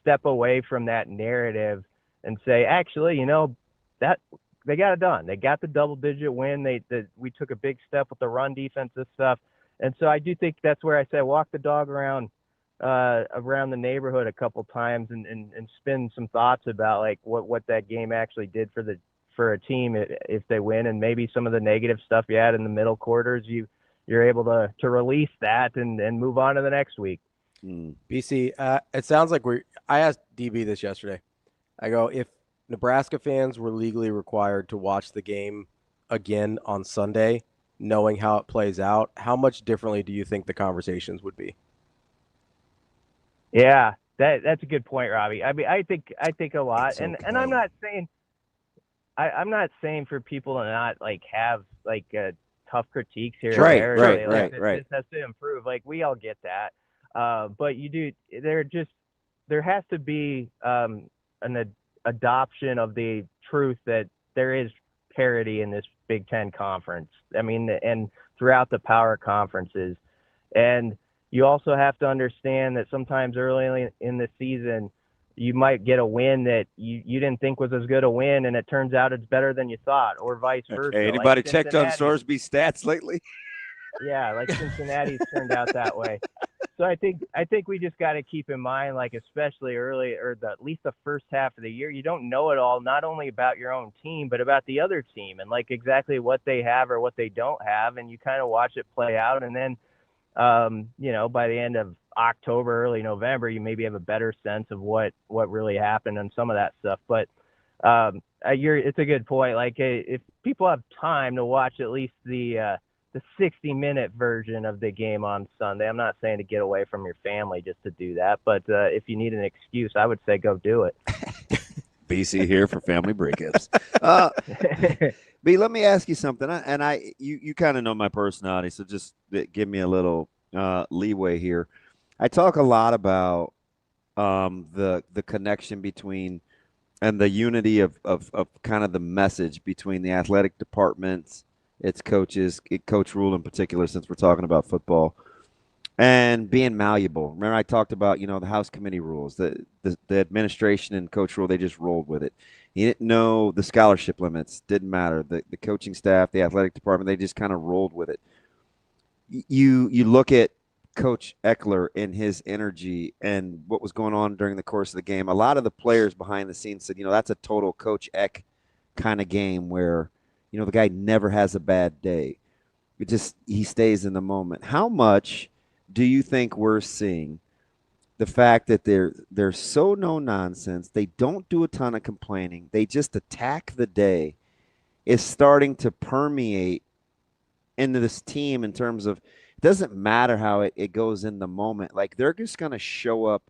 step away from that narrative and say, actually, that they got it done. They got the double-digit win. We took a big step with the run defense and stuff. And so I do think that's where I say walk the dog around the neighborhood a couple times and spin some thoughts about like what that game actually did for a team if they win, and maybe some of the negative stuff you had in the middle quarters, you're able to release that and move on to the next week. BC, it sounds like I asked DB this yesterday. I go, if Nebraska fans were legally required to watch the game again on Sunday, knowing how it plays out, how much differently do you think the conversations would be? Yeah, that's a good point, Ravi. I mean, I think a lot, and I'm not saying I'm not saying for people to not like have like tough critiques here. Right. This has to improve. Like we all get that, but there has to be an adoption of the truth that there is parity in this Big Ten conference. I mean, and throughout the power conferences. And you also have to understand that sometimes early in the season, you might get a win that you didn't think was as good a win, and it turns out it's better than you thought, or vice versa. Hey, anybody checked on Sorsby stats lately? Yeah, like Cincinnati's turned out that way. So I think we just got to keep in mind, like especially early or at least the first half of the year, you don't know it all, not only about your own team, but about the other team and like exactly what they have or what they don't have. And you kind of watch it play out. And then, by the end of October, early November, you maybe have a better sense of what really happened and some of that stuff. But it's a good point. Like if people have time to watch at least the 60-minute version of the game on Sunday. I'm not saying to get away from your family just to do that, but if you need an excuse, I would say go do it. BC here for family breakups. B, let me ask you something. You kind of know my personality, so just give me a little leeway here. I talk a lot about the connection between and the unity of kind of the message between the athletic departments, its coaches, Coach Rule in particular, since we're talking about football, and being malleable. Remember, I talked about, the House Committee rules, the administration and Coach Rule, they just rolled with it. He didn't know the scholarship limits, didn't matter. The coaching staff, the athletic department, they just kind of rolled with it. You look at Coach Eckler and his energy and what was going on during the course of the game. A lot of the players behind the scenes said, that's a total Coach Eck kind of game where the guy never has a bad day. He stays in the moment. How much do you think we're seeing the fact that they're so no nonsense, they don't do a ton of complaining, they just attack the day, is starting to permeate into this team in terms of it doesn't matter how it goes in the moment. Like, they're just going to show up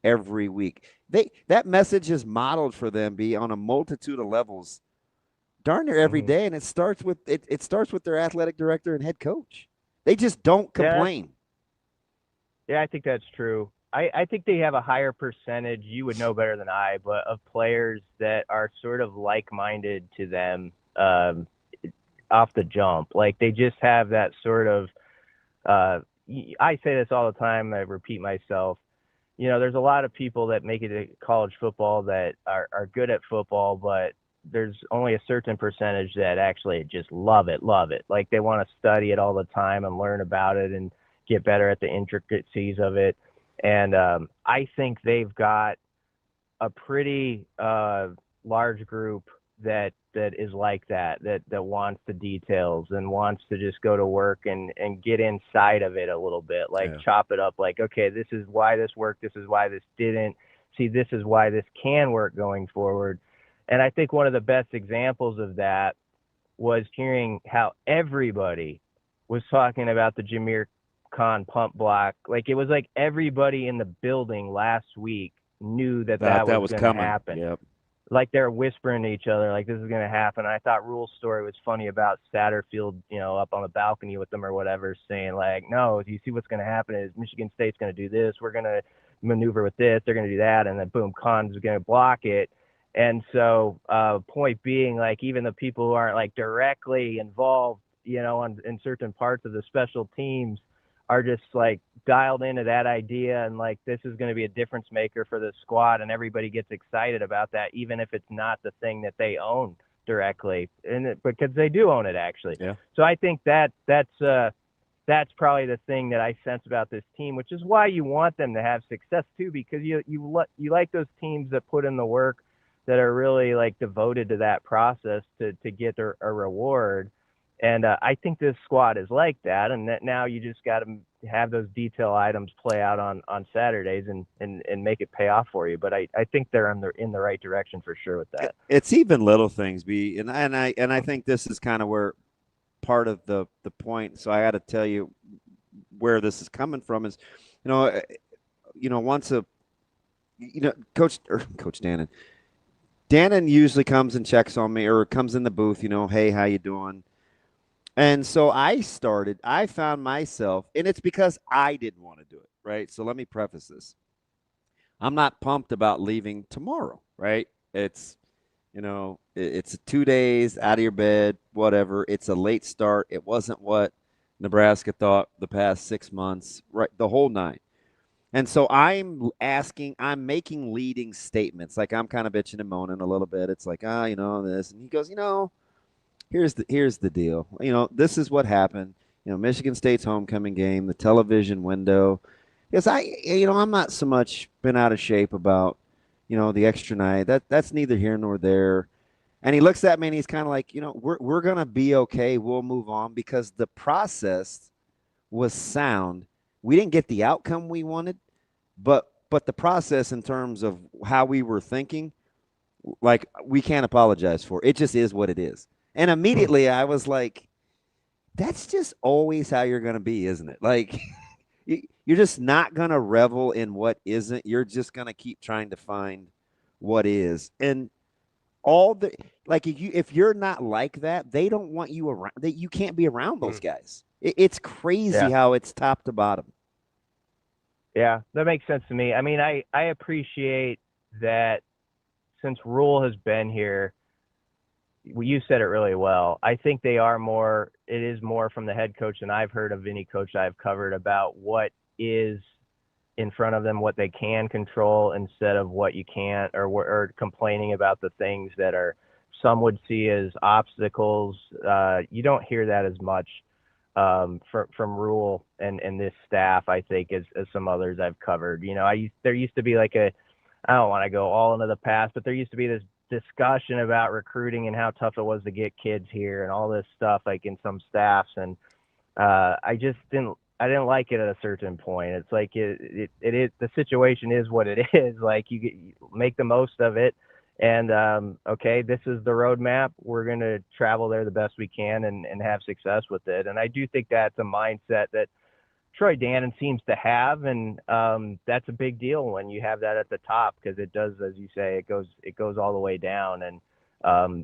every week. That message is modeled for them be on a multitude of levels darn near every day, and it starts with their athletic director and head coach. They just don't complain. Yeah, I think that's true. I think they have a higher percentage, you would know better than I, but of players that are sort of like-minded to them off the jump. Like, they just have that sort of I say this all the time, I repeat myself. There's a lot of people that make it to college football that are good at football, but there's only a certain percentage that actually just love it. Like, they want to study it all the time and learn about it and get better at the intricacies of it. And I think they've got a pretty large group that is like that wants the details and wants to just go to work and get inside of it a little bit, like chop it up, like, okay, this is why this worked, this is why this didn't, see, this is why this can work going forward. And I think one of the best examples of that was hearing how everybody was talking about the Jameer Khan pump block. Like, it was like everybody in the building last week knew that was going to happen. Yep. Like, they're whispering to each other, like, this is going to happen. I thought Rule's story was funny about Satterfield, up on the balcony with them or whatever, saying, like, no, you see what's going to happen is Michigan State's going to do this. We're going to maneuver with this. They're going to do that. And then, boom, Khan's going to block it. And so, point being, like, even the people who aren't, like, directly involved, in certain parts of the special teams are just, like, dialed into that idea, and, like, this is going to be a difference maker for the squad, and everybody gets excited about that, even if it's not the thing that they own directly, because they do own it, actually. Yeah. So I think that's probably the thing that I sense about this team, which is why you want them to have success too, because you like those teams that put in the work, that are really, like, devoted to that process to get a reward. And I think this squad is like that, and that now you just got to have those detail items play out on Saturdays and make it pay off for you. But I think they're in the right direction for sure with that. It's even little things, and I think this is kind of where part of the point. So I got to tell you where this is coming from is, once Coach Dannon usually comes and checks on me or comes in the booth, hey, how you doing? And so I found myself, and it's because I didn't want to do it, right? So let me preface this. I'm not pumped about leaving tomorrow, right? It's, it's 2 days out of your bed, whatever. It's a late start. It wasn't what Nebraska thought the past 6 months, right? The whole nine. And so I'm making leading statements. Like, I'm kind of bitching and moaning a little bit. It's like, this. And he goes, here's the deal. This is what happened. Michigan State's homecoming game, the television window. Because I'm not so much been out of shape about, the extra night. That's neither here nor there. And he looks at me and he's kind of like, we're going to be okay. We'll move on because the process was sound. We didn't get the outcome we wanted, but the process in terms of how we were thinking, like, we can't apologize for. It just is what it is. And immediately I was like, that's just always how you're going to be, isn't it? Like, you're just not going to revel in what isn't. You're just going to keep trying to find what is. And if you're not like that, they don't want you around. You can't be around those guys. It's crazy how it's top to bottom. Yeah, that makes sense to me. I mean, I appreciate that since Rule has been here, you said it really well. I think it is more from the head coach than I've heard of any coach I've covered about what is in front of them, what they can control instead of what you can't, or complaining about the things that are some would see as obstacles. You don't hear that as much from Rule and this staff, I think, as some others I've covered. There used to be like I don't want to go all into the past, but there used to be this discussion about recruiting and how tough it was to get kids here and all this stuff, like in some staffs. And I didn't like it at a certain point. It's like it is, the situation is what it is. Like you make the most of it. And okay, this is the roadmap. We're going to travel there the best we can and have success with it. And I do think that's a mindset that Troy Dannon seems to have, and that's a big deal when you have that at the top, because it does, as you say, it goes all the way down. And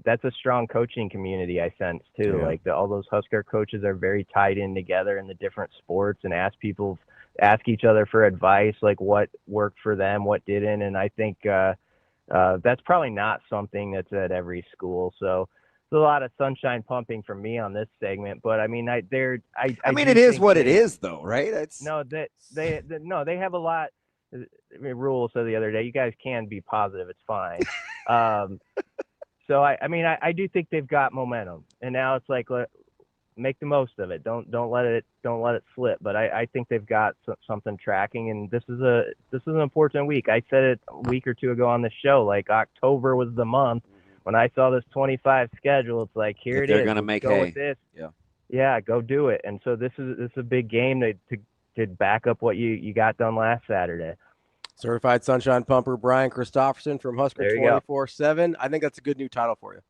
that's a strong coaching community, I sense too. Yeah. Like all those Husker coaches are very tied in together in the different sports and ask each other for advice, like what worked for them, what didn't. And I think that's probably not something that's at every school. So there's a lot of sunshine pumping from me on this segment, but I mean, it is what it is, though, right? They have a lot. Rule said the other day, you guys can be positive. It's fine. So I do think they've got momentum, and now it's like, make the most of it. Don't let it slip. But I think they've got something tracking, and this is an important week. I said it a week or two ago on the show. Like October was the month. When I saw this 25 schedule, it's like, here it is. They're going to make hay. With this. Yeah, go do it. And so this is a big game to back up what you got done last Saturday. Certified Sunshine Pumper Brian Christopherson from Husker 24/7. I think that's a good new title for you.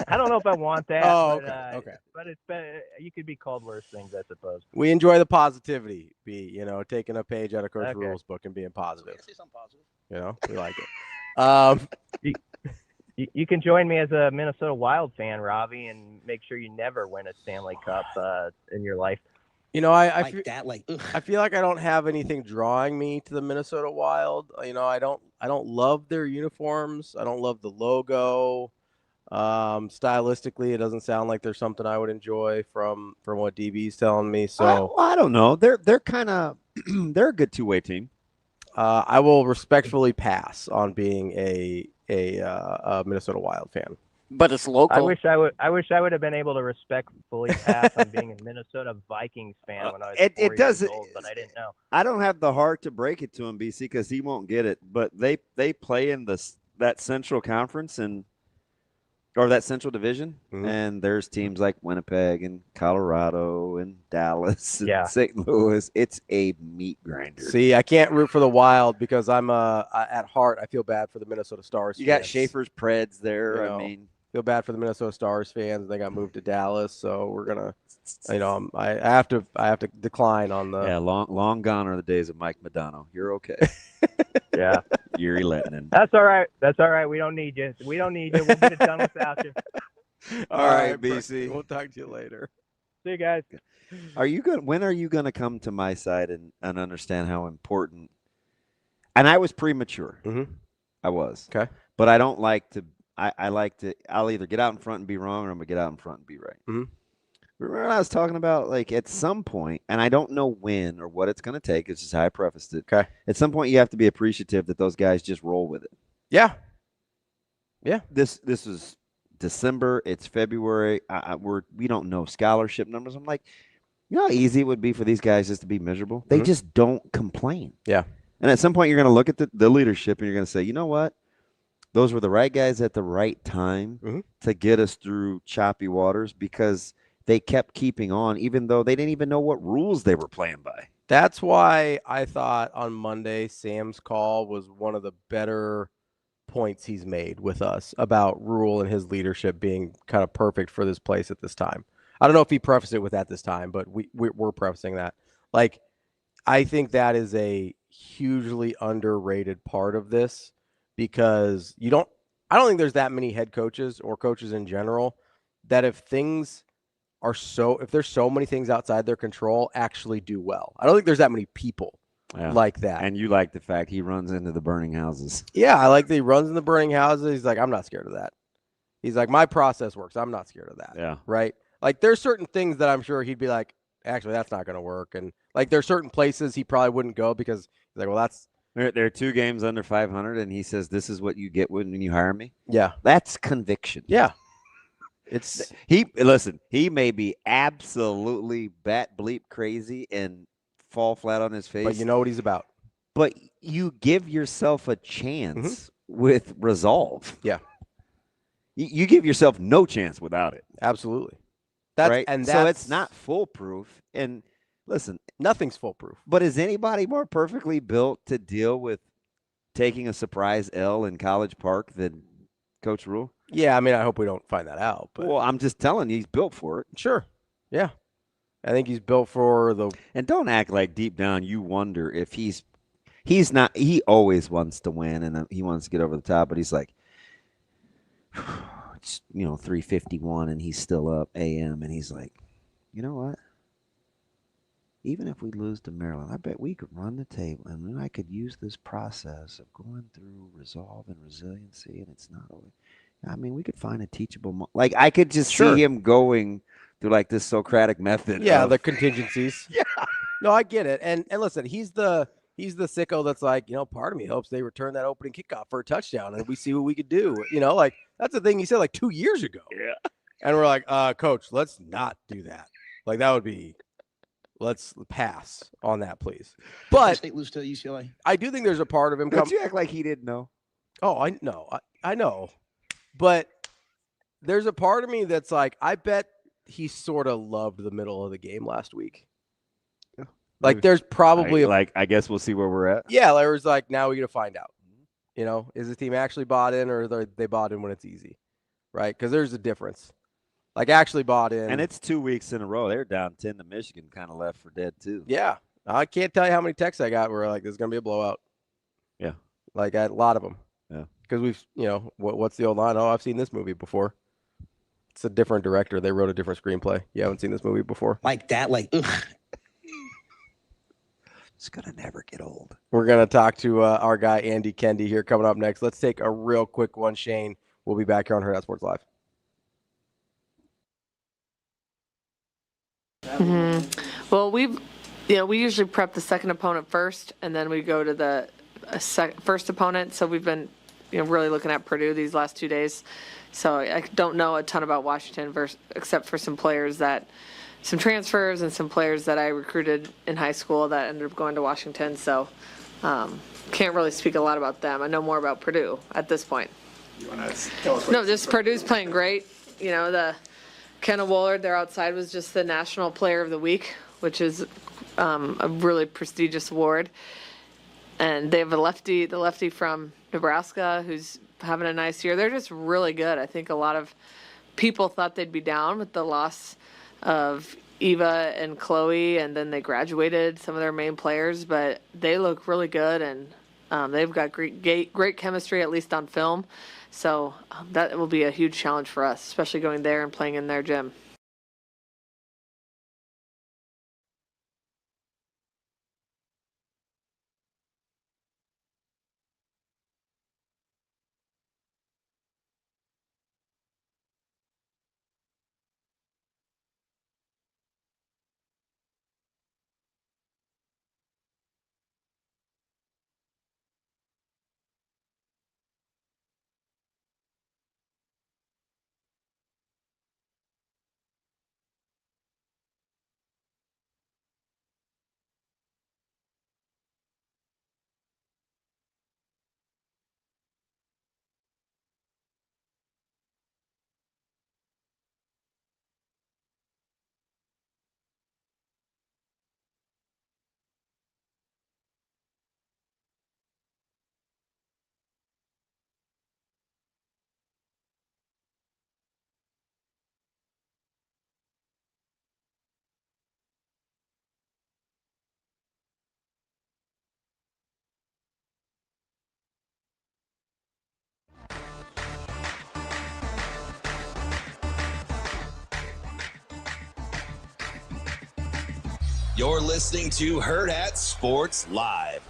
I don't know if I want that. Okay. But it's been, you could be called worse things, I suppose. We enjoy the positivity, taking a page out of Coach Rule's book and being positive. Say something positive. We like it. You can join me as a Minnesota Wild fan, Ravi, and make sure you never win a Stanley Cup in your life. I feel like I don't have anything drawing me to the Minnesota Wild. I don't love their uniforms. I don't love the logo. Stylistically, it doesn't sound like there's something I would enjoy from what DB's telling me. So I don't know. They're kind of they're a good two-way team. I will respectfully pass on being a Minnesota Wild fan. But it's local. I wish I would have been able to respectfully pass on being a Minnesota Vikings fan when I was 4 years old, but I didn't know. I don't have the heart to break it to him, BC, because he won't get it. But they play in that Central Conference or that Central Division, and there's teams like Winnipeg and Colorado and Dallas and St. Louis. It's a meat grinder. See, I can't root for the Wild because I'm at heart I feel bad for the Minnesota Stars. You got Schaefer's Preds there. Feel bad for the Minnesota Stars fans. They got moved to Dallas, so we're gonna, I have to decline on the. Yeah, long gone are the days of Mike Madonna. You're okay. Yeah, Yuri Lettinen. That's all right. We don't need you. We'll get it done without you. All right, BC. We'll talk to you later. See you guys. When are you gonna come to my side and understand how important? And I was premature. I was. Okay. But I don't like to. I'll either get out in front and be wrong, or I'm gonna get out in front and be right. Remember what I was talking about? Like at some point, and I don't know when or what it's gonna take. It's just how I prefaced it. Okay. At some point, you have to be appreciative that those guys just roll with it. Yeah. Yeah. This is December. It's February. We don't know scholarship numbers. I'm like, you know how easy it would be for these guys just to be miserable. They just don't complain. Yeah. And at some point, you're gonna look at the leadership and you're gonna say, you know what? Those were the right guys at the right time to get us through choppy waters, because they kept keeping on, even though they didn't even know what rules they were playing by. That's why I thought on Monday Sam's call was one of the better points he's made with us about Rule and his leadership being kind of perfect for this place at this time. I don't know if he prefaced it with at this time, but we're prefacing that. Like, I think that is a hugely underrated part of this. Because I don't think there's that many head coaches or coaches in general that if there's so many things outside their control, actually do well. I don't think there's that many people like that. And you like the fact he runs into the burning houses. Yeah, I like that he runs in the burning houses. He's like, I'm not scared of that. He's like, my process works. I'm not scared of that. Yeah. Right? Like there's certain things that I'm sure he'd be like, actually, that's not going to work. And like there's certain places he probably wouldn't go because he's like, well, that's. There are 2 games under 500, and he says, this is what you get when you hire me? Yeah. That's conviction. Yeah. He may be absolutely bat bleep crazy and fall flat on his face. But you know what he's about. But you give yourself a chance with resolve. Yeah. You give yourself no chance without it. Absolutely. Right? So it's not foolproof. And listen, nothing's foolproof. But is anybody more perfectly built to deal with taking a surprise L in College Park than Coach Rule? Yeah, I mean, I hope we don't find that out. But well, I'm just telling you, he's built for it. Sure. Yeah. I think he's built for the. And don't act like deep down you wonder if he's not. He always wants to win and he wants to get over the top, but he's like, it's, 351 and he's still up AM, and he's like, you know what? Even if we lose to Maryland, I bet we could run the table, and then I could use this process of going through resolve and resiliency, and it's not always. I mean, we could find a teachable. Like I could just see him going through like this Socratic method. Yeah, the contingencies. Yeah. No, I get it. And listen, he's the sicko that's like, part of me hopes they return that opening kickoff for a touchdown and we see what we could do. Like that's the thing he said like 2 years ago. Yeah. And we're like, Coach, let's not do that. Like that would be. Let's pass on that, please. But State lose to UCLA. I do think there's a part of him. Don't you act like he didn't know? Oh, I know. I know. But there's a part of me that's like, I bet he sort of loved the middle of the game last week. Yeah. Like there's probably I guess we'll see where we're at. Yeah, there was like, now we got to find out. Is the team actually bought in or they bought in when it's easy? Right? Because there's a difference. Like actually bought in. And it's 2 weeks in a row. They're down 10 to Michigan, kind of left for dead too. Yeah. I can't tell you how many texts I got where like, there's going to be a blowout. Yeah. Like a lot of them. Yeah. Because we've, what's the old line? Oh, I've seen this movie before. It's a different director. They wrote a different screenplay. You haven't seen this movie before? Like that, like, ugh. It's going to never get old. We're going to talk to our guy, Andy Kendi, here coming up next. Let's take a real quick one, Shane. We'll be back here on Hurrdat Sports Live. Well, we usually prep the second opponent first, and then we go to the first opponent. So we've been, really looking at Purdue these last 2 days. So I don't know a ton about Washington except for some transfers and some players that I recruited in high school that ended up going to Washington. So can't really speak a lot about them. I know more about Purdue at this point. You want to tell us? No, just Purdue's playing great. The Kenna Woolard, their outside, was just the National Player of the Week, which is a really prestigious award. And they have the lefty from Nebraska, who's having a nice year. They're just really good. I think a lot of people thought they'd be down with the loss of Eva and Chloe, and then they graduated some of their main players, but they look really good, and they've got great chemistry, at least on film. So that will be a huge challenge for us, especially going there and playing in their gym. You're listening to Hurrdat Sports Live.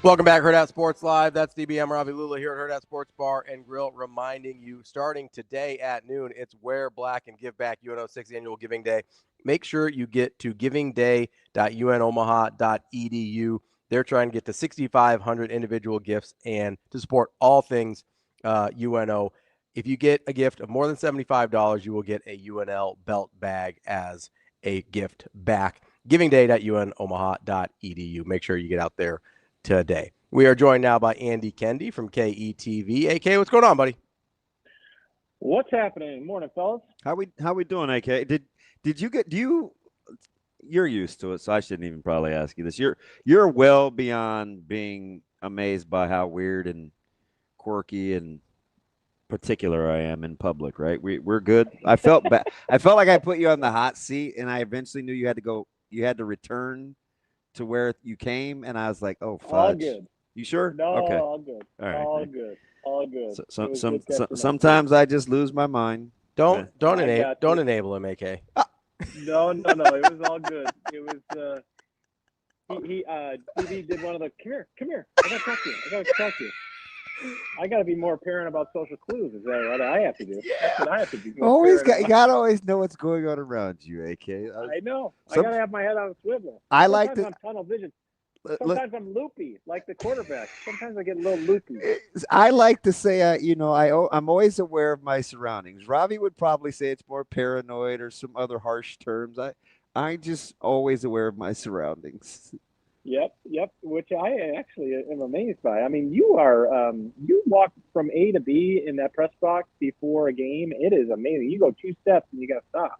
Welcome back, Hurrdat Sports Live. That's DBM Ravi Lulla here at Hurrdat Sports Bar and Grill, reminding you, starting today at noon, it's Wear Black and Give Back UNO 6th Annual Giving Day. Make sure you get to givingday.unomaha.edu. They're trying to get to 6,500 individual gifts and to support all things UNO. If you get a gift of more than $75, you will get a UNL belt bag as a gift back. givingday.unomaha.edu. Make sure you get out there today. We are joined now by Andy Kendi from KETV. AK, what's going on, buddy? What's happening? Morning, fellas. How we doing, AK? You're used to it, so I shouldn't even probably ask you this. You're well beyond being amazed by how weird and quirky and particular I am in public, right? We're good. I felt bad. I felt like I put you on the hot seat, and I eventually knew you had to return to where you came, and I was like, oh, fudge. All good. You sure? No, okay. all good. All right. All good. All good. Sometimes I just lose my mind. Don't enable him, AK. No. It was all good. It was. He did one of the. Come here. I gotta talk to you. I gotta be more apparent about social clues. Is that what I have to do? That's what I have to do. You gotta always know what's going on around you, AK. I know. I gotta have my head on a swivel. I like to. I'm tunnel vision. Sometimes I'm loopy, like the quarterback. Sometimes I get a little loopy. I like to say, I'm always aware of my surroundings. Ravi would probably say it's more paranoid or some other harsh terms. I just always aware of my surroundings. Yep. Which I actually am amazed by. I mean, you are you walk from A to B in that press box before a game. It is amazing. You go 2 steps and you got to stop.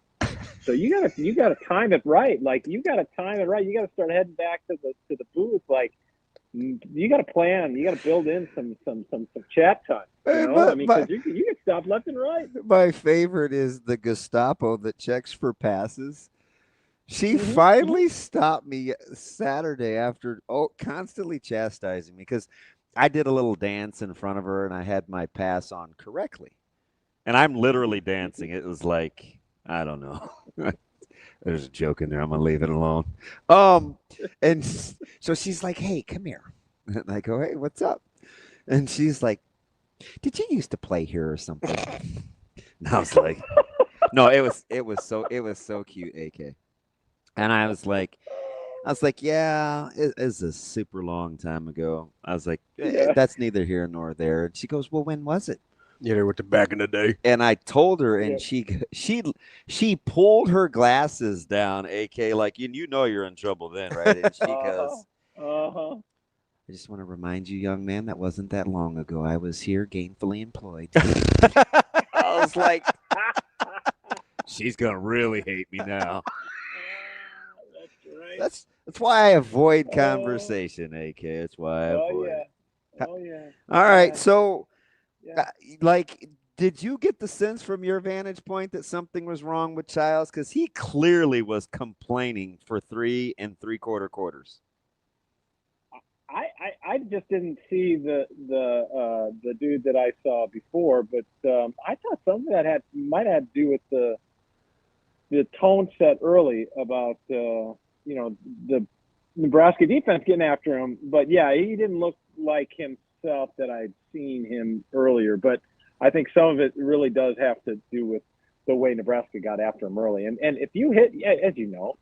So you gotta time it right. Like you gotta time it right. You gotta start heading back to the booth. Like you gotta plan. You gotta build in some chat time. You know, because you can stop left and right. My favorite is the Gestapo that checks for passes. She finally stopped me Saturday after constantly chastising me because I did a little dance in front of her and I had my pass on correctly, and I'm literally dancing. It was like. I don't know. There's a joke in there. I'm gonna leave it alone. And so she's like, "Hey, come here." And I go, "Hey, what's up?" And she's like, "Did you used to play here or something?" And I was like, "No, it was so cute, AK." And I was like, "Yeah, it's a super long time ago." I was like, "That's neither here nor there." And she goes, "Well, when was it?" Yeah, with the back in the day. And I told her, and she pulled her glasses down, AK, like you know you're in trouble then, right? And she goes, I just want to remind you, young man, that wasn't that long ago. I was here gainfully employed. I was like, she's gonna really hate me now. That's right. That's why I avoid conversation, AK. That's why I avoid. Oh yeah. All right, so. Did you get the sense from your vantage point that something was wrong with Childs? Because he clearly was complaining for 3 3/4 quarters. I just didn't see the dude that I saw before, but I thought some of that might have to do with the tone set early about the Nebraska defense getting after him. But yeah, he didn't look like himself that I'd seen him earlier, but I think some of it really does have to do with the way Nebraska got after him early. And if you hit, as you know,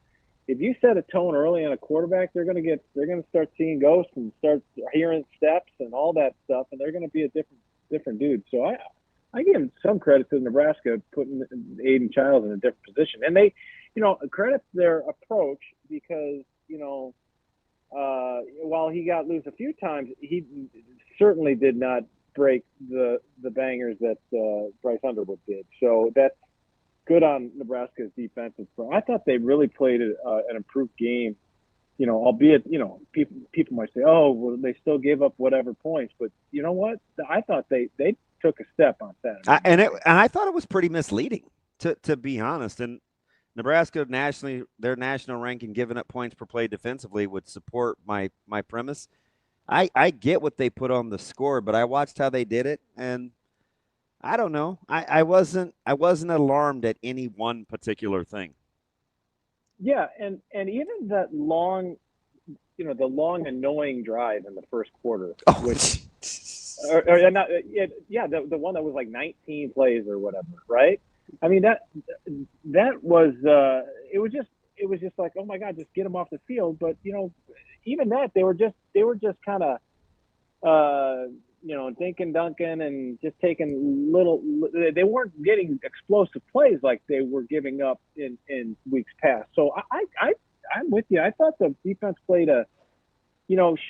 if you set a tone early on a quarterback, they're going to start seeing ghosts and start hearing steps and all that stuff, and they're going to be a different dude. So I give some credit to Nebraska putting Aiden Childs in a different position, and they, credit their approach because while he got loose a few times, he certainly did not break the bangers that Bryce Underwood did. So that's good on Nebraska's defensive front. I thought they really played an improved game, albeit, people might say, oh, well, they still gave up whatever points. But you know what? I thought they took a step on Saturday. And I thought it was pretty misleading, to be honest. And Nebraska nationally, their national ranking giving up points per play defensively would support my premise. I get what they put on the score, but I watched how they did it, and I don't know. I wasn't alarmed at any one particular thing. Yeah, and even that long, the long annoying drive in the first quarter, which, the one that was like 19 plays or whatever, right? I mean that was it was just like, oh my God, just get them off the field. But even that they were just kind of dinking dunking and just taking little. They weren't getting explosive plays like they were giving up in weeks past. So I'm with you. I thought the defense played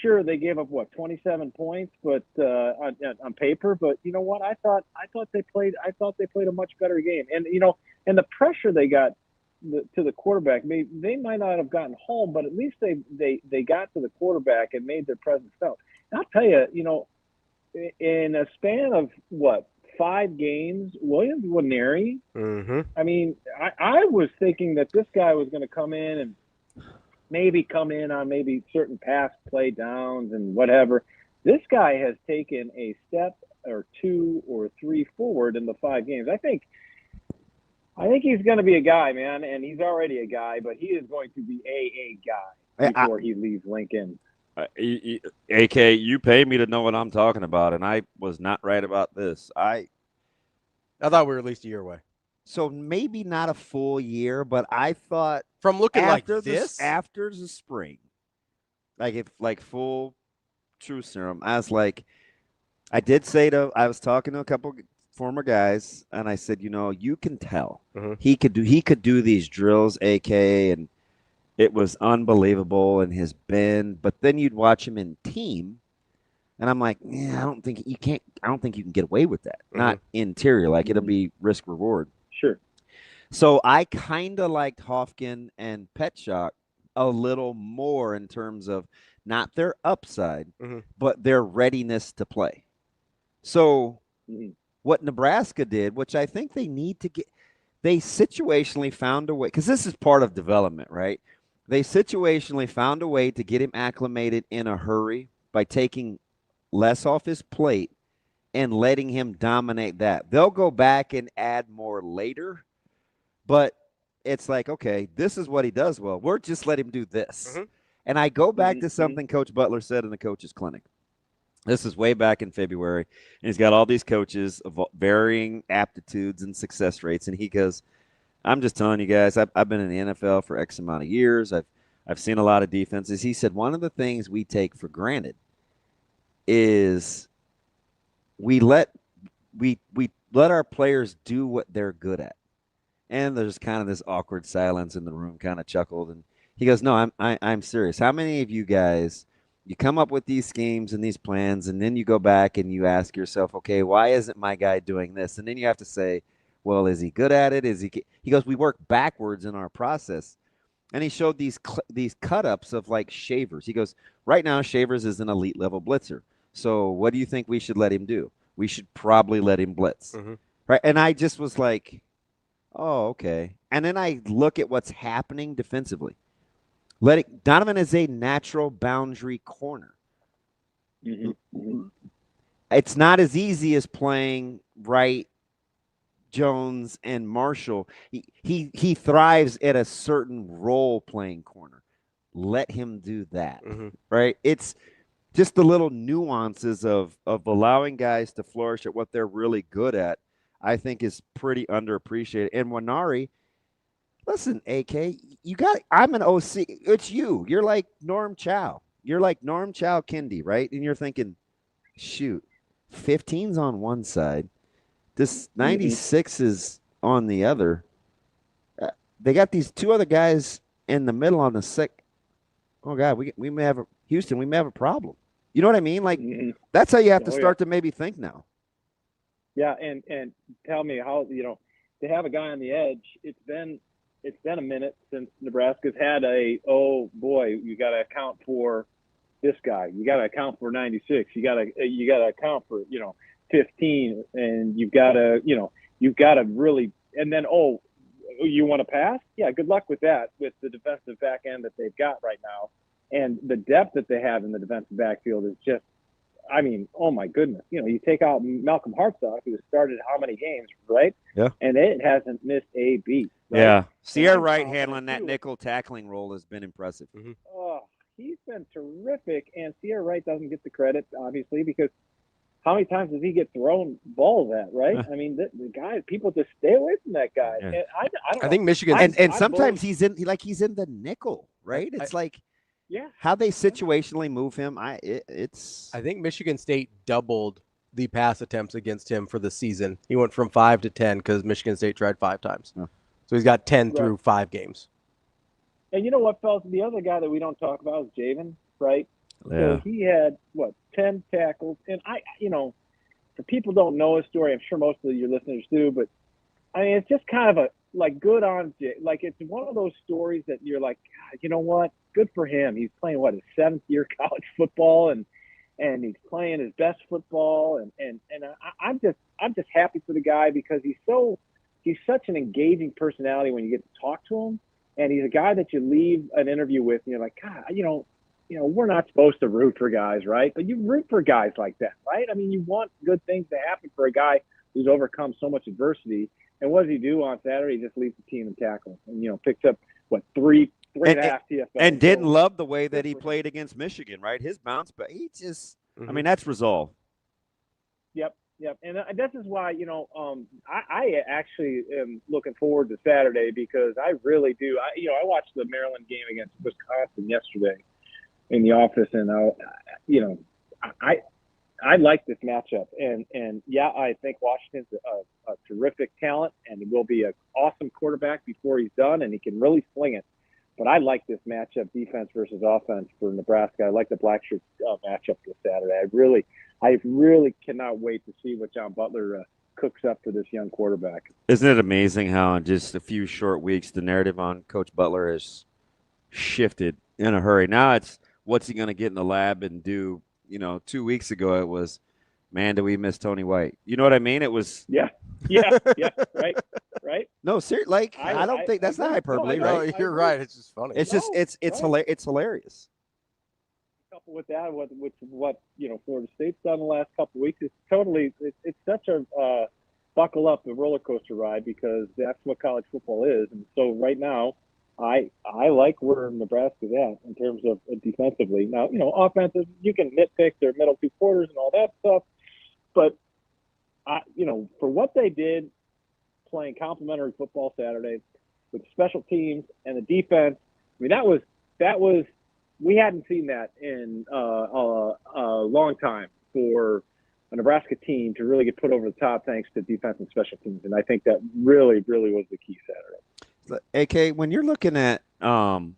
sure they gave up 27 points, but on paper. But you know what? I thought they played a much better game. And and the pressure they got to the quarterback, they might not have gotten home, but at least they got to the quarterback and made their presence felt. And I'll tell you, in a span of 5 games, Williams Nwaneri. I mean, I was thinking that this guy was going to come in and maybe come in on maybe certain pass play downs and whatever. This guy has taken a step or 2 or 3 forward in the 5 games. I think he's going to be a guy, man, and he's already a guy, but he is going to be a guy before he leaves Lincoln. AK, you pay me to know what I'm talking about, and I was not right about this. I thought we were at least a year away. So maybe not a full year, but I thought from looking after after the spring, like full true serum, I did say I was talking to a couple former guys, and I said, you can tell he could do these drills, AK, and it was unbelievable in his bend. But then you'd watch him in team, and I'm like, I don't think you can get away with that. Not interior, it'll be risk reward. Sure. So I kind of liked Hofkin and Petschok a little more in terms of not their upside, but their readiness to play. So what Nebraska did, which I think they need to get, they situationally found a way, because this is part of development, right? They situationally found a way to get him acclimated in a hurry by taking less off his plate and letting him dominate that. They'll go back and add more later, but it's like, okay, this is what he does well. We're just let him do this. And I go back to something Coach Butler said in the coaches' clinic. This is way back in February, and he's got all these coaches of varying aptitudes and success rates, and he goes, I'm just telling you guys, I've been in the NFL for X amount of years. I've seen a lot of defenses. He said one of the things we take for granted is we let our players do what they're good at. And there's kind of this awkward silence in the room, kind of chuckled. And he goes, no, I'm serious. How many of you guys, you come up with these schemes and these plans, and then you go back and you ask yourself, okay, why isn't my guy doing this? And then you have to say, well, is he good at it? He goes, we work backwards in our process. And he showed these cut-ups of Shavers. He goes, right now Shavers is an elite level blitzer. So what do you think we should let him do? We should probably let him blitz. Right? And I just was like, oh, okay. And then I look at what's happening defensively. Donovan is a natural boundary corner. It's not as easy as playing Wright, Jones, and Marshall. He thrives at a certain role playing corner. Let him do that. Right? It's just the little nuances of allowing guys to flourish at what they're really good at, I think is pretty underappreciated. And Nwaneri, listen, AK, I'm an OC. It's you. You're like Norm Chow. You're like Norm Chow Kendi, right? And you're thinking, shoot, 15's on one side. This 96 is on the other. They got these 2 other guys in the middle on the sick. Oh, God, we may have Houston, we may have a problem. You know what I mean? That's how you have to start to maybe think now. Yeah, and tell me how, to have a guy on the edge, it's been a minute since Nebraska's had you got to account for this guy. You got to account for 96. You got to account for, 15, and you've got to really, and then, you want to pass? Yeah, good luck with that, with the defensive back end that they've got right now. And the depth that they have in the defensive backfield is just, oh my goodness. You take out Malcolm Hartsock, who started how many games, right? Yeah. And it hasn't missed a beat. Right? Yeah. Sierra Wright handling that nickel tackling role has been impressive. Oh, he's been terrific. And Sierra Wright doesn't get the credit, obviously, because how many times does he get thrown balls at, right? The guy, people just stay away from that guy. Yeah. And I don't know. think Michigan, and sometimes he's in the nickel, right? It's how they situationally move him. I think Michigan State doubled the pass attempts against him for the season. He went from 5 to 10 because Michigan State tried 5 times. So he's got 10 through 5 games. And you know what, fellas? The other guy that we don't talk about is Javen, right? Yeah. So he had, 10 tackles. And for people who don't know his story, I'm sure most of your listeners do, but I mean, it's just kind of good on Jay. Like, it's one of those stories that you're like, God, you know what? Good for him. He's playing, his 7th year college football, and he's playing his best football. And I'm just happy for the guy because he's such an engaging personality when you get to talk to him. And he's a guy that you leave an interview with, and you're like, God, we're not supposed to root for guys, right? But you root for guys like that, right? I mean, you want good things to happen for a guy who's overcome so much adversity. And what does he do on Saturday? He just leads the team in tackles and, picks up, three and a half TFL. And didn't love the way that he played against Michigan, right? His bounce, but he just, I mean, that's resolve. Yep. And this is why, I actually am looking forward to Saturday because I really do. I watched the Maryland game against Wisconsin yesterday in the office, and I like this matchup, and I think Washington's a terrific talent, and will be an awesome quarterback before he's done, and he can really sling it. But I like this matchup, defense versus offense for Nebraska. I like the black shirt matchup this Saturday. I really cannot wait to see what John Butler cooks up for this young quarterback. Isn't it amazing how in just a few short weeks the narrative on Coach Butler has shifted in a hurry? Now it's what's he going to get in the lab and do? 2 weeks ago it was, man, do we miss Tony White? You know what I mean? It was right. No, seriously, I don't think that's not hyperbole, right? No, you're right. It's just funny. It's it's hilarious. Couple with that, with what Florida State's done the last couple of weeks, it's such a buckle up, a roller coaster ride because that's what college football is. And so right now, I like where Nebraska's at in terms of defensively. Now, offensive, you can nitpick their middle 2 quarters and all that stuff, but for what they did playing complimentary football Saturday with special teams and the defense, I mean that was we hadn't seen that in a long time for a Nebraska team to really get put over the top thanks to defense and special teams, and I think that really, really was the key Saturday. AK, when you're looking at kind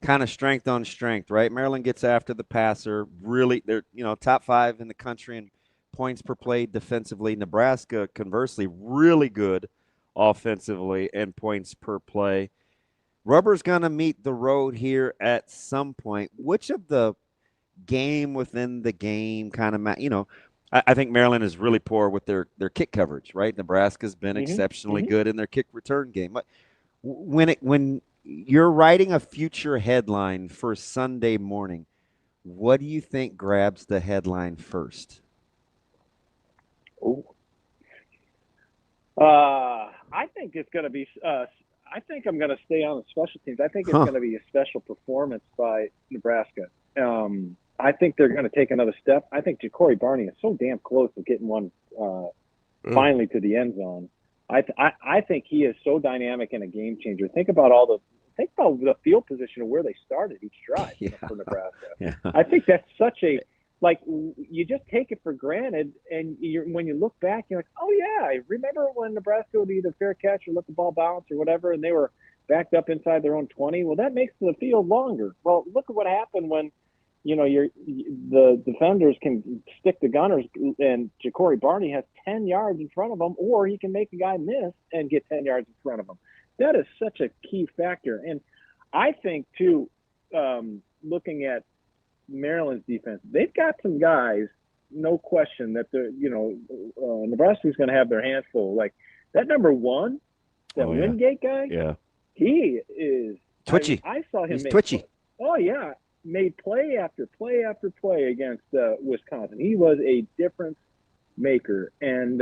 of strength on strength, right? Maryland gets after the passer. Really, they're top 5 in the country in points per play defensively. Nebraska, conversely, really good offensively and points per play. Rubber's going to meet the road here at some point. Which of the game within the game kind of, I think Maryland is really poor with their kick coverage, right? Nebraska's been exceptionally good in their kick return game. When you're writing a future headline for Sunday morning, what do you think grabs the headline first? I think it's going to be. I think I'm going to stay on the special teams. I think it's going to be a special performance by Nebraska. I think they're going to take another step. I think Ja'Cory Barney is so damn close to getting one finally to the end zone. I think he is so dynamic and a game changer. Think about the field position of where they started each drive for Nebraska. Yeah. I think that's such a you just take it for granted, and when you look back, you're like, oh yeah, I remember when Nebraska would either fair catch or let the ball bounce or whatever, and they were backed up inside their own 20. Well, that makes the field longer. Well, look at what happened when the defenders can stick the gunners, and Ja'Cory Barney has 10 yards in front of him, or he can make a guy miss and get 10 yards in front of him. That is such a key factor. And I think, too, looking at Maryland's defense, they've got some guys, no question, that Nebraska's going to have their hands full. Like that number 1, that Wingate guy, he is twitchy. I saw him. He's twitchy. Oh, yeah. Made play after play after play against Wisconsin. He was a difference maker. And,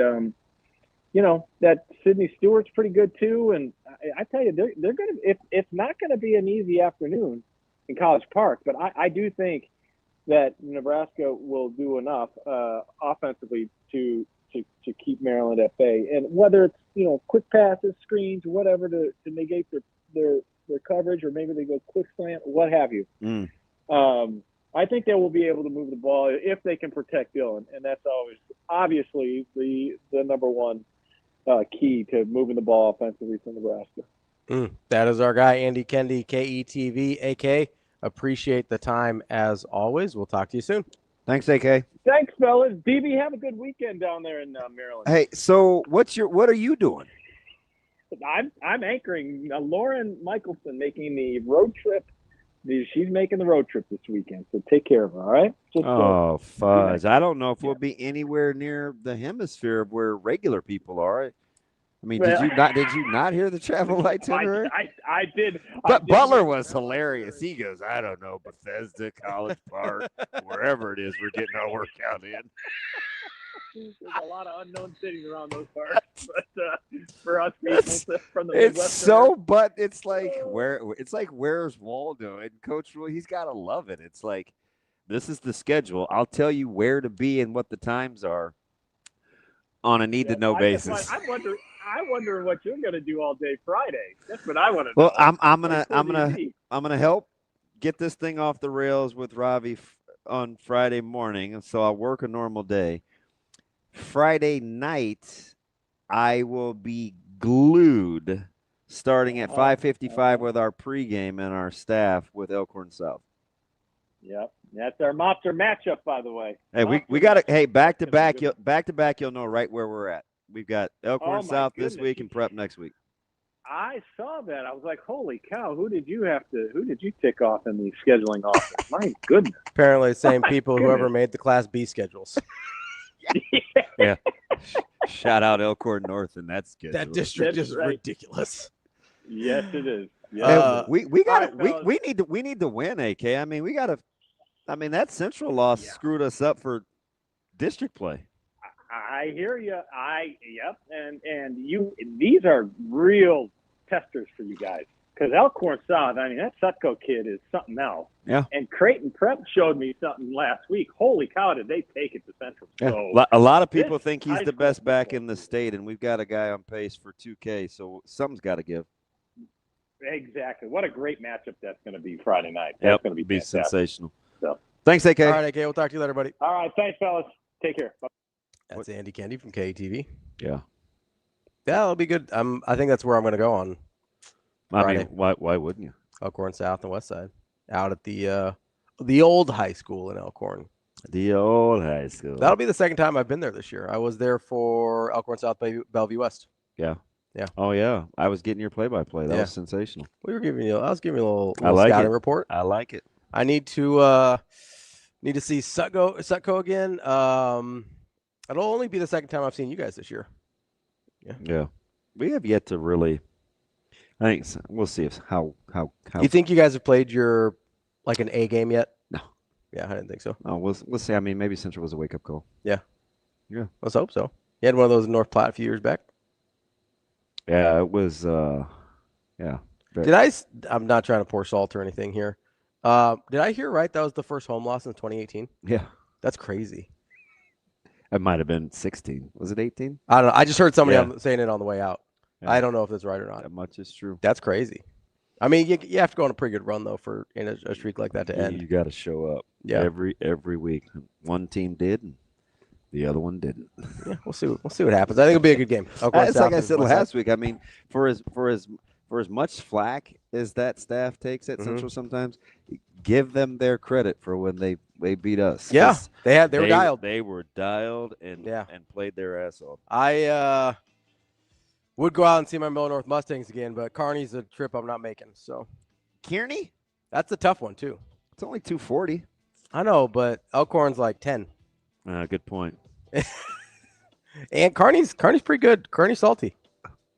that Sidney Stewart's pretty good too. And I tell you, they're going to, it's not going to be an easy afternoon in College Park, but I do think that Nebraska will do enough offensively to keep Maryland at bay. And whether it's, quick passes, screens, whatever to negate their coverage, or maybe they go quick slant, what have you. I think they will be able to move the ball if they can protect Dillon, and that's always obviously the number 1 key to moving the ball offensively for Nebraska. That is our guy, Andy Kendi, KETV, AK. Appreciate the time as always. We'll talk to you soon. Thanks, AK. Thanks, fellas. DB, have a good weekend down there in Maryland. Hey, so what are you doing? I'm anchoring Lauren Michelson making the road trip. She's making the road trip this weekend, so take care of her, all right? Fudge. I don't know if we'll be anywhere near the hemisphere of where regular people are. I mean, did you not hear the travel itinerary? I did. But Butler was hilarious. He goes, I don't know, Bethesda, College Park, wherever it is, we're getting our workout in. There's a lot of unknown cities around those parts, but for us people from the Midwest, it's like where's Waldo? And Coach Rule, he's got to love it. It's like, this is the schedule. I'll tell you where to be and what the times are on a need-to-know basis. I wonder what you're going to do all day Friday. That's what I want to know. Well, I'm gonna help get this thing off the rails with Ravi on Friday morning, so I'll work a normal day. Friday night, I will be glued starting at 5:55 with our pregame and our staff with Elkhorn South. Yep, that's our mobster matchup, by the way. Hey, we got to. Hey, back to back. You'll know right where we're at. We've got Elkhorn South this week and prep next week. I saw that. I was like, holy cow, who did you tick off in the scheduling office? My goodness. Apparently the same people whoever made the Class B schedules. Yeah. Shout out Elkhorn North and that schedule. That district is ridiculous. Yes, it is. Yeah. We need to win, AK. I mean, that Central loss screwed us up for district play. I hear you. And these are real testers for you guys. Because Elkhorn South, I mean, that Sutco kid is something else. Yeah. And Creighton Prep showed me something last week. Holy cow, did they take it to Central? Yeah. So a lot of people think he's the best back in the state, and we've got a guy on pace for 2K, so something's got to give. Exactly. What a great matchup that's going to be Friday night. That's going to be sensational. So. Thanks, AK. All right, AK. We'll talk to you later, buddy. All right. Thanks, fellas. Take care. Bye. That's Andy Kendi from KTV. Yeah. Yeah, that'll be good. I think that's where I'm going to go on Friday. I mean, why wouldn't you? Elkhorn South and West Side, out at the old high school in Elkhorn. The old high school. That'll be the second time I've been there this year. I was there for Elkhorn South Bellevue West. Yeah. Yeah. Oh yeah. I was getting your play-by-play. That was sensational. I was giving you a little scouting report. I like it. I need to see Sutco again. It'll only be the second time I've seen you guys this year. Yeah. We have yet to really. I think we'll see how. You think you guys have played your an A game yet? No. Yeah, I didn't think so. Oh, we'll see. I mean, maybe Central was a wake-up call. Yeah. Yeah. Let's hope so. You had one of those in North Platte a few years back. Yeah, it was. Yeah. I'm not trying to pour salt or anything here. Did I hear right? That was the first home loss in 2018. Yeah. That's crazy. It might have been 16. Was it 18? I don't know. I just heard somebody saying it on the way out. Yeah. I don't know if that's right or not. That much is true. That's crazy. I mean, you have to go on a pretty good run though for in a streak like that to end. You got to show up. Yeah. Every week. One team did, and the other one didn't. Yeah, we'll see what happens. I think it'll be a good game. It's like I said last week. I mean, for as much flack as that staff takes at Central sometimes, give them their credit for when they beat us. Yeah, they were dialed. They were dialed and played their ass off. I would go out and see my Miller North Mustangs again, but Kearney's a trip I'm not making. So Kearney? That's a tough one too. It's only 240. I know, but Elkhorn's like 10. Good point. And Kearney's pretty good. Kearney's salty.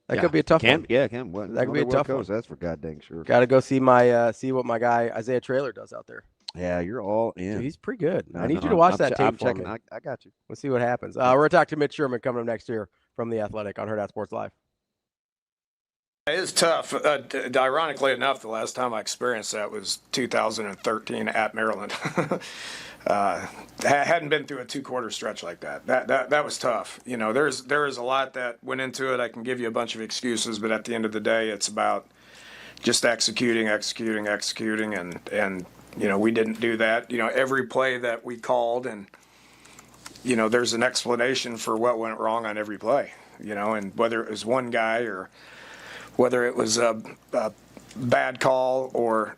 That could be a tough one. Yeah, that could be a tough one. That's for goddamn sure. Got to go see what my guy Isaiah Traylor does out there. Yeah, you're all in. Dude, he's pretty good. I need you to watch that tape for me. I got you. We'll see what happens. We're going to talk to Mitch Sherman coming up next year from The Athletic on Hurrdat Sports Live. It is tough. Ironically enough, the last time I experienced that was 2013 at Maryland. Hadn't been through a two-quarter stretch like that. That was tough. You know, there is a lot that went into it. I can give you a bunch of excuses, but at the end of the day, it's about just executing, and you know, we didn't do that. You know, every play that we called, and you know, there's an explanation for what went wrong on every play. You know, and whether it was one guy or whether it was a bad call or,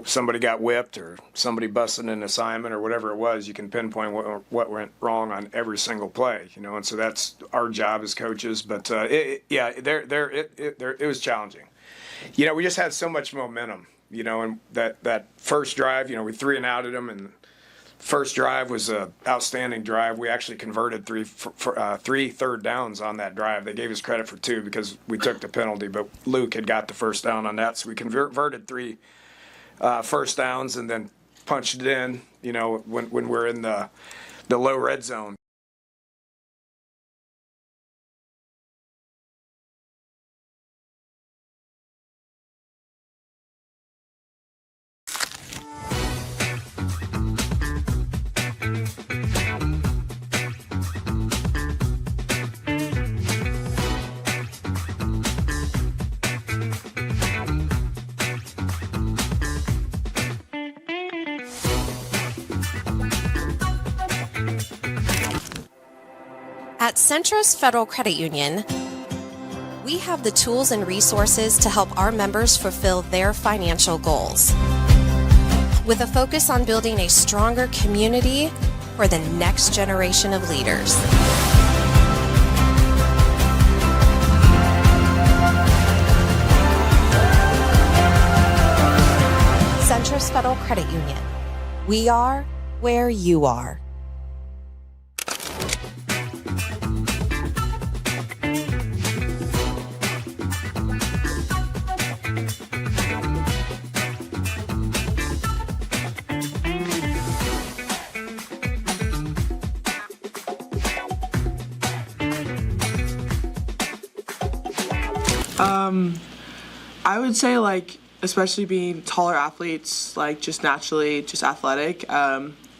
somebody got whipped or somebody busted an assignment or whatever it was, you can pinpoint what went wrong on every single play, and so that's our job as coaches. But it was challenging. We just had so much momentum, and that first drive, we 3-and-outed them, and first drive was a outstanding drive. We actually converted three third downs on that drive. They gave us credit for 2 because we took the penalty, but Luke had got the first down on that, so we converted 3 first downs and then punched it in. When we're in the low red zone. At Centros Federal Credit Union, we have the tools and resources to help our members fulfill their financial goals. With a focus on building a stronger community for the next generation of leaders. Centros Federal Credit Union. We are where you are. I would say, especially being taller athletes, just naturally, just athletic,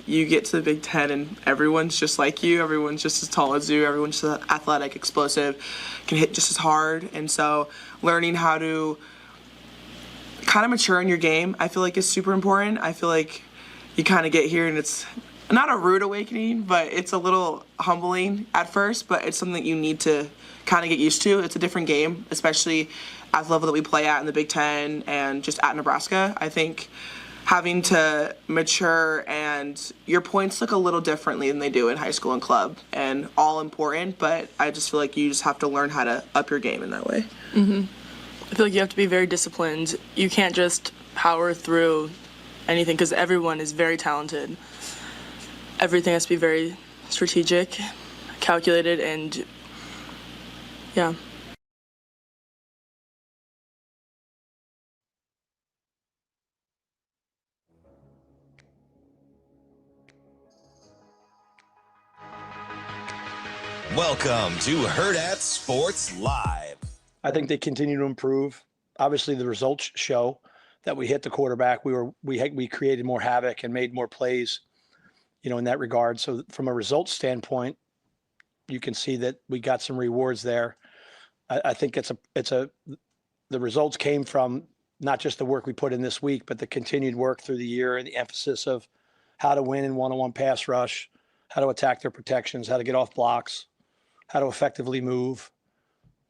you get to the Big Ten and everyone's just like you. Everyone's just as tall as you. Everyone's just athletic, explosive, can hit just as hard. And so learning how to kind of mature in your game, I feel like is super important. I feel like you kind of get here and it's not a rude awakening, but it's a little humbling at first, but it's something that you need to kind of get used to. It's a different game, especially at the level that we play at in the Big Ten and just at Nebraska. I think having to mature and your points look a little differently than they do in high school and club, and all important, but I just feel like you just have to learn how to up your game in that way. Mm-hmm. I feel like you have to be very disciplined. You can't just power through anything because everyone is very talented. Everything has to be very strategic, calculated, and yeah. Welcome to Hurrdat Sports Live. I think they continue to improve. Obviously, the results show that we hit the quarterback. We created more havoc and made more plays, in that regard. So from a results standpoint, you can see that we got some rewards there. I think the results came from not just the work we put in this week, but the continued work through the year and the emphasis of how to win in one-on-one pass rush, how to attack their protections, how to get off blocks, how to effectively move,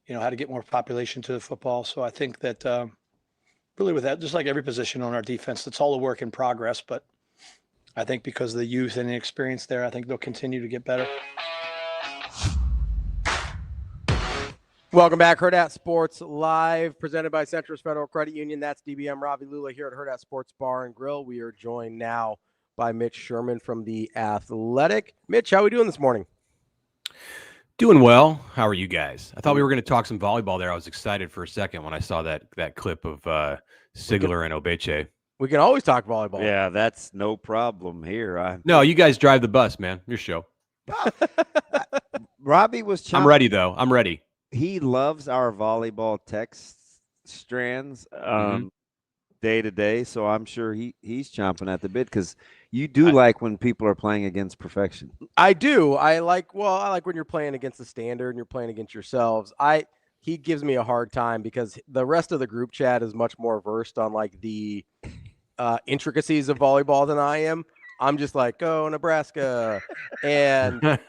how to get more population to the football. So I think that really with that, just like every position on our defense, it's all a work in progress. But I think because of the youth and the experience there, I think they'll continue to get better. Welcome back, Hurrdat Sports Live, presented by Centros Federal Credit Union. That's DBM Ravi, Lulla here at Hurrdat Sports Bar and Grill. We are joined now by Mitch Sherman from The Athletic. Mitch, how are we doing this morning? Doing well. How are you guys? I thought we were going to talk some volleyball there. I was excited for a second when I saw that clip of Sigler and Obeche. We can always talk volleyball. Yeah, that's no problem here. No, you guys drive the bus, man. Your show. Robbie was. I'm ready though. I'm ready. He loves our volleyball text strands day to day, so I'm sure he's chomping at the bit because you do like when people are playing against perfection. I do. I like when you're playing against the standard and you're playing against yourselves. He gives me a hard time because the rest of the group chat is much more versed on the intricacies of volleyball than I am. I'm just like, go Nebraska. And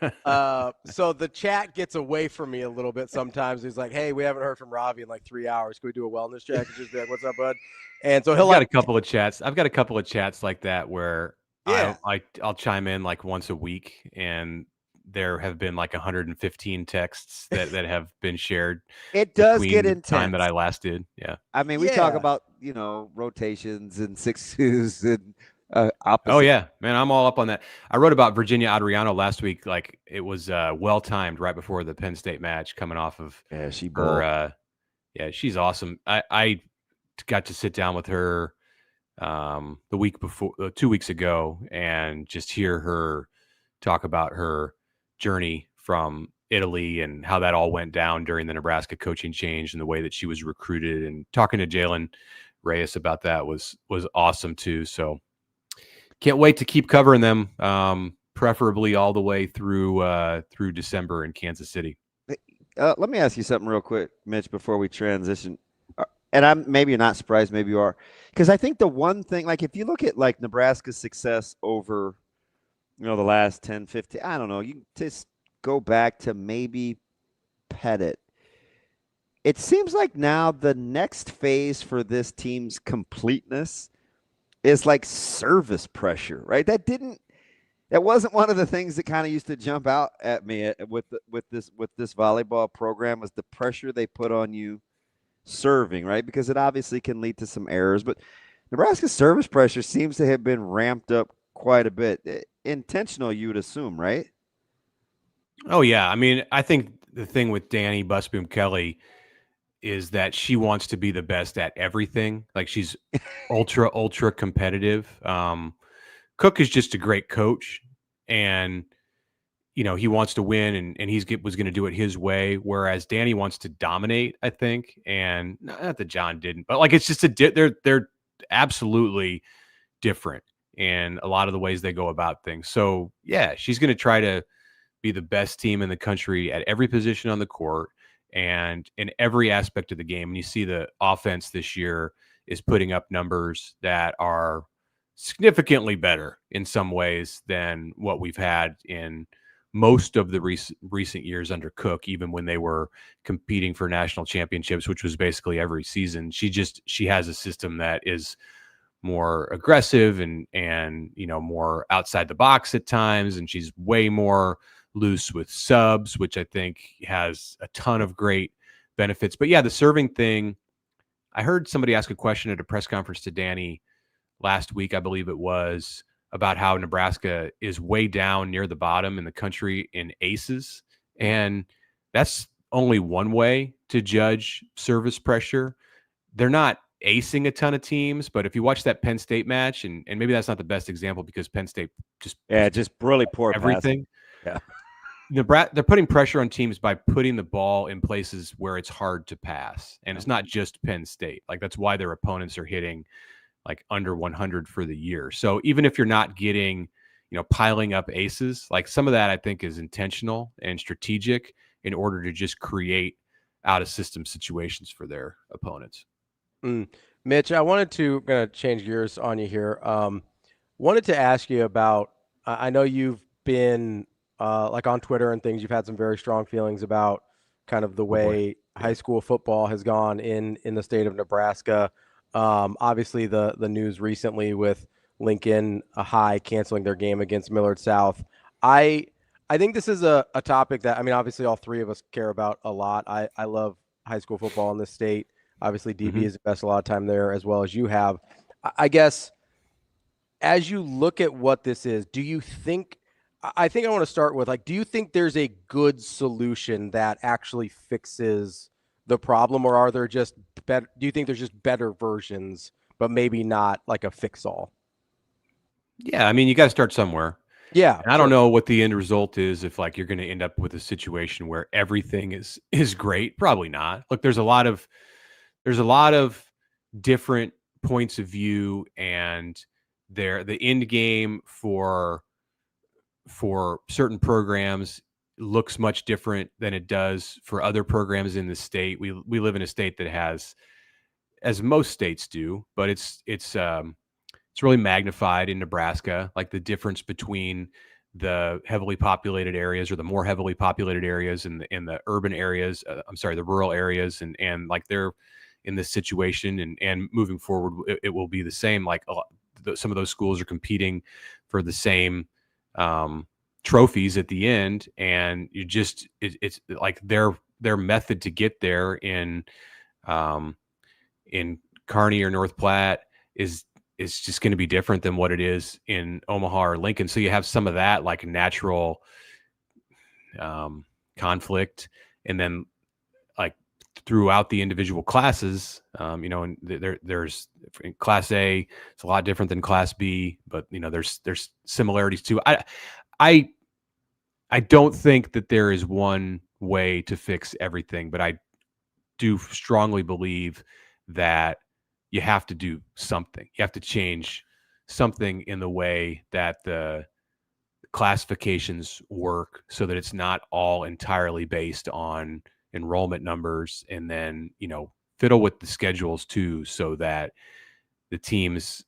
so the chat gets away from me a little bit sometimes. He's like, hey, we haven't heard from Ravi in like 3 hours. Can we do a wellness check? And just be like, what's up, bud? And so I've got a couple of chats. I've got a couple of chats like that where I'll chime in like once a week, and there have been like 115 texts that have been shared. It does get the intense. Time that I last did. Yeah. I mean, we talk about, rotations and 6-2s and opposite. Oh yeah, man, I'm all up on that. I wrote about Virginia Adriano last week. Like it was well timed right before the Penn State match, coming off of her. She's awesome. I got to sit down with her the week before, 2 weeks ago, and just hear her talk about her journey from Italy and how that all went down during the Nebraska coaching change and the way that she was recruited. And talking to Jalen Reyes about that was awesome too. So can't wait to keep covering them, preferably all the way through December in Kansas City. Let me ask you something real quick, Mitch, before we transition. And maybe you're not surprised, maybe you are. Because I think the one thing, like if you look at like Nebraska's success over, the last 10, 15, I don't know, you just go back to maybe Pettit. It seems like now the next phase for this team's completeness is like service pressure, right? That wasn't one of the things that kind of used to jump out at me with this volleyball program, was the pressure they put on you serving, right? Because it obviously can lead to some errors, but Nebraska's service pressure seems to have been ramped up quite a bit. Intentional, you would assume, right? Oh yeah. I mean, I think the thing with Danny Busboom Kelly is that she wants to be the best at everything. Like she's ultra competitive. Cook is just a great coach, and he wants to win, and was going to do it his way. Whereas Danny wants to dominate, I think. And not that John didn't, but like, it's just they're absolutely different in a lot of the ways they go about things. So yeah, she's going to try to be the best team in the country at every position on the court and in every aspect of the game. And you see the offense this year is putting up numbers that are significantly better in some ways than what we've had in most of the recent years under Cook, even when they were competing for national championships, which was basically every season. She has a system that is more aggressive and more outside the box at times, and she's way more loose with subs, which I think has a ton of great benefits. But yeah, the serving thing, I heard somebody ask a question at a press conference to Danny last week, I believe it was, about how Nebraska is way down near the bottom in the country in aces. And that's only one way to judge service pressure. They're not acing a ton of teams, but if you watch that Penn State match, and maybe that's not the best example because Penn State just really poor everything. Passing. Yeah. They're putting pressure on teams by putting the ball in places where it's hard to pass. And it's not just Penn State. Like that's why their opponents are hitting like under 100 for the year. So even if you're not getting, piling up aces, like some of that I think is intentional and strategic in order to just create out of system situations for their opponents. Mitch, going to change gears on you here. Wanted to ask you about, I know you've been like on Twitter and things, you've had some very strong feelings about kind of the way high school football has gone in the state of Nebraska. Obviously the news recently with Lincoln High canceling their game against Millard South. I think this is a topic that, obviously all three of us care about a lot. I love high school football in this state. Obviously, DB has invested a lot of time there as well as you have. I guess as you look at what this is, do you think – I think I want to start with, do you think there's a good solution that actually fixes the problem, or are there just better – do you think there's just better versions, but maybe not like a fix-all? Yeah, you got to start somewhere. Yeah. And I don't know what the end result is if, you're going to end up with a situation where everything is great. Probably not. Look, there's a lot of different points of view, and the end game for certain programs looks much different than it does for other programs in the state. We live in a state that has, as most states do, but it's It's really magnified in Nebraska, like the difference between the heavily populated areas or the more heavily populated areas and the urban areas. The rural areas, and like they're in this situation, and moving forward, it will be the same. Like some of those schools are competing for the same trophies at the end, and it's like their method to get there in Kearney or North Platte is just going to be different than what it is in Omaha or Lincoln. So you have some of that like natural conflict, and then like throughout the individual classes, and there's in Class A, it's a lot different than Class B, but there's similarities too. I don't think that there is one way to fix everything, but I do strongly believe that you have to do something. You have to change something in the way that the classifications work so that it's not all entirely based on enrollment numbers, and then, fiddle with the schedules too, so that the teams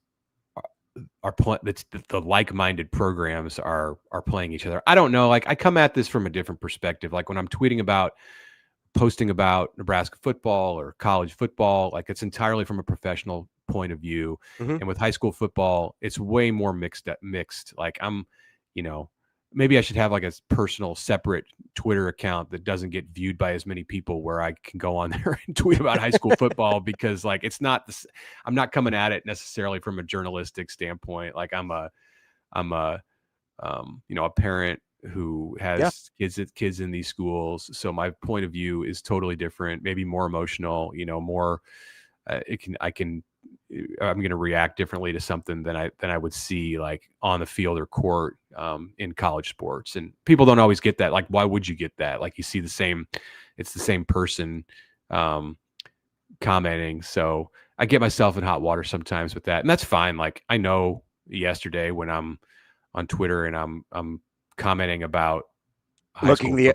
the like-minded programs are playing each other. I don't know. Like, I come at this from a different perspective. Like when I'm posting about Nebraska football or college football, like it's entirely from a professional point of view. And with high school football, it's way more mixed. Like maybe I should have like a personal separate Twitter account that doesn't get viewed by as many people, where I can go on there and tweet about high school football, because like I'm not coming at it necessarily from a journalistic standpoint. Like I'm a parent who has kids in these schools. So my point of view is totally different, maybe more emotional, more, I'm going to react differently to something than I would see like on the field or court, in college sports. And people don't always get that. Like, why would you get that? Like, you see it's the same person, commenting. So I get myself in hot water sometimes with that, and that's fine. Like, I know yesterday when I'm on Twitter and I'm commenting about looking the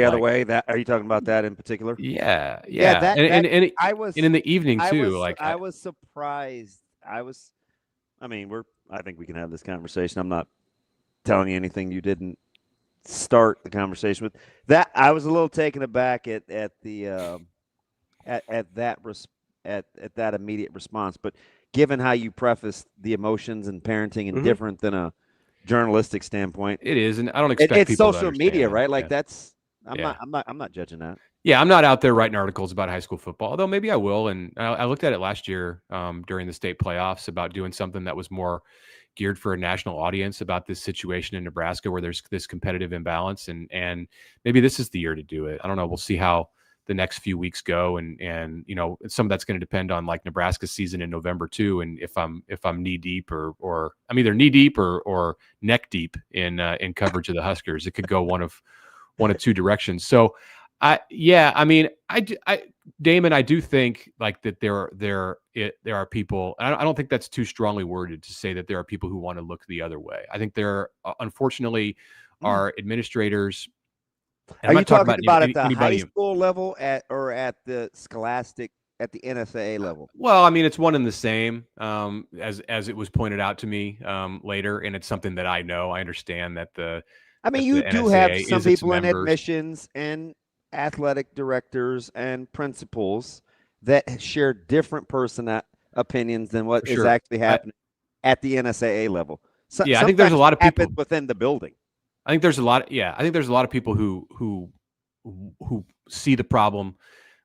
other way. That, are you talking about that in particular? Yeah. And in the evening too. I was surprised. I think we can have this conversation. I'm not telling you anything you didn't start the conversation with. That I was a little taken aback at that immediate response. But given how you prefaced the emotions and parenting and different than a journalistic standpoint, it is, and I don't expect it's people social to media, right? Like I'm not judging that. Yeah, I'm not out there writing articles about high school football, although maybe I will. And I looked at it last year during the state playoffs about doing something that was more geared for a national audience about this situation in Nebraska where there's this competitive imbalance, and maybe this is the year to do it. I don't know. We'll see how the next few weeks go, and some of that's going to depend on like Nebraska's season in November too, and if I'm knee deep or I'm either knee deep or neck deep in coverage of the Huskers. It could go one of two directions. So Damon, I do think like that there are people. I don't think that's too strongly worded to say that there are people who want to look the other way. I think there unfortunately are administrators. Are you talking about at the high school level or at the scholastic, at the NSAA level? Well, I mean, it's one and the same, as it was pointed out to me later, and it's something that I know. I understand that you do have some people in admissions and athletic directors and principals that share different opinions than what is actually happening at the NSAA level. I think there's a lot of people within the building. I think there's a lot of people who see the problem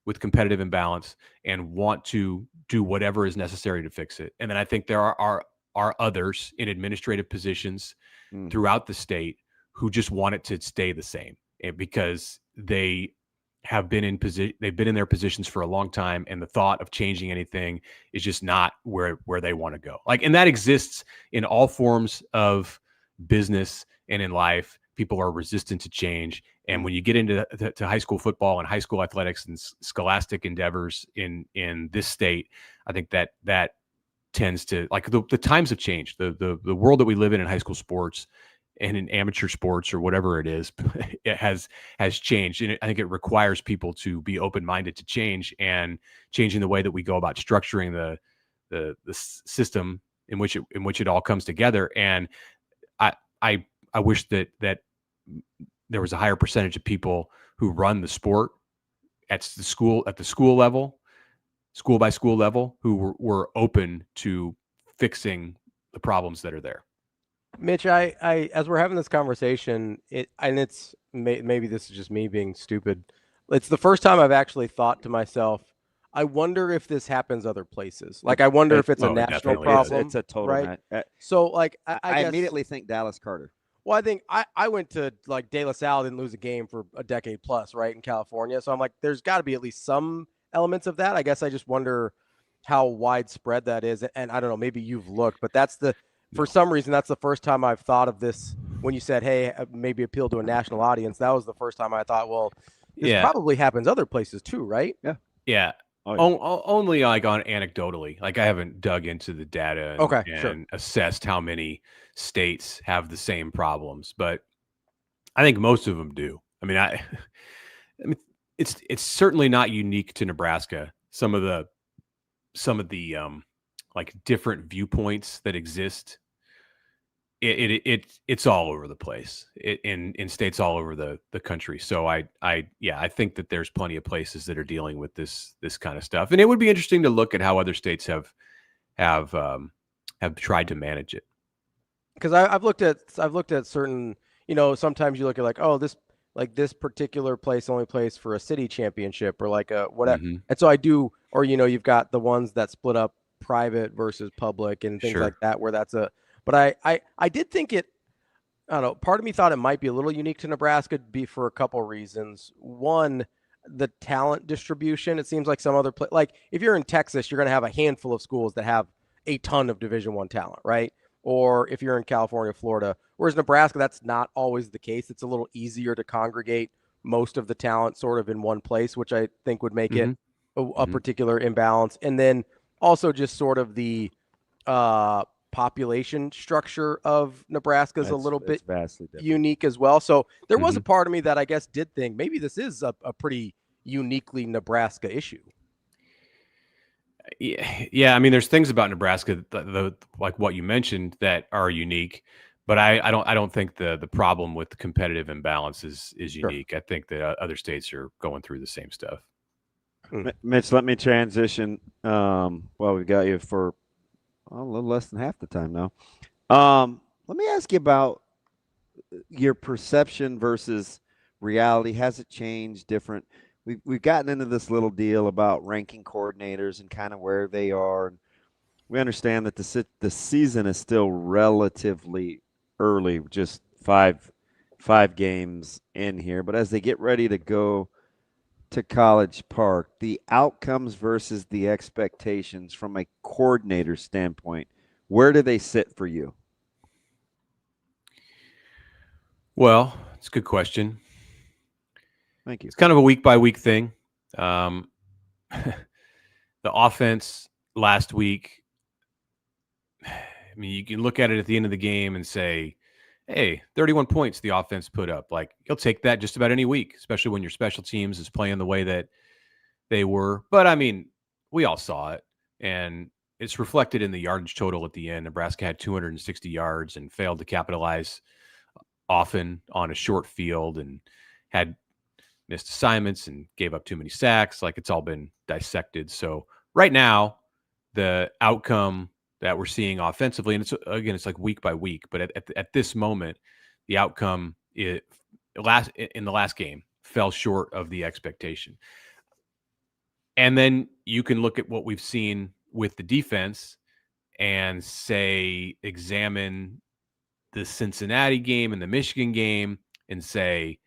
with competitive imbalance and want to do whatever is necessary to fix it. And then I think there are others in administrative positions throughout the state who just want it to stay the same, because they have been they've been in their positions for a long time, and the thought of changing anything is just not where they want to go. Like, and that exists in all forms of business and in life. People are resistant to change. And when you get into to high school football and high school athletics and scholastic endeavors in this state, I think that tends to, like, the times have changed. The world that we live in high school sports and in amateur sports or whatever it is, it has changed. And I think it requires people to be open-minded to change, and changing the way that we go about structuring the system in which it all comes together. And I wish that there was a higher percentage of people who run the sport at the school level, school by school level, who were open to fixing the problems that are there. Mitch, I as we're having this conversation, it's maybe this is just me being stupid. It's the first time I've actually thought to myself, I wonder if this happens other places. Like, I wonder if it's a national problem. It's a total right? So, like, I guess, immediately think Dallas Carter. Well, I think I went to, like, De La Salle didn't lose a game for a decade plus, right, in California. So I'm like, there's got to be at least some elements of that. I guess I just wonder how widespread that is. And I don't know, maybe you've looked, but for some reason, that's the first time I've thought of this. When you said, hey, maybe appeal to a national audience, that was the first time I thought, well, this probably happens other places too, right? Yeah. Yeah. Only like on anecdotally. Like, I haven't dug into the data and assessed how many states have the same problems, but I think most of them do. I mean, it's certainly not unique to Nebraska. Some of the like different viewpoints that exist. It's all over the place in states all over the country. So I think that there's plenty of places that are dealing with this kind of stuff, and it would be interesting to look at how other states have tried to manage it. Because I've looked at certain, sometimes you look at like, oh, this particular place only plays for a city championship or like a whatever, and so I do, or you've got the ones that split up private versus public and things like that, where that's a. But I did think I don't know, part of me thought it might be a little unique to Nebraska for a couple of reasons. One, the talent distribution. It seems like some other like if you're in Texas, you're going to have a handful of schools that have a ton of Division I talent, right? Or if you're in California, Florida. Whereas Nebraska, that's not always the case. It's a little easier to congregate most of the talent sort of in one place, which I think would make it a particular imbalance. And then also just sort of the population structure of Nebraska is a little bit unique as well. So there was a part of me that I guess did think maybe this is a pretty uniquely Nebraska issue. Yeah. I mean, there's things about Nebraska, like what you mentioned, that are unique, but I don't think the problem with the competitive imbalance is unique. I think that other states are going through the same stuff. Mitch, let me transition. We've got you for a little less than half the time now. Let me ask you about your perception versus reality. Has it changed? Different? We've gotten into this little deal about ranking coordinators and kind of where they are. And we understand that the season is still relatively early, just five games in here. But as they get ready to go to College Park, the outcomes versus the expectations from a coordinator standpoint, where do they sit for you? Well, it's a good question. Thank you. It's kind of a week by week thing. The offense last week, I mean, you can look at it at the end of the game and say, hey, 31 points the offense put up. Like, you'll take that just about any week, especially when your special teams is playing the way that they were. But, I mean, we all saw it, and it's reflected in the yardage total at the end. Nebraska had 260 yards and failed to capitalize often on a short field and had missed assignments and gave up too many sacks. Like, it's all been dissected. So right now, the outcome that we're seeing offensively, and it's like week by week, but at this moment, the outcome in the last game fell short of the expectation. And then you can look at what we've seen with the defense and examine the Cincinnati game and the Michigan game and say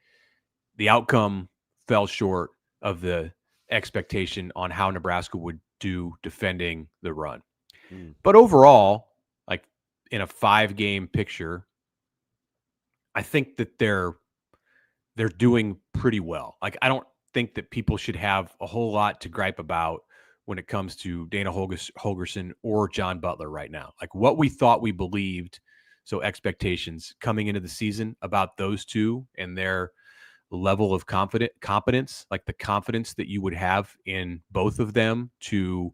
the outcome fell short of the expectation on how Nebraska would do defending the run. But overall, like in a 5-game picture, I think that they're doing pretty well. Like, I don't think that people should have a whole lot to gripe about when it comes to Dana Holgorsen or John Butler right now. Like, what we thought we believed, so expectations coming into the season about those two and their level of competence, like the confidence that you would have in both of them to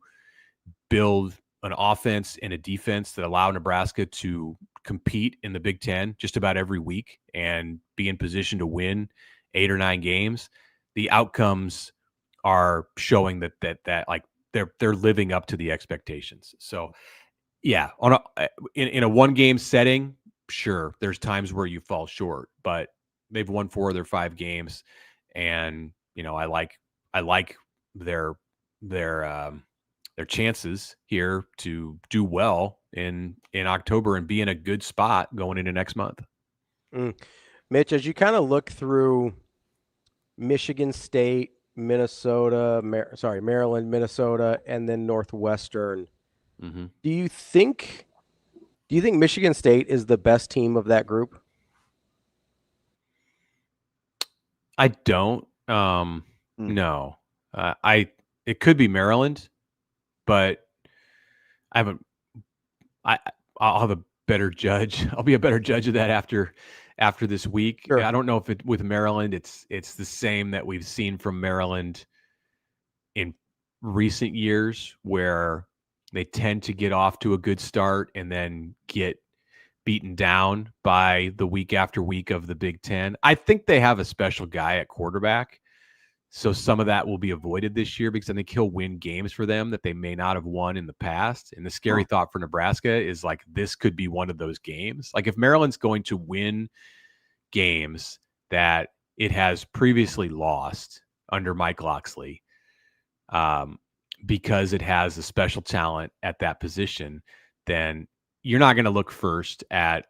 build an offense and a defense that allow Nebraska to compete in the Big Ten just about every week and be in position to win 8 or 9 games, the outcomes are showing that like they're living up to the expectations. So yeah, in a 1-game setting, sure, there's times where you fall short, but they've won 4 of their 5 games, and I like their chances here to do well in October and be in a good spot going into next month. Mitch, as you kind of look through Michigan State, Maryland, Minnesota, and then Northwestern, do you think Michigan State is the best team of that group? I don't. No. It could be Maryland, but I'll have a better judge. I'll be a better judge of that after this week. Sure. I don't know if with Maryland, it's the same that we've seen from Maryland in recent years, where they tend to get off to a good start and then get beaten down by the week after week of the Big Ten. I think they have a special guy at quarterback, so some of that will be avoided this year because I think he'll win games for them that they may not have won in the past. And the scary thought for Nebraska is like this could be one of those games. Like if Maryland's going to win games that it has previously lost under Mike Locksley, because it has a special talent at that position, then you're not going to look first at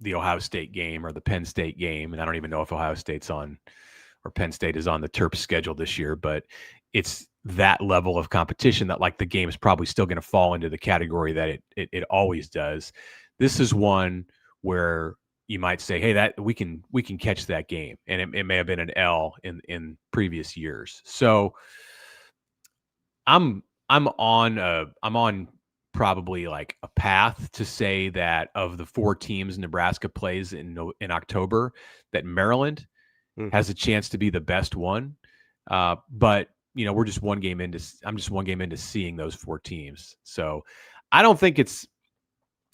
the Ohio State game or the Penn State game. And I don't even know if Ohio State's on or Penn State is on the Terps schedule this year, but it's that level of competition that like the game is probably still going to fall into the category that it always does. This is one where you might say, hey, that we can catch that game. And it may have been an L in previous years. So I'm on probably like a path to say that of the 4 teams Nebraska plays in October, that Maryland has a chance to be the best one. But we're just one game into. I'm just one game into seeing those 4 teams. So I don't think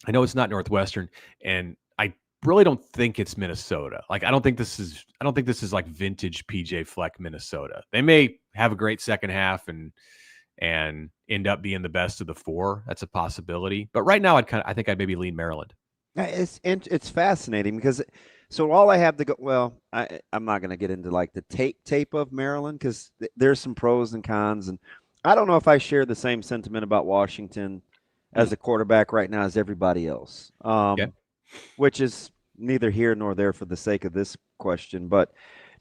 I know it's not Northwestern, and I really don't think it's Minnesota. Like I don't think this is like vintage PJ Fleck Minnesota. They may have a great second half and end up being the best of the 4. That's a possibility. But right now, I think I'd maybe lean Maryland. It's fascinating because so all I have to go. Well, I'm not going to get into like the tape of Maryland because there's some pros and cons, and I don't know if I share the same sentiment about Washington as a quarterback right now as everybody else. Which is neither here nor there for the sake of this question. But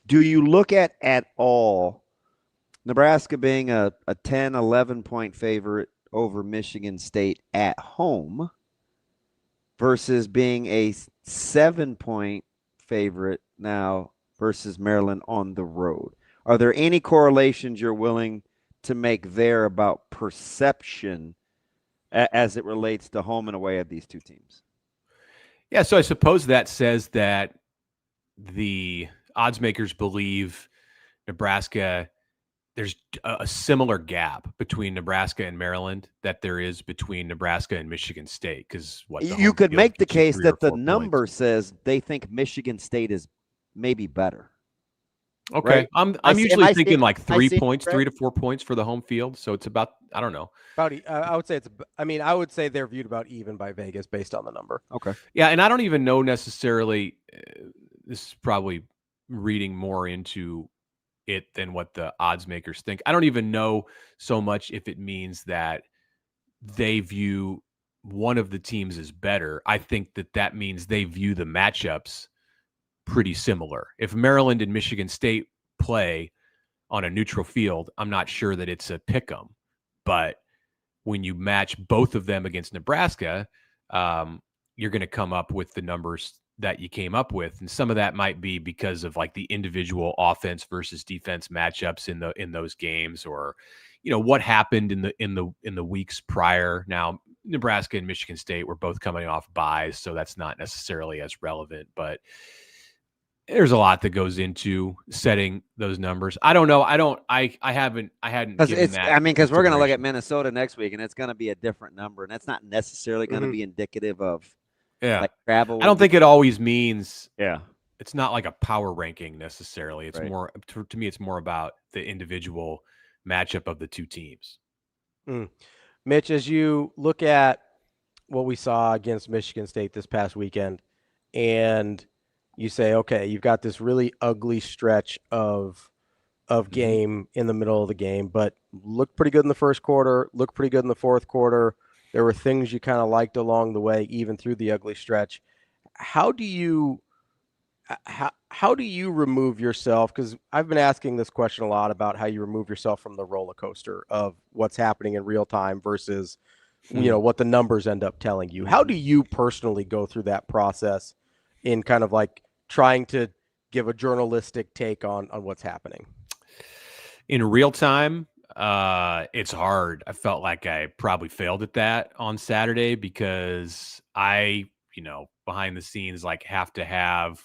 do you look at all Nebraska being a 10, 11-point favorite over Michigan State at home versus being a 7-point favorite now versus Maryland on the road? Are there any correlations you're willing to make there about perception as it relates to home and away of these 2 teams? Yeah, so I suppose that says that the odds makers believe Nebraska, there's a similar gap between Nebraska and Maryland that there is between Nebraska and Michigan State. Because you could make the case that the number says they think Michigan State is maybe better. Okay, right? I'm usually thinking like 3 points, 3 to 4 points for the home field. So it's about, I don't know. I would say I would say they're viewed about even by Vegas based on the number. Okay. Yeah, and I don't even know necessarily. This is probably reading more into it than what the odds makers think. I don't even know so much if it means that they view one of the teams as better. I think that means they view the matchups pretty similar. If Maryland and Michigan State play on a neutral field, I'm not sure that it's a pick 'em. But when you match both of them against Nebraska, you're going to come up with the numbers that you came up with, and some of that might be because of like the individual offense versus defense matchups in those games, or what happened in the weeks prior. Now, Nebraska and Michigan State were both coming off byes, so that's not necessarily as relevant. But there's a lot that goes into setting those numbers. I don't know. I hadn't given that. I mean, because we're going to look at consideration. Minnesota next week, and it's going to be a different number, and that's not necessarily going to be indicative of like travel. I don't think it always means. Yeah. It's not like a power ranking necessarily. It's Right. more to me. It's more about the individual matchup of the two teams. Mitch, as you look at what we saw against Michigan State this past weekend, and you say, okay, you've got this really ugly stretch of game in the middle of the game, but looked pretty good in the first quarter, looked pretty good in the fourth quarter. There were things you kind of liked along the way, even through the ugly stretch. How do you remove yourself? Because I've been asking this question a lot about how you remove yourself from the roller coaster of what's happening in real time versus, what the numbers end up telling you. How do you personally go through that process in kind of like trying to give a journalistic take on what's happening? In real time, it's hard. I felt like I probably failed at that on Saturday because I, behind the scenes, like have to have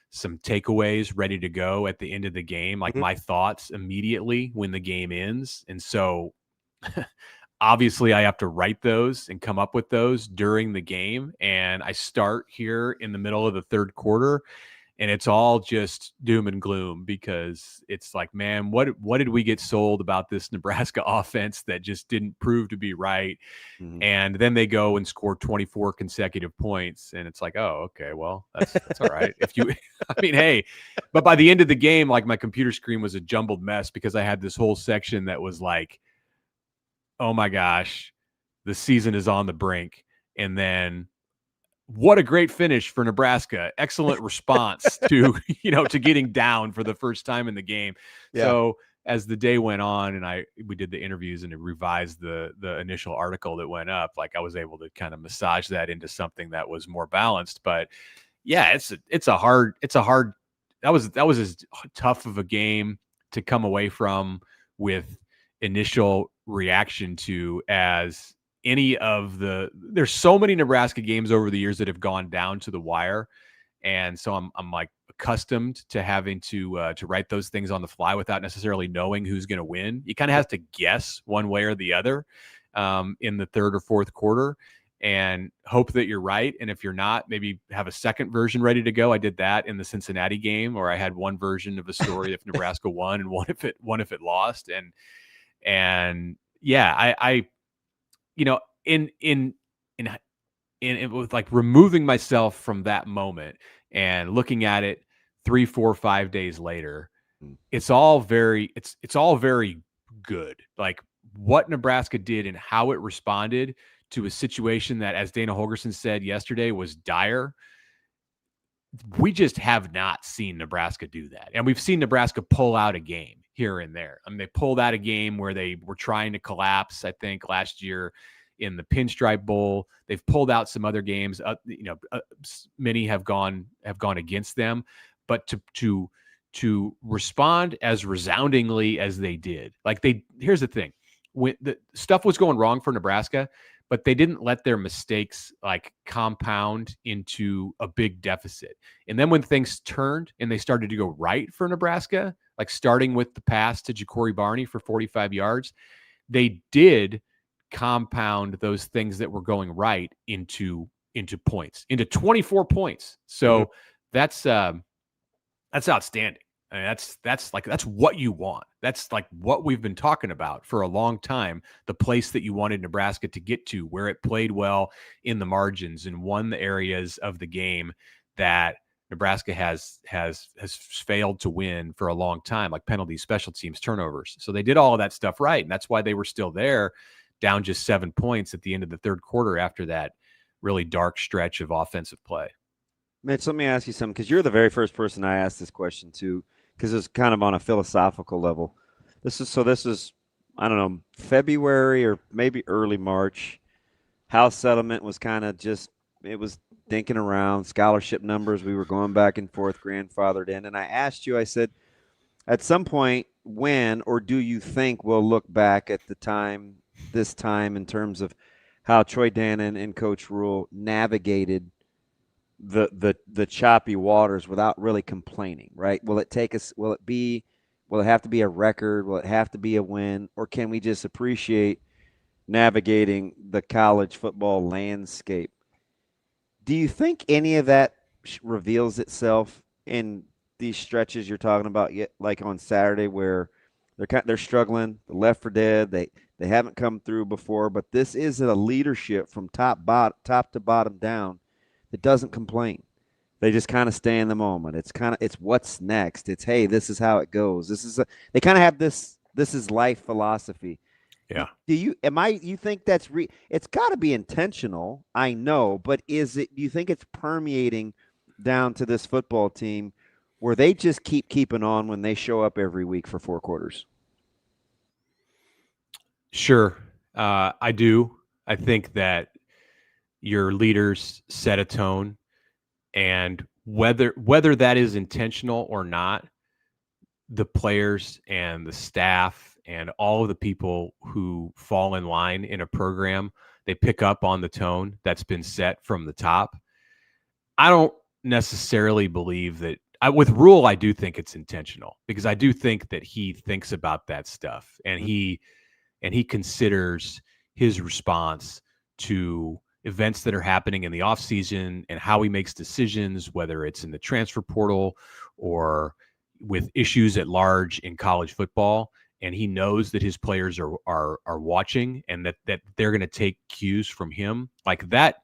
some takeaways ready to go at the end of the game, like my thoughts immediately when the game ends. And so obviously I have to write those and come up with those during the game. And I start here in the middle of the third quarter, and it's all just doom and gloom because it's like, man, what did we get sold about this Nebraska offense that just didn't prove to be right? And then they go and score 24 consecutive points, and it's like, oh, okay, well, that's all right. Hey, but by the end of the game, like my computer screen was a jumbled mess because I had this whole section that was like, oh my gosh, the season is on the brink. And then what a great finish for Nebraska. Excellent response to getting down for the first time in the game. Yeah. So as the day went on and we did the interviews and revised the initial article that went up, like I was able to kind of massage that into something that was more balanced. But yeah, that was as tough of a game to come away from with initial reaction to as any of there's so many Nebraska games over the years that have gone down to the wire. And so I'm like accustomed to having to write those things on the fly without necessarily knowing who's going to win. You kind of have to guess one way or the other in the third or fourth quarter and hope that you're right. And if you're not, maybe have a second version ready to go. I did that in the Cincinnati game, or I had one version of the story if Nebraska won and one if it lost. And yeah, I in with like removing myself from that moment and looking at it 3, 4, 5 days later, it's all very good. Like what Nebraska did and how it responded to a situation that, as Dana Holgorsen said yesterday, was dire. We just have not seen Nebraska do that. And we've seen Nebraska pull out a game here and there. I mean, they pulled out a game where they were trying to collapse, I think, last year in the Pinstripe Bowl. They've pulled out some other games. Many have gone against them. But to respond as resoundingly as they did, here's the thing. When the stuff was going wrong for Nebraska, but they didn't let their mistakes like compound into a big deficit. And then when things turned and they started to go right for Nebraska, like starting with the pass to Ja'Cory Barney for 45 yards, they did compound those things that were going right into points, into 24 points. So that's outstanding. I mean, that's what you want. That's like what we've been talking about for a long time. The place that you wanted Nebraska to get to, where it played well in the margins and won the areas of the game that Nebraska has failed to win for a long time, like penalties, special teams, turnovers. So they did all of that stuff right, and that's why they were still there, down just 7 points at the end of the third quarter after that really dark stretch of offensive play. Mitch, let me ask you something, because you're the very first person I asked this question to, because it's kind of on a philosophical level. This is, I don't know, February or maybe early March. House settlement was kind of it was thinking around scholarship numbers. We were going back and forth, grandfathered in. And I asked you, I said, at some point, when or do you think we'll look back at this time in terms of how Troy Dannon and Coach Rule navigated the choppy waters without really complaining, right? Will it take us? Will it have to be a record? Will it have to be a win? Or can we just appreciate navigating the college football landscape? Do you think any of that reveals itself in these stretches you're talking about, yet, like on Saturday, where they're struggling, they're left for dead, they haven't come through before, but this is a leadership from top to bottom down that doesn't complain. They just kind of stay in the moment. It's what's next. It's, hey, this is how it goes. They kind of have this is life philosophy. Yeah. You think that's it's got to be intentional, I know, but do you think it's permeating down to this football team where they just keeping on when they show up every week for 4 quarters? Sure. I do. I think that your leaders set a tone, and whether that is intentional or not, the players and the staff and all of the people who fall in line in a program, they pick up on the tone that's been set from the top. I don't necessarily believe that with Rule, I do think it's intentional, because I do think that he thinks about that stuff, and he considers his response to events that are happening in the offseason and how he makes decisions, whether it's in the transfer portal or with issues at large in college football. And he knows that his players are watching, and that they're going to take cues from him. Like that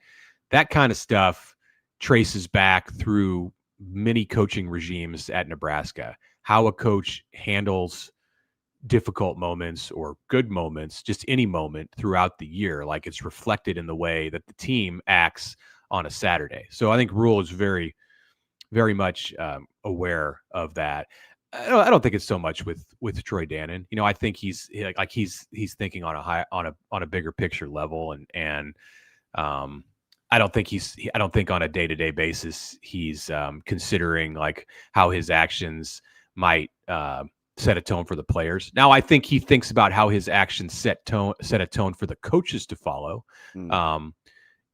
kind of stuff traces back through many coaching regimes at Nebraska. How a coach handles difficult moments or good moments, just any moment throughout the year, like it's reflected in the way that the team acts on a Saturday. So I think Rule is very, very much aware of that. I don't think it's so much with Troy Dannon. I think he's thinking on a bigger picture level, and I don't think on a day-to-day basis he's considering like how his actions might set a tone for the players. Now, I think he thinks about how his actions set a tone for the coaches to follow.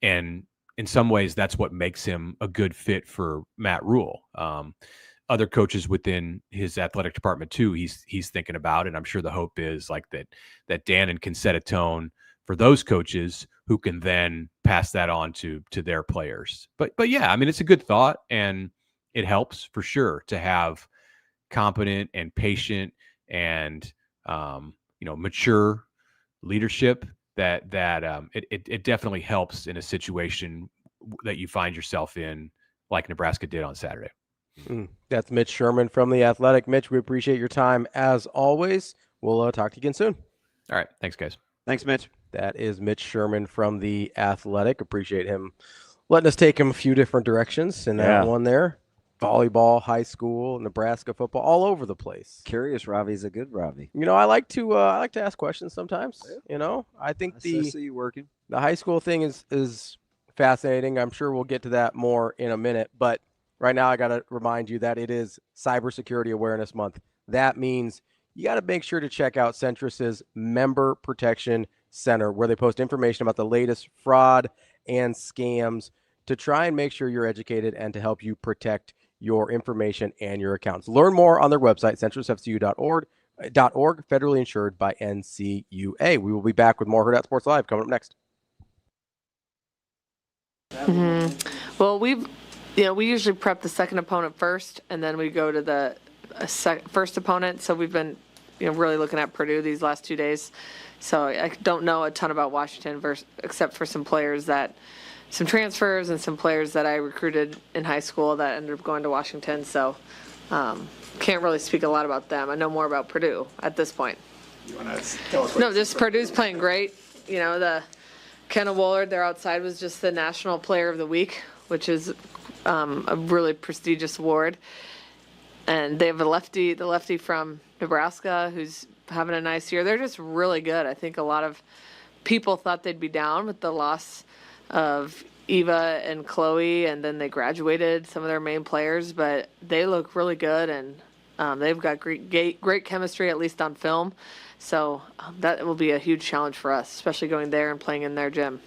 And in some ways, that's what makes him a good fit for Matt Rule. Other coaches within his athletic department too, he's thinking about, and I'm sure the hope is like that Dannon can set a tone for those coaches who can then pass that on to their players. But yeah, I mean, it's a good thought, and it helps for sure to have competent and patient and mature leadership that it definitely helps in a situation that you find yourself in, like Nebraska did on Saturday. That's Mitch Sherman from The Athletic. Mitch, we appreciate your time as always. We'll talk to you again soon. All right. Thanks, guys. Thanks, Mitch. That is Mitch Sherman from The Athletic. Appreciate him letting us take him a few different directions in that one there. Volleyball, high school, Nebraska football, all over the place. Curious Ravi's a good Ravi. I like to ask questions sometimes. I think I see you working. The high school thing is fascinating. I'm sure we'll get to that more in a minute, but right now I got to remind you that it is Cybersecurity Awareness Month. That means you got to make sure to check out Centris's Member Protection Center, where they post information about the latest fraud and scams to try and make sure you're educated and to help you protect your information and your accounts. Learn more on their website, centrisfcu.org, federally insured by NCUA. We will be back with more Hurrdat Sports Live coming up next. Well, we usually prep the second opponent first, and then we go to the first opponent. So we've been, really looking at Purdue these last 2 days. So I don't know a ton about Washington except for some transfers and some players that I recruited in high school that ended up going to Washington. So can't really speak a lot about them. I know more about Purdue at this point. You want to tell us? No, just Purdue's playing great. The Kenna Woolard, their outside, was just the National Player of the Week, which is a really prestigious award. And they have the lefty from Nebraska, who's having a nice year. They're just really good. I think a lot of people thought they'd be down with the loss of Eva and Chloe, and then they graduated some of their main players, but they look really good, and they've got great chemistry, at least on film. So that will be a huge challenge for us, especially going there and playing in their gym.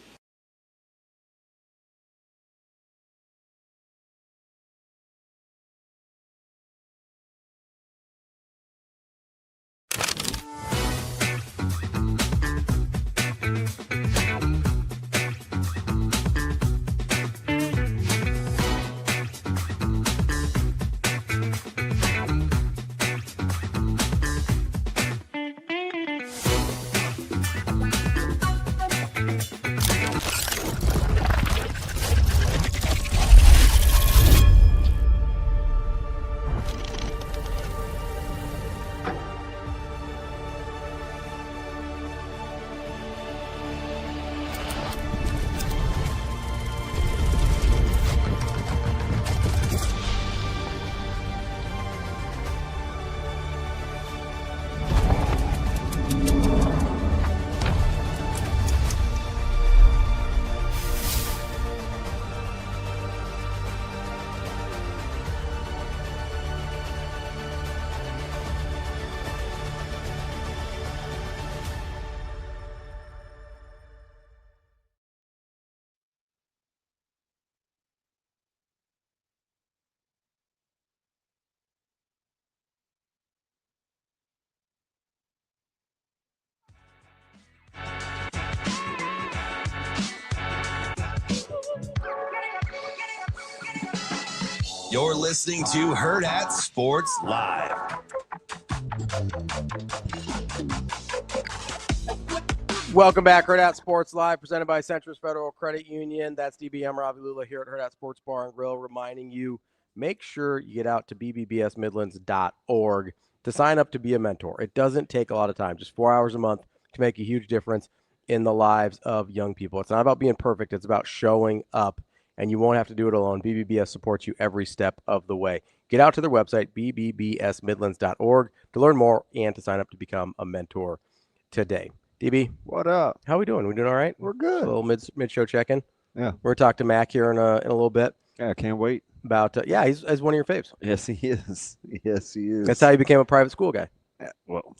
You're listening to Hurrdat Sports Live. Welcome back, Hurrdat Sports Live, presented by Centris Federal Credit Union. That's DBM Ravi Lulla here at Hurrdat Sports Bar and Grill, reminding you, make sure you get out to bbbsmidlands.org to sign up to be a mentor. It doesn't take a lot of time, just 4 hours a month to make a huge difference in the lives of young people. It's not about being perfect. It's about showing up, and you won't have to do it alone. BBBS supports you every step of the way. Get out to their website, bbbsmidlands.org, to learn more and to sign up to become a mentor today. DB, what up? How we doing? We doing all right? We're good. A little mid-show check-in. Yeah. We're going to talk to Mac here in a little bit. Yeah, I can't wait. About he's one of your faves. Yes, he is. Yes, he is. That's how you became a private school guy. Yeah, well.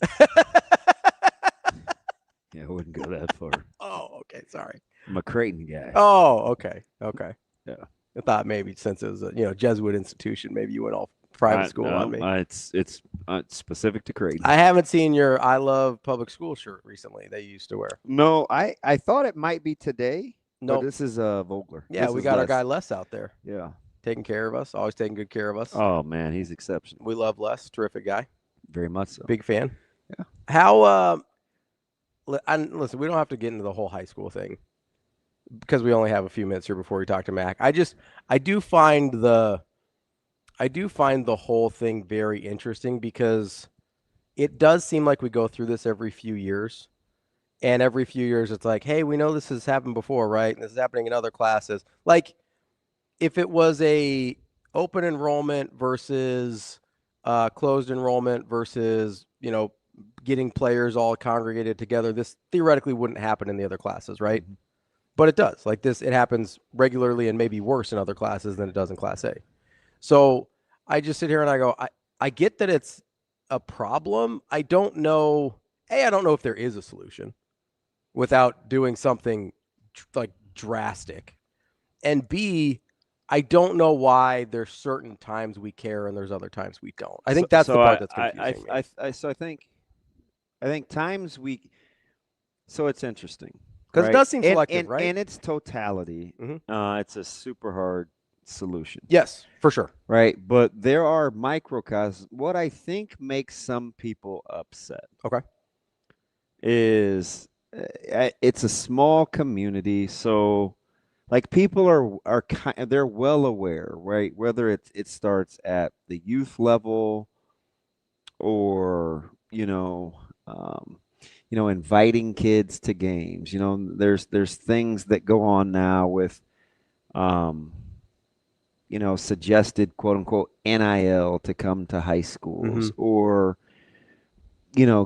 Yeah, I wouldn't go that far. Oh, okay. Sorry. I'm a Creighton guy. Oh, okay. Okay. Yeah. I thought maybe since it was a Jesuit institution, maybe you went all private school on me. It's specific to Creighton. I haven't seen your I Love Public School shirt recently that you used to wear. No, I thought it might be today. No, this is Vogler. Yeah, we got our guy Les out there. Yeah, taking care of us, always taking good care of us. Oh man, he's exceptional. We love Les, terrific guy. Very much so. Big fan. Yeah. How? Listen, we don't have to get into the whole high school thing because we only have a few minutes here before we talk to Mac. I do find the whole thing very interesting because it does seem like we go through this every few years. And every few years, it's like, hey, we know this has happened before, right? And this is happening in other classes. Like, if it was a open enrollment versus closed enrollment versus, getting players all congregated together, this theoretically wouldn't happen in the other classes, right? Mm-hmm. But it does. Like this, it happens regularly and maybe worse in other classes than it does in Class A. So I just sit here and I go, I get that it's a problem. I don't know. A, I don't know if there is a solution without doing something like drastic. And B, I don't know why there's certain times we care and there's other times we don't. I think that's the part that's confusing me. I think times we. So it's interesting because it does seem selective, right? And its totality. Mm-hmm. It's a super hard solution. Yes, for sure. Right, but there are microcosms. What I think makes some people upset. Okay. Is it's a small community, so like people are they're well aware, right? Whether it starts at the youth level or inviting kids to games. There's things that go on now with suggested quote unquote NIL to come to high schools, mm-hmm. or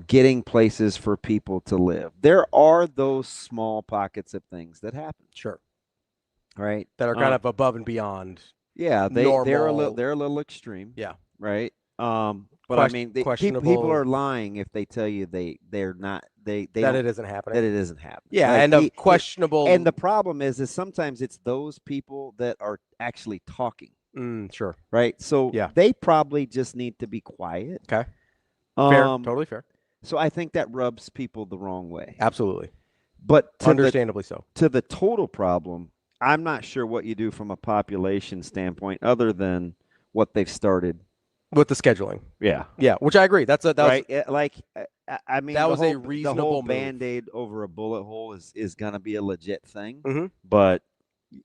getting places for people to live. There are those small pockets of things that happen. Sure. Right. That are kind of above and beyond. Yeah. They're a little extreme. Yeah. Right. But I mean, people are lying if they tell you they're not, that it isn't happening. That it isn't happening. Yeah. Like and questionable. And the problem is sometimes it's those people that are actually talking. Sure. Right. So they probably just need to be quiet. Okay. Fair, totally fair. So I think that rubs people the wrong way. Absolutely. But understandably so. To the total problem, I'm not sure what you do from a population standpoint other than what they've started with the scheduling. Yeah. Yeah, which I agree. That right. I mean, that was a reasonable the whole move. Band-Aid over a bullet hole is going to be a legit thing. Mm-hmm. But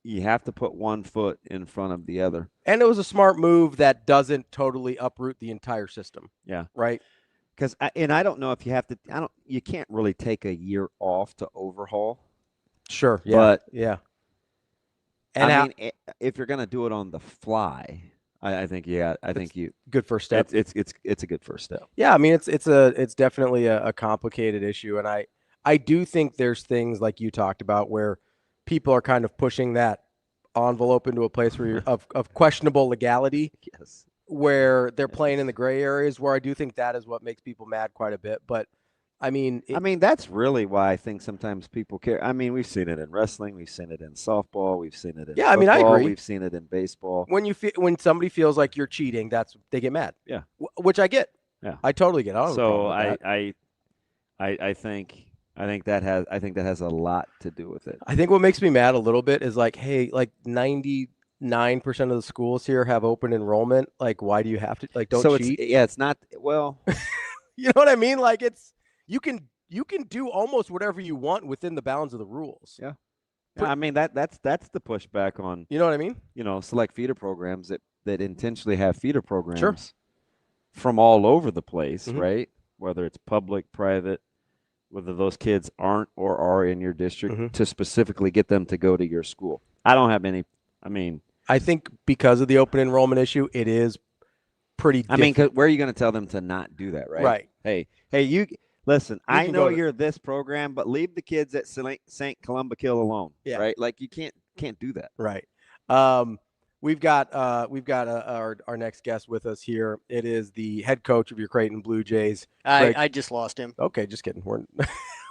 you have to put one foot in front of the other. And it was a smart move that doesn't totally uproot the entire system. Yeah. Right. Because I don't know if you have to. You can't really take a year off to overhaul. Sure. Yeah. But yeah. And I mean, if you're going to do it on the fly, I think good first step. It's a good first step. Yeah. I mean, it's definitely a complicated issue, and I do think there's things like you talked about where people are kind of pushing that envelope into a place where you're of questionable legality. Yes. Where they're playing in the gray areas, where I do think that is what makes people mad quite a bit. But I mean, that's really why I think sometimes people care. I mean, we've seen it in wrestling, we've seen it in softball, we've seen it in football, I mean, I agree. We've seen it in baseball. When somebody feels like you're cheating, they get mad. Yeah, which I get. Yeah, I totally get. I think that has a lot to do with it. I think what makes me mad a little bit is like, hey, like 99% 9% of the schools here have open enrollment. Like, why do you have to don't cheat? It's not well. You know what I mean? Like you can do almost whatever you want within the bounds of the rules. Yeah. I mean that's the pushback on. You know what I mean? Select feeder programs that intentionally have feeder programs from all over the place, right? Whether it's public, private, whether those kids aren't or are in your district to specifically get them to go to your school. I don't have any. I mean, I think because of the open enrollment issue, it is pretty. I mean, 'cause where are you going to tell them to not do that, right? Right. Hey, you listen. I can know go to- you're this program, but leave the kids at St. Columba-Kill alone, right? Like you can't do that, right? We've got our next guest with us here. It is the head coach of your Creighton Bluejays. I just lost him. Okay, just kidding.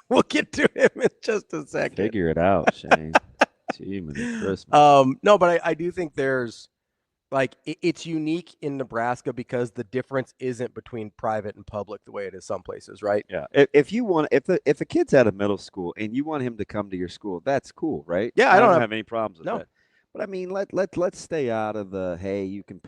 We'll get to him in just a second. Figure it out, Shane. Gee, Christmas. No, but I do think there's it's unique in Nebraska because the difference isn't between private and public the way it is some places, right? Yeah. If a kid's at a middle school and you want him to come to your school, that's cool, right? Yeah, I don't have any problems with no. that. But I mean, let's stay out of the hey, you can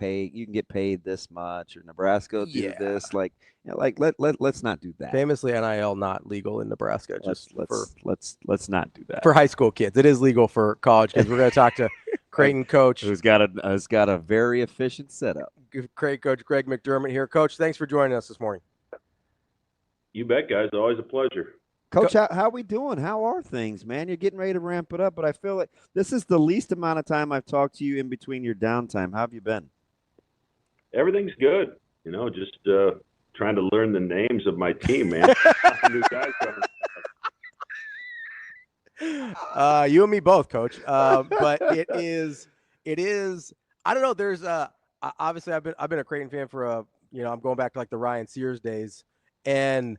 get paid this much, or Nebraska will do this. Let's not do that. Famously, NIL not legal in Nebraska. Let's not do that for high school kids. It is legal for college kids. We're going to talk to Creighton coach who's got a very efficient setup. Creighton coach Greg McDermott here. Coach, thanks for joining us this morning. You bet, guys. Always a pleasure. Coach, how we doing? How are things, man? You're getting ready to ramp it up, but I feel like this is the least amount of time I've talked to you in between your downtime. How have you been? Everything's good. Just trying to learn the names of my team, man. New guys you and me both, Coach. But it is. I don't know. There's obviously I've been a Creighton fan for I'm going back to like the Ryan Sears days, and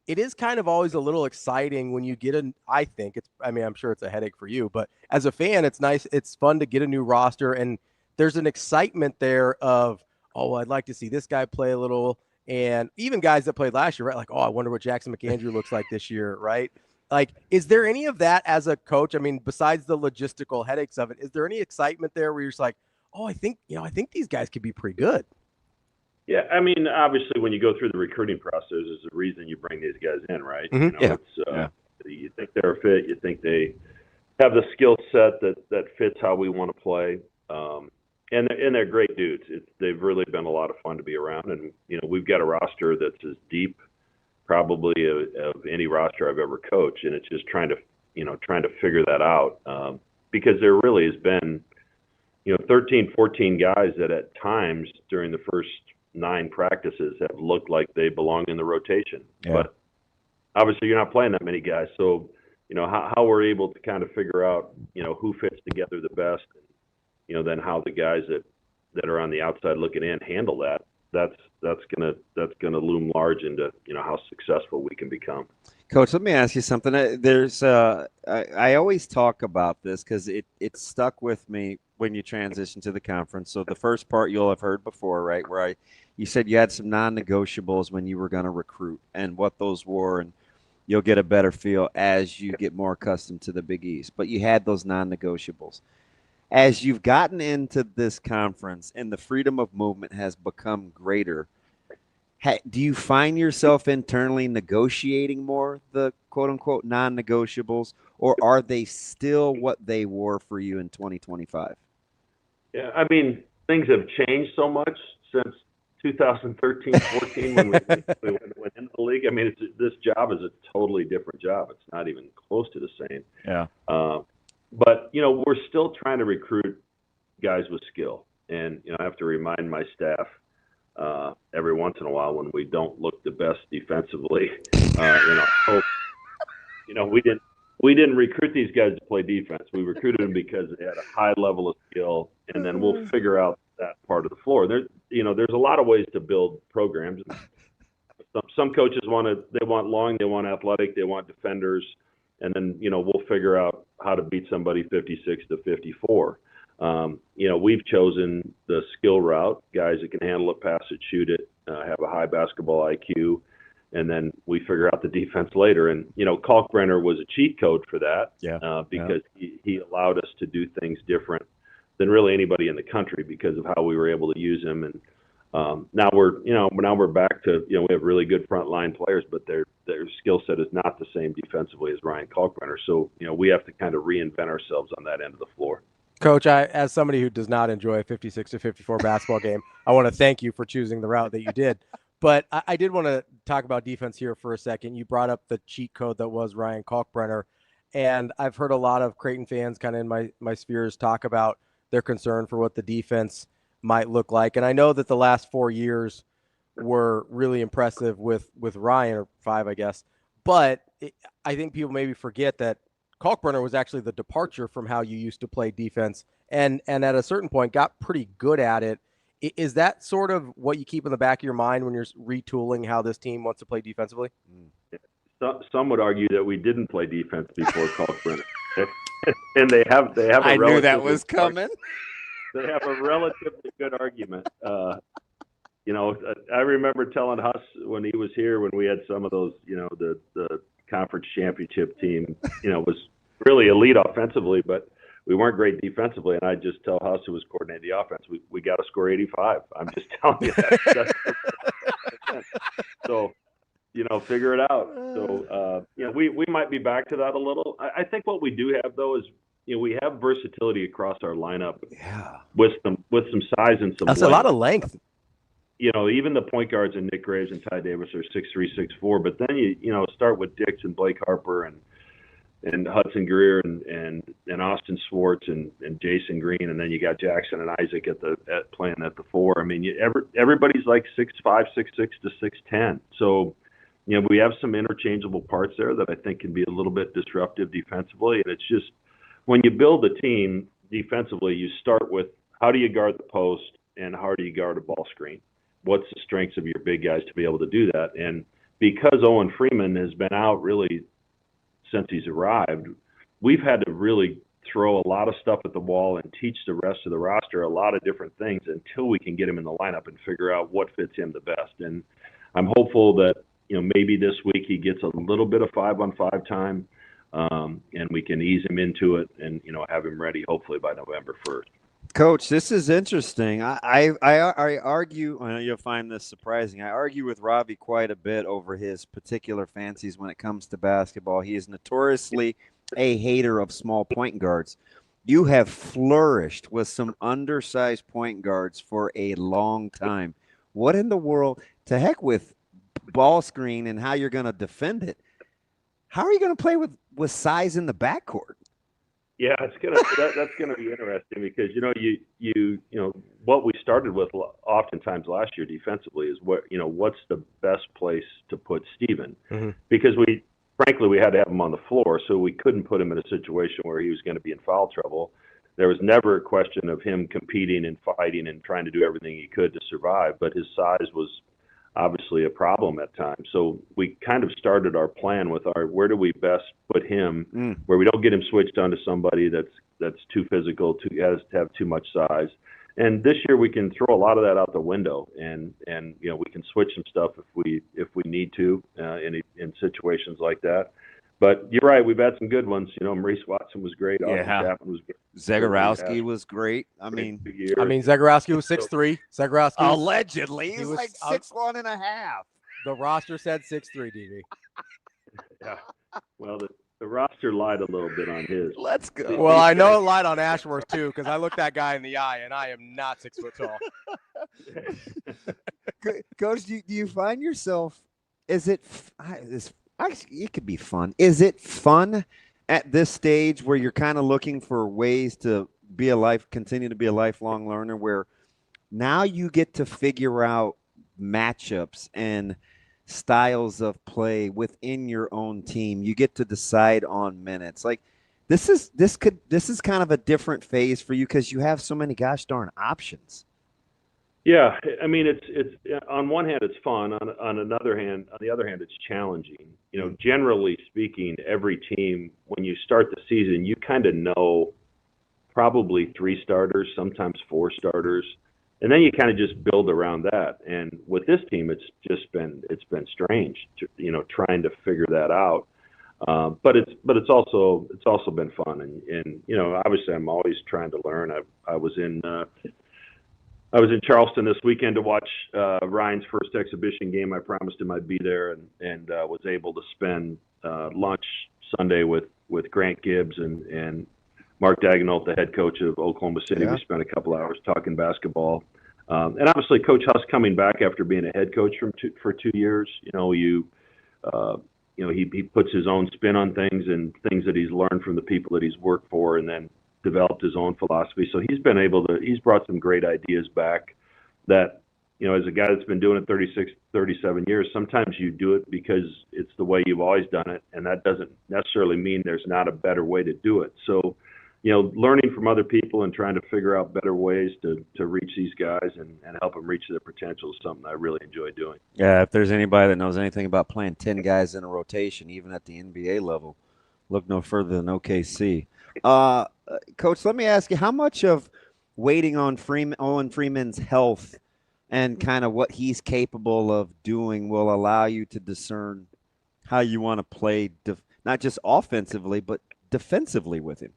it is kind of always a little exciting when you get I think I'm sure it's a headache for you, but as a fan, it's nice. It's fun to get a new roster, and there's an excitement there of, oh, I'd like to see this guy play a little, and even guys that played last year, right? Like, oh, I wonder what Jackson McAndrew looks like this year, right? Like, is there any of that as a coach? I mean, besides the logistical headaches of it, is there any excitement there where you're just like, oh, I think these guys could be pretty good? Yeah, I mean, obviously, when you go through the recruiting process, there's a reason you bring these guys in, right? You think they're a fit. You think they have the skill set that fits how we want to play, and they're great dudes. They've really been a lot of fun to be around, and we've got a roster that's as deep, probably of any roster I've ever coached, and it's just trying to figure that out because there really has been 13, 14 guys that at times during the first 9 practices have looked like they belong in the rotation. Yeah. But obviously you're not playing that many guys. So, how we're able to kind of figure out, who fits together the best, and, then how the guys that are on the outside looking in handle that, that's gonna loom large into, how successful we can become. Coach, let me ask you something. There's I always talk about this because it stuck with me when you transition to the conference. So the first part you'll have heard before, right? Where you said you had some non-negotiables when you were going to recruit and what those were, and you'll get a better feel as you get more accustomed to the Big East. But you had those non-negotiables. As you've gotten into this conference and the freedom of movement has become greater, do you find yourself internally negotiating more the quote-unquote non-negotiables, or are they still what they were for you in 2025? Yeah, I mean, things have changed so much since 2013-14 when we went into the league. I mean, this job is a totally different job. It's not even close to the same. Yeah. But, we're still trying to recruit guys with skill. And, I have to remind my staff every once in a while when we don't look the best defensively. We didn't recruit these guys to play defense. We recruited them because they had a high level of skill, and then we'll figure out that part of the floor. There's a lot of ways to build programs. Some coaches they want long, they want athletic, they want defenders, and then we'll figure out how to beat somebody 56-54. We've chosen the skill route, guys that can handle it, pass it, shoot it, have a high basketball IQ, and then we figure out the defense later. And, Kalkbrenner was a cheat code for that because he allowed us to do things different really anybody in the country because of how we were able to use him. And now we're back to, we have really good frontline players, but their skill set is not the same defensively as Ryan Kalkbrenner. So, we have to kind of reinvent ourselves on that end of the floor. Coach, as somebody who does not enjoy a 56-54 basketball game, I want to thank you for choosing the route that you did. But I did want to talk about defense here for a second. You brought up the cheat code that was Ryan Kalkbrenner, and I've heard a lot of Creighton fans kind of in my spheres talk about their concern for what the defense might look like. And I know that the last 4 years were really impressive with Ryan, or 5, I guess. But I think people maybe forget that Kalkbrenner was actually the departure from how you used to play defense, and at a certain point got pretty good at it. Is that sort of what you keep in the back of your mind when you're retooling how this team wants to play defensively? Some would argue that we didn't play defense before Kalkbrenner, and they have. I knew that was coming. They have a relatively good argument. I remember telling Huss when he was here, when we had some of those, the conference championship team, was really elite offensively, but we weren't great defensively. And I just tell Huss, who was coordinating the offense, we got to score 85. I'm just telling you that. So, figure it out. So, we might be back to that a little. I think what we do have, though, is, we have versatility across our lineup. Yeah. With some size and some. That's length. A lot of length. Even the point guards and Nick Graves and Ty Davis are 6'3", 6'4", but then you start with Dix and Blake Harper and Hudson Greer and Austin Swartz and Jason Green, and then you got Jackson and Isaac playing at the 4. I mean, everybody's like 6'5", 6'6" to 6'10". So, we have some interchangeable parts there that I think can be a little bit disruptive defensively. And it's just, when you build a team defensively, you start with how do you guard the post and how do you guard a ball screen? What's the strengths of your big guys to be able to do that? And because Owen Freeman has been out really since he's arrived, we've had to really throw a lot of stuff at the wall and teach the rest of the roster a lot of different things until we can get him in the lineup and figure out what fits him the best. And I'm hopeful that, maybe this week he gets a little bit of 5-on-5 time, and we can ease him into it and, have him ready hopefully by November 1st. Coach, this is interesting. I argue, I know you'll find this surprising. I argue with Ravi quite a bit over his particular fancies when it comes to basketball. He is notoriously a hater of small point guards. You have flourished with some undersized point guards for a long time. What in the world? To heck with ball screen and how you're going to defend it. How are you going to play with size in the backcourt? Yeah, that's gonna be interesting because what we started with oftentimes last year defensively is what's the best place to put Steven, because we had to have him on the floor, so we couldn't put him in a situation where he was going to be in foul trouble. There was never a question of him competing and fighting and trying to do everything he could to survive, but his size was obviously a problem at times. So we kind of started our plan with where do we best put him, where we don't get him switched onto somebody that's too physical, has to have too much size. And this year we can throw a lot of that out the window, and we can switch some stuff if we need to in situations like that. But you're right, we've had some good ones. Maurice Watson was great. Yeah. Chapman was great. Zagorowski was great. Zagorowski was 6'3". Zagorowski allegedly he's like 6'1.5". The roster said 6'3", DB. Yeah. Well, the roster lied a little bit on his. Let's go. Well, I know it lied on Ashworth too, because I looked that guy in the eye, and I am not 6 foot tall. Coach, do you find yourself? It could be fun. Is it fun at this stage where you're kind of looking for ways to continue to be a lifelong learner, where now you get to figure out matchups and styles of play within your own team? You get to decide on minutes. Like this is kind of a different phase for you because you have so many gosh darn options. Yeah, I mean, it's on one hand it's fun. On the other hand, it's challenging. Generally speaking, every team when you start the season, you kind of know probably 3 starters, sometimes 4 starters, and then you kind of just build around that. And with this team, it's been strange, trying to figure that out. But it's also been fun, and obviously I'm always trying to learn. I was in Charleston this weekend to watch Ryan's first exhibition game. I promised him I'd be there, and was able to spend lunch Sunday with Grant Gibbs and Mark Daigneault, the head coach of Oklahoma City. Yeah. We spent a couple hours talking basketball, and obviously Coach Huss coming back after being a head coach for 2 years. He puts his own spin on things and things that he's learned from the people that he's worked for, and then developed his own philosophy. So he's brought some great ideas back that, as a guy that's been doing it 36, 37 years, sometimes you do it because it's the way you've always done it. And that doesn't necessarily mean there's not a better way to do it. So, learning from other people and trying to figure out better ways to reach these guys and help them reach their potential is something I really enjoy doing. Yeah, if there's anybody that knows anything about playing 10 guys in a rotation, even at the NBA level, look no further than OKC. Coach, let me ask you, how much of waiting on Owen Freeman's health and kind of what he's capable of doing will allow you to discern how you want to play, not just offensively, but defensively with him?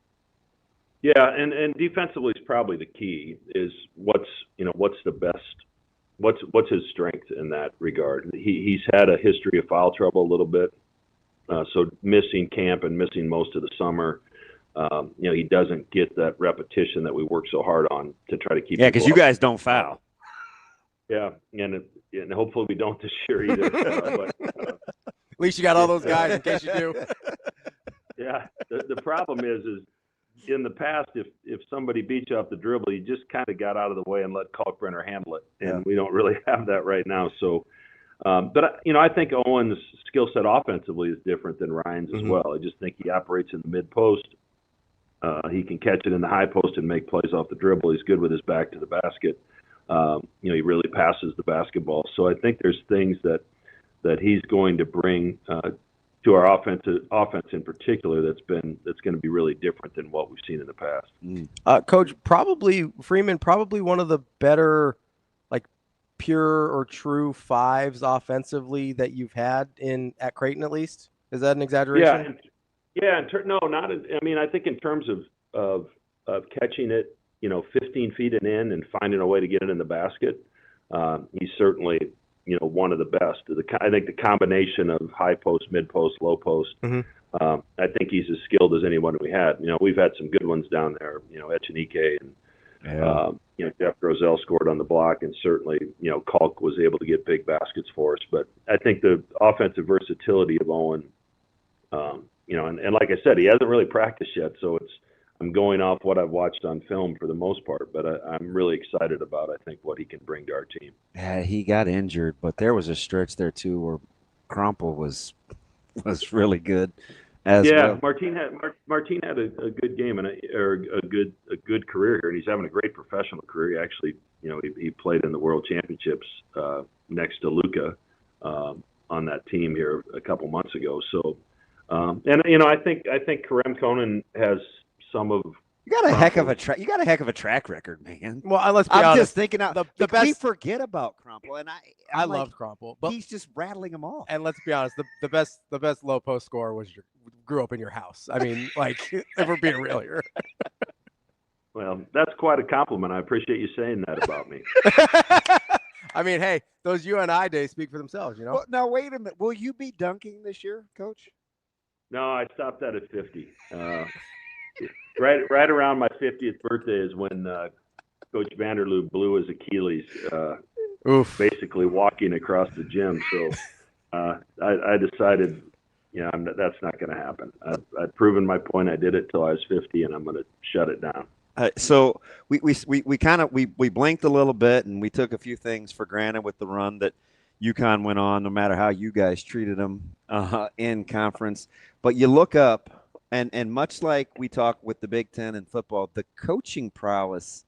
Yeah, and defensively is probably the key. Is what's the best, what's his strength in that regard. He's had a history of foul trouble a little bit, so missing camp and missing most of the summer. He doesn't get that repetition that we work so hard on to try to keep. Yeah, because you guys don't foul. Yeah, and hopefully we don't this year either. But, at least you got all those guys in case you do. Yeah, the problem is in the past, if somebody beat you off the dribble, you just kind of got out of the way and let Kalkbrenner handle it, and we don't really have that right now. So, but I think Owen's skill set offensively is different than Ryan's as well. I just think he operates in the mid post. He can catch it in the high post and make plays off the dribble. He's good with his back to the basket. He really passes the basketball. So I think there's things that he's going to bring to our offense in particular that's going to be really different than what we've seen in the past. Coach, Freeman probably one of the better, like, pure or true fives offensively that you've had at Creighton, at least. Is that an exaggeration? Yeah. I think in terms of catching it, 15 feet and in and finding a way to get it in the basket, he's certainly, one of the best. I think the combination of high post, mid post, low post, I think he's as skilled as anyone we had. We've had some good ones down there, Echenike and, Jeff Grosel scored on the block, and certainly, Kalk was able to get big baskets for us. But I think the offensive versatility of Owen, and like I said, he hasn't really practiced yet, so I'm going off what I've watched on film for the most part, but I'm really excited about, I think, what he can bring to our team. Yeah, he got injured, but there was a stretch there too where Crumple was really good as well. Martin had a good game or a good career here, and he's having a great professional career. He actually, he played in the World Championships next to Luka on that team here a couple months ago. So, I think Kerem Conan has some of. You got a heck of a track record, man. Well, let's be honest. I'm just thinking out the best. We forget about Crumple, and I love Crumple, but he's just rattling them all. And let's be honest, the best low post scorer grew up in your house. I mean, like, if we're being real here. Well, that's quite a compliment. I appreciate you saying that about me. I mean, hey, those UNI days speak for themselves, Well, now wait a minute. Will you be dunking this year, Coach? No, I stopped that at 50. Right around my 50th birthday is when Coach Vanderloo blew his Achilles, basically walking across the gym. So I decided, that's not going to happen. I've proven my point. I did it till I was 50, and I'm going to shut it down. So we blinked a little bit, and we took a few things for granted with the run that UConn went on, no matter how you guys treated them in conference. But you look up, and much like we talk with the Big Ten and football, the coaching prowess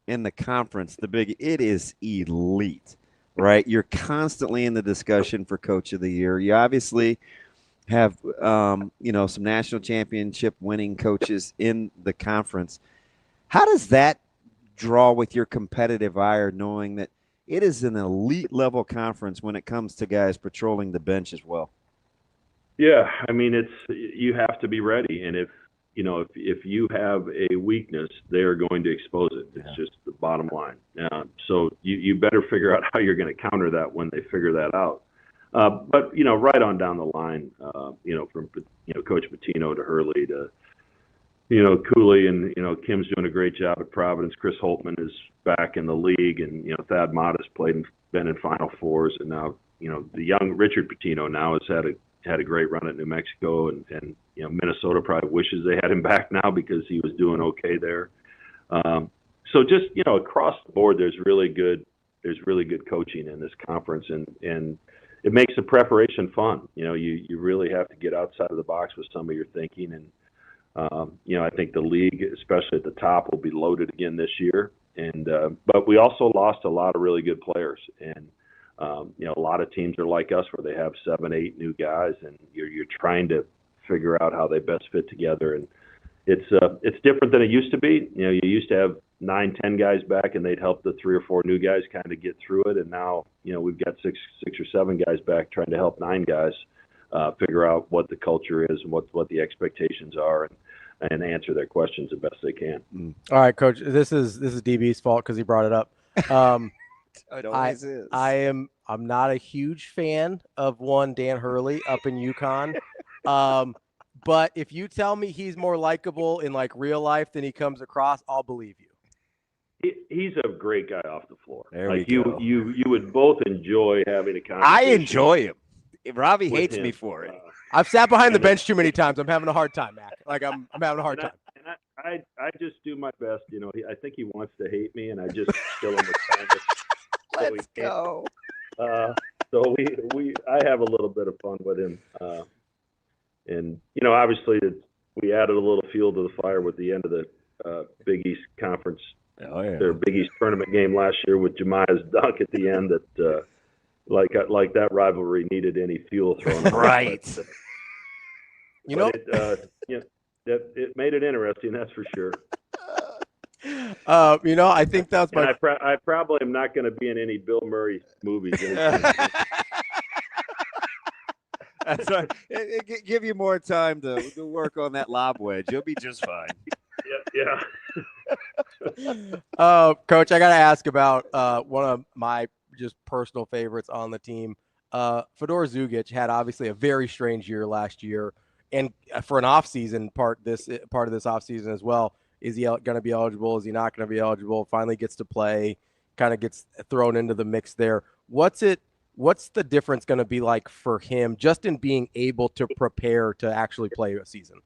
in the conference, it is elite, right? You're constantly in the discussion for Coach of the Year. You obviously have, some national championship winning coaches in the conference. How does that draw with your competitive ire, knowing that it is an elite level conference when it comes to guys patrolling the bench as well? Yeah, I mean, you have to be ready, and if you have a weakness, they are going to expose it. It's just the bottom line. So you better figure out how you're going to counter that when they figure that out. But right on down the line, from Coach Pitino to Hurley to Cooley, and Kim's doing a great job at Providence. Chris Holtman is back in the league, and Thad Mott has been in Final Fours, and now the young Richard Pitino now has had a great run at New Mexico, and Minnesota probably wishes they had him back now because he was doing okay there. So just across the board, there's really good coaching in this conference, and it makes the preparation fun. You really have to get outside of the box with some of your thinking, and I think the league, especially at the top, will be loaded again this year. And but we also lost a lot of really good players, and a lot of teams are like us where they have 7, 8 new guys, and you're trying to figure out how they best fit together. And it's different than it used to be. You used to have 9, 10 guys back, and they'd help the 3 or 4 new guys kind of get through it. And now we've got 6 or 7 guys back trying to help 9 guys figure out what the culture is and what the expectations are, and answer their questions the best they can. All right, Coach. This is DB's fault because he brought it up. It always is. I'm not a huge fan of Dan Hurley up in UConn. But if you tell me he's more likable in like real life than he comes across, I'll believe you. He's a great guy off the floor. There we go. You would both enjoy having a conversation. I enjoy him. Ravi hates me for it. I've sat behind the bench too many times. I'm having a hard time, Mac. Like I'm having a hard time. I just do my best. I think he wants to hate me, and I just kill him with kindness. Let's go. So I have a little bit of fun with him, and obviously we added a little fuel to the fire with the end of the Big East Conference, their Big East tournament game last year with Jemiah's dunk at the end. That like that rivalry needed any fuel thrown on it. Right. It made it interesting, that's for sure. I think that's my. I probably am not going to be in any Bill Murray movies. That's right. It give you more time to work on that lob wedge. You'll be just fine. Yeah. Coach, I got to ask about one of my just personal favorites on the team. Fedor Zugic had obviously a very strange year last year, and for an offseason part of this offseason as well. Is he going to be eligible? Is he not going to be eligible? Finally gets to play, kind of gets thrown into the mix there. What's the difference going to be like for him just in being able to prepare to actually play a season?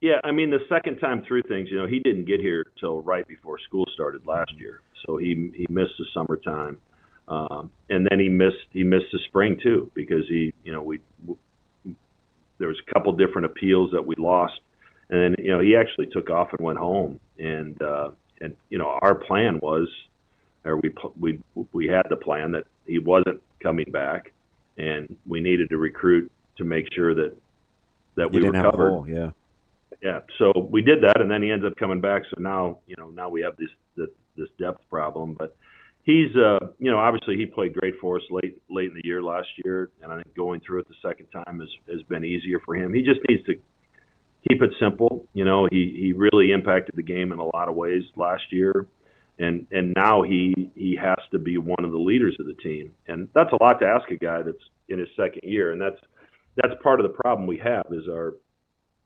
Yeah, I mean, the second time through things, he didn't get here till right before school started last year. So he missed the summertime. And then he missed the spring too, because there was a couple different appeals that we lost. And then, he actually took off and went home. And our plan was, or we had the plan that he wasn't coming back, and we needed to recruit to make sure that we were covered. Yeah. So we did that, and then he ends up coming back. So now we have this depth problem. But he's, obviously he played great for us late in the year last year, and I think going through it the second time has been easier for him. He just needs to keep it simple. He really impacted the game in a lot of ways last year, and now he has to be one of the leaders of the team, and that's a lot to ask a guy that's in his second year, and that's part of the problem we have is our,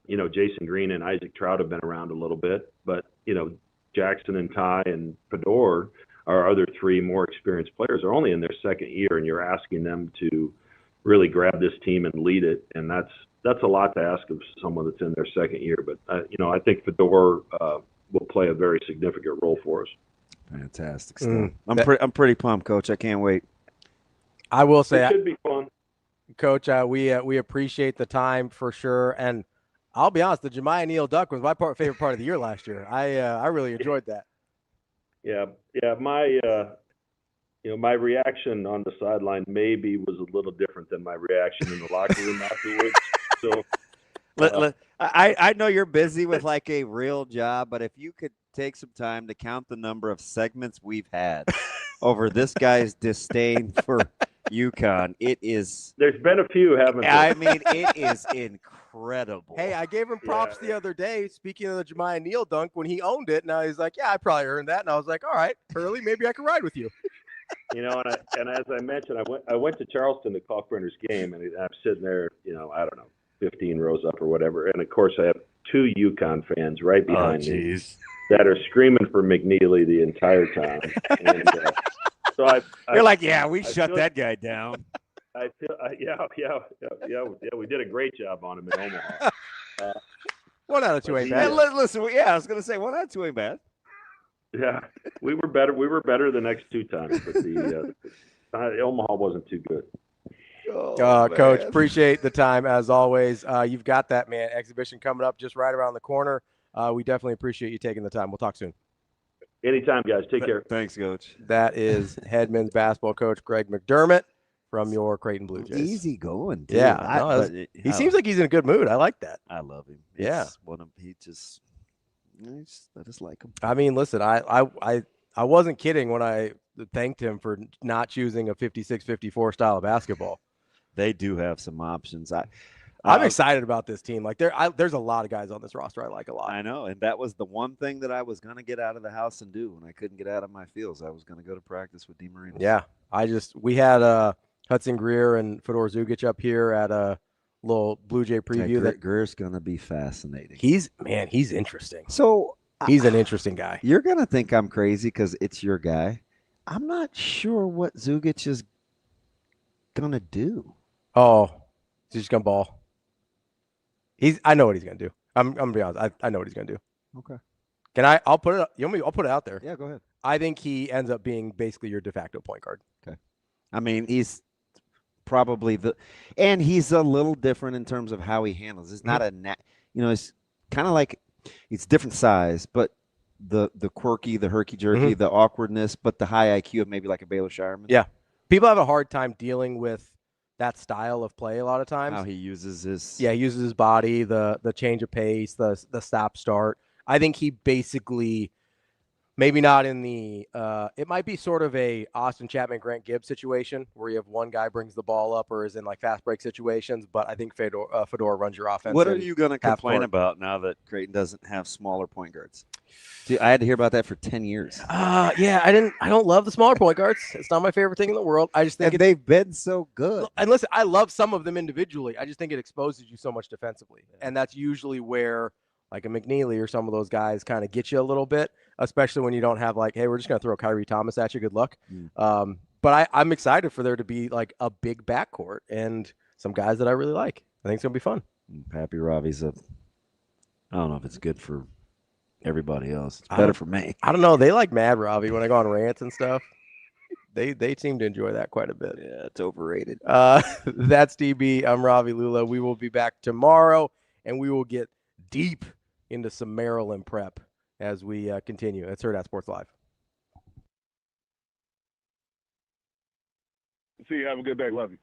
Jason Green and Isaac Trout have been around a little bit, but Jackson and Ty and Fedor, our other 3 more experienced players, are only in their second year, and you're asking them to really grab this team and lead it, and that's a lot to ask of someone that's in their second year. But I think Fedor will play a very significant role for us. Fantastic stuff. I'm pretty pumped, Coach. I can't wait. I will say it should be fun, Coach. We appreciate the time for sure, and I'll be honest, the Jemiah Neal duck was my favorite part of the year last year. I really enjoyed that. Yeah. My reaction on the sideline maybe was a little different than my reaction in the locker room afterwards. So, I know you're busy with like a real job, but if you could take some time to count the number of segments we've had over this guy's disdain for UConn. It is. There's been a few, haven't there? I mean, it is incredible. Hey, I gave him props the other day. Speaking of the Jemiah Neal dunk, when he owned it, now he's like, "Yeah, I probably earned that." And I was like, "All right, Hurley, maybe I can ride with you." And as I mentioned, I went to Charleston to Kalkbrenner's game, and I'm sitting there, I don't know, 15 rows up or whatever, and of course I have two UConn fans right behind me that are screaming for McNeely the entire time. And, so you're like, yeah, we shut that guy down. I feel, we did a great job on him in Omaha. 1 out of 2 ain't bad. Listen, I was going to say 1 out of 2 ain't bad. Yeah, we were better. We were better the next 2 times, but the Omaha wasn't too good. Coach, appreciate the time as always. You've got that, man, exhibition coming up just right around the corner. We definitely appreciate you taking the time. We'll talk soon. Anytime, guys. Take care. Thanks, Coach. That is head men's basketball coach Greg McDermott from your Creighton Bluejays. Easy going, dude. Yeah, he seems like he's in a good mood. I like that. I love him. Yeah, I just like him. I mean, listen, I wasn't kidding when I thanked him for not choosing a 56-54 style of basketball. They do have some options. I'm excited about this team. Like there's a lot of guys on this roster I like a lot. I know, and that was the one thing that I was going to get out of the house and do when I couldn't get out of my fields. I was going to go to practice with DeMarino. Yeah, we had Hudson Greer and Fedor Zugic up here at a little Blue Jay preview. That Greer's going to be fascinating. He's interesting. So he's an interesting guy. You're going to think I'm crazy because it's your guy. I'm not sure what Zugic is going to do. Oh, he's just going to ball. I know what he's going to do. I'm going to be honest. I know what he's going to do. Okay. I'll put it. I'll put it out there. Yeah, go ahead. I think he ends up being basically your de facto point guard. Okay. I mean, he's probably and he's a little different in terms of how he handles. It's not it's kind of like it's different size, but the quirky, the herky-jerky, the awkwardness, but the high IQ of maybe like a Baylor Shireman. Yeah. People have a hard time dealing with that style of play a lot of times. How he uses his body, the change of pace, the stop start. I think he basically maybe not in the it might be sort of a Austin Chapman Grant Gibbs situation where you have one guy brings the ball up or is in like fast break situations, but I think Fedor runs your offense. What are you going to complain about now that Creighton doesn't have smaller point guards? Dude, I had to hear about that for 10 years. Yeah, I don't love the smaller point guards. It's not my favorite thing in the world. I just think they've been so good. And listen, I love some of them individually. I just think it exposes you so much defensively. And that's usually where like a McNeely or some of those guys kind of get you a little bit, especially when you don't have like, hey, we're just going to throw Kyrie Thomas at you. Good luck. But I'm excited for there to be like a big backcourt and some guys that I really like. I think it's going to be fun. Pappy Ravi's I don't know if it's good for everybody else. It's better for me. I don't know. They like Mad Ravi when I go on rants and stuff. They seem to enjoy that quite a bit. Yeah, it's overrated. That's DB. I'm Ravi Lulla. We will be back tomorrow, and we will get deep into some Maryland prep as we continue. That's Hurrdat Sports Live. See you. Have a good day. Love you.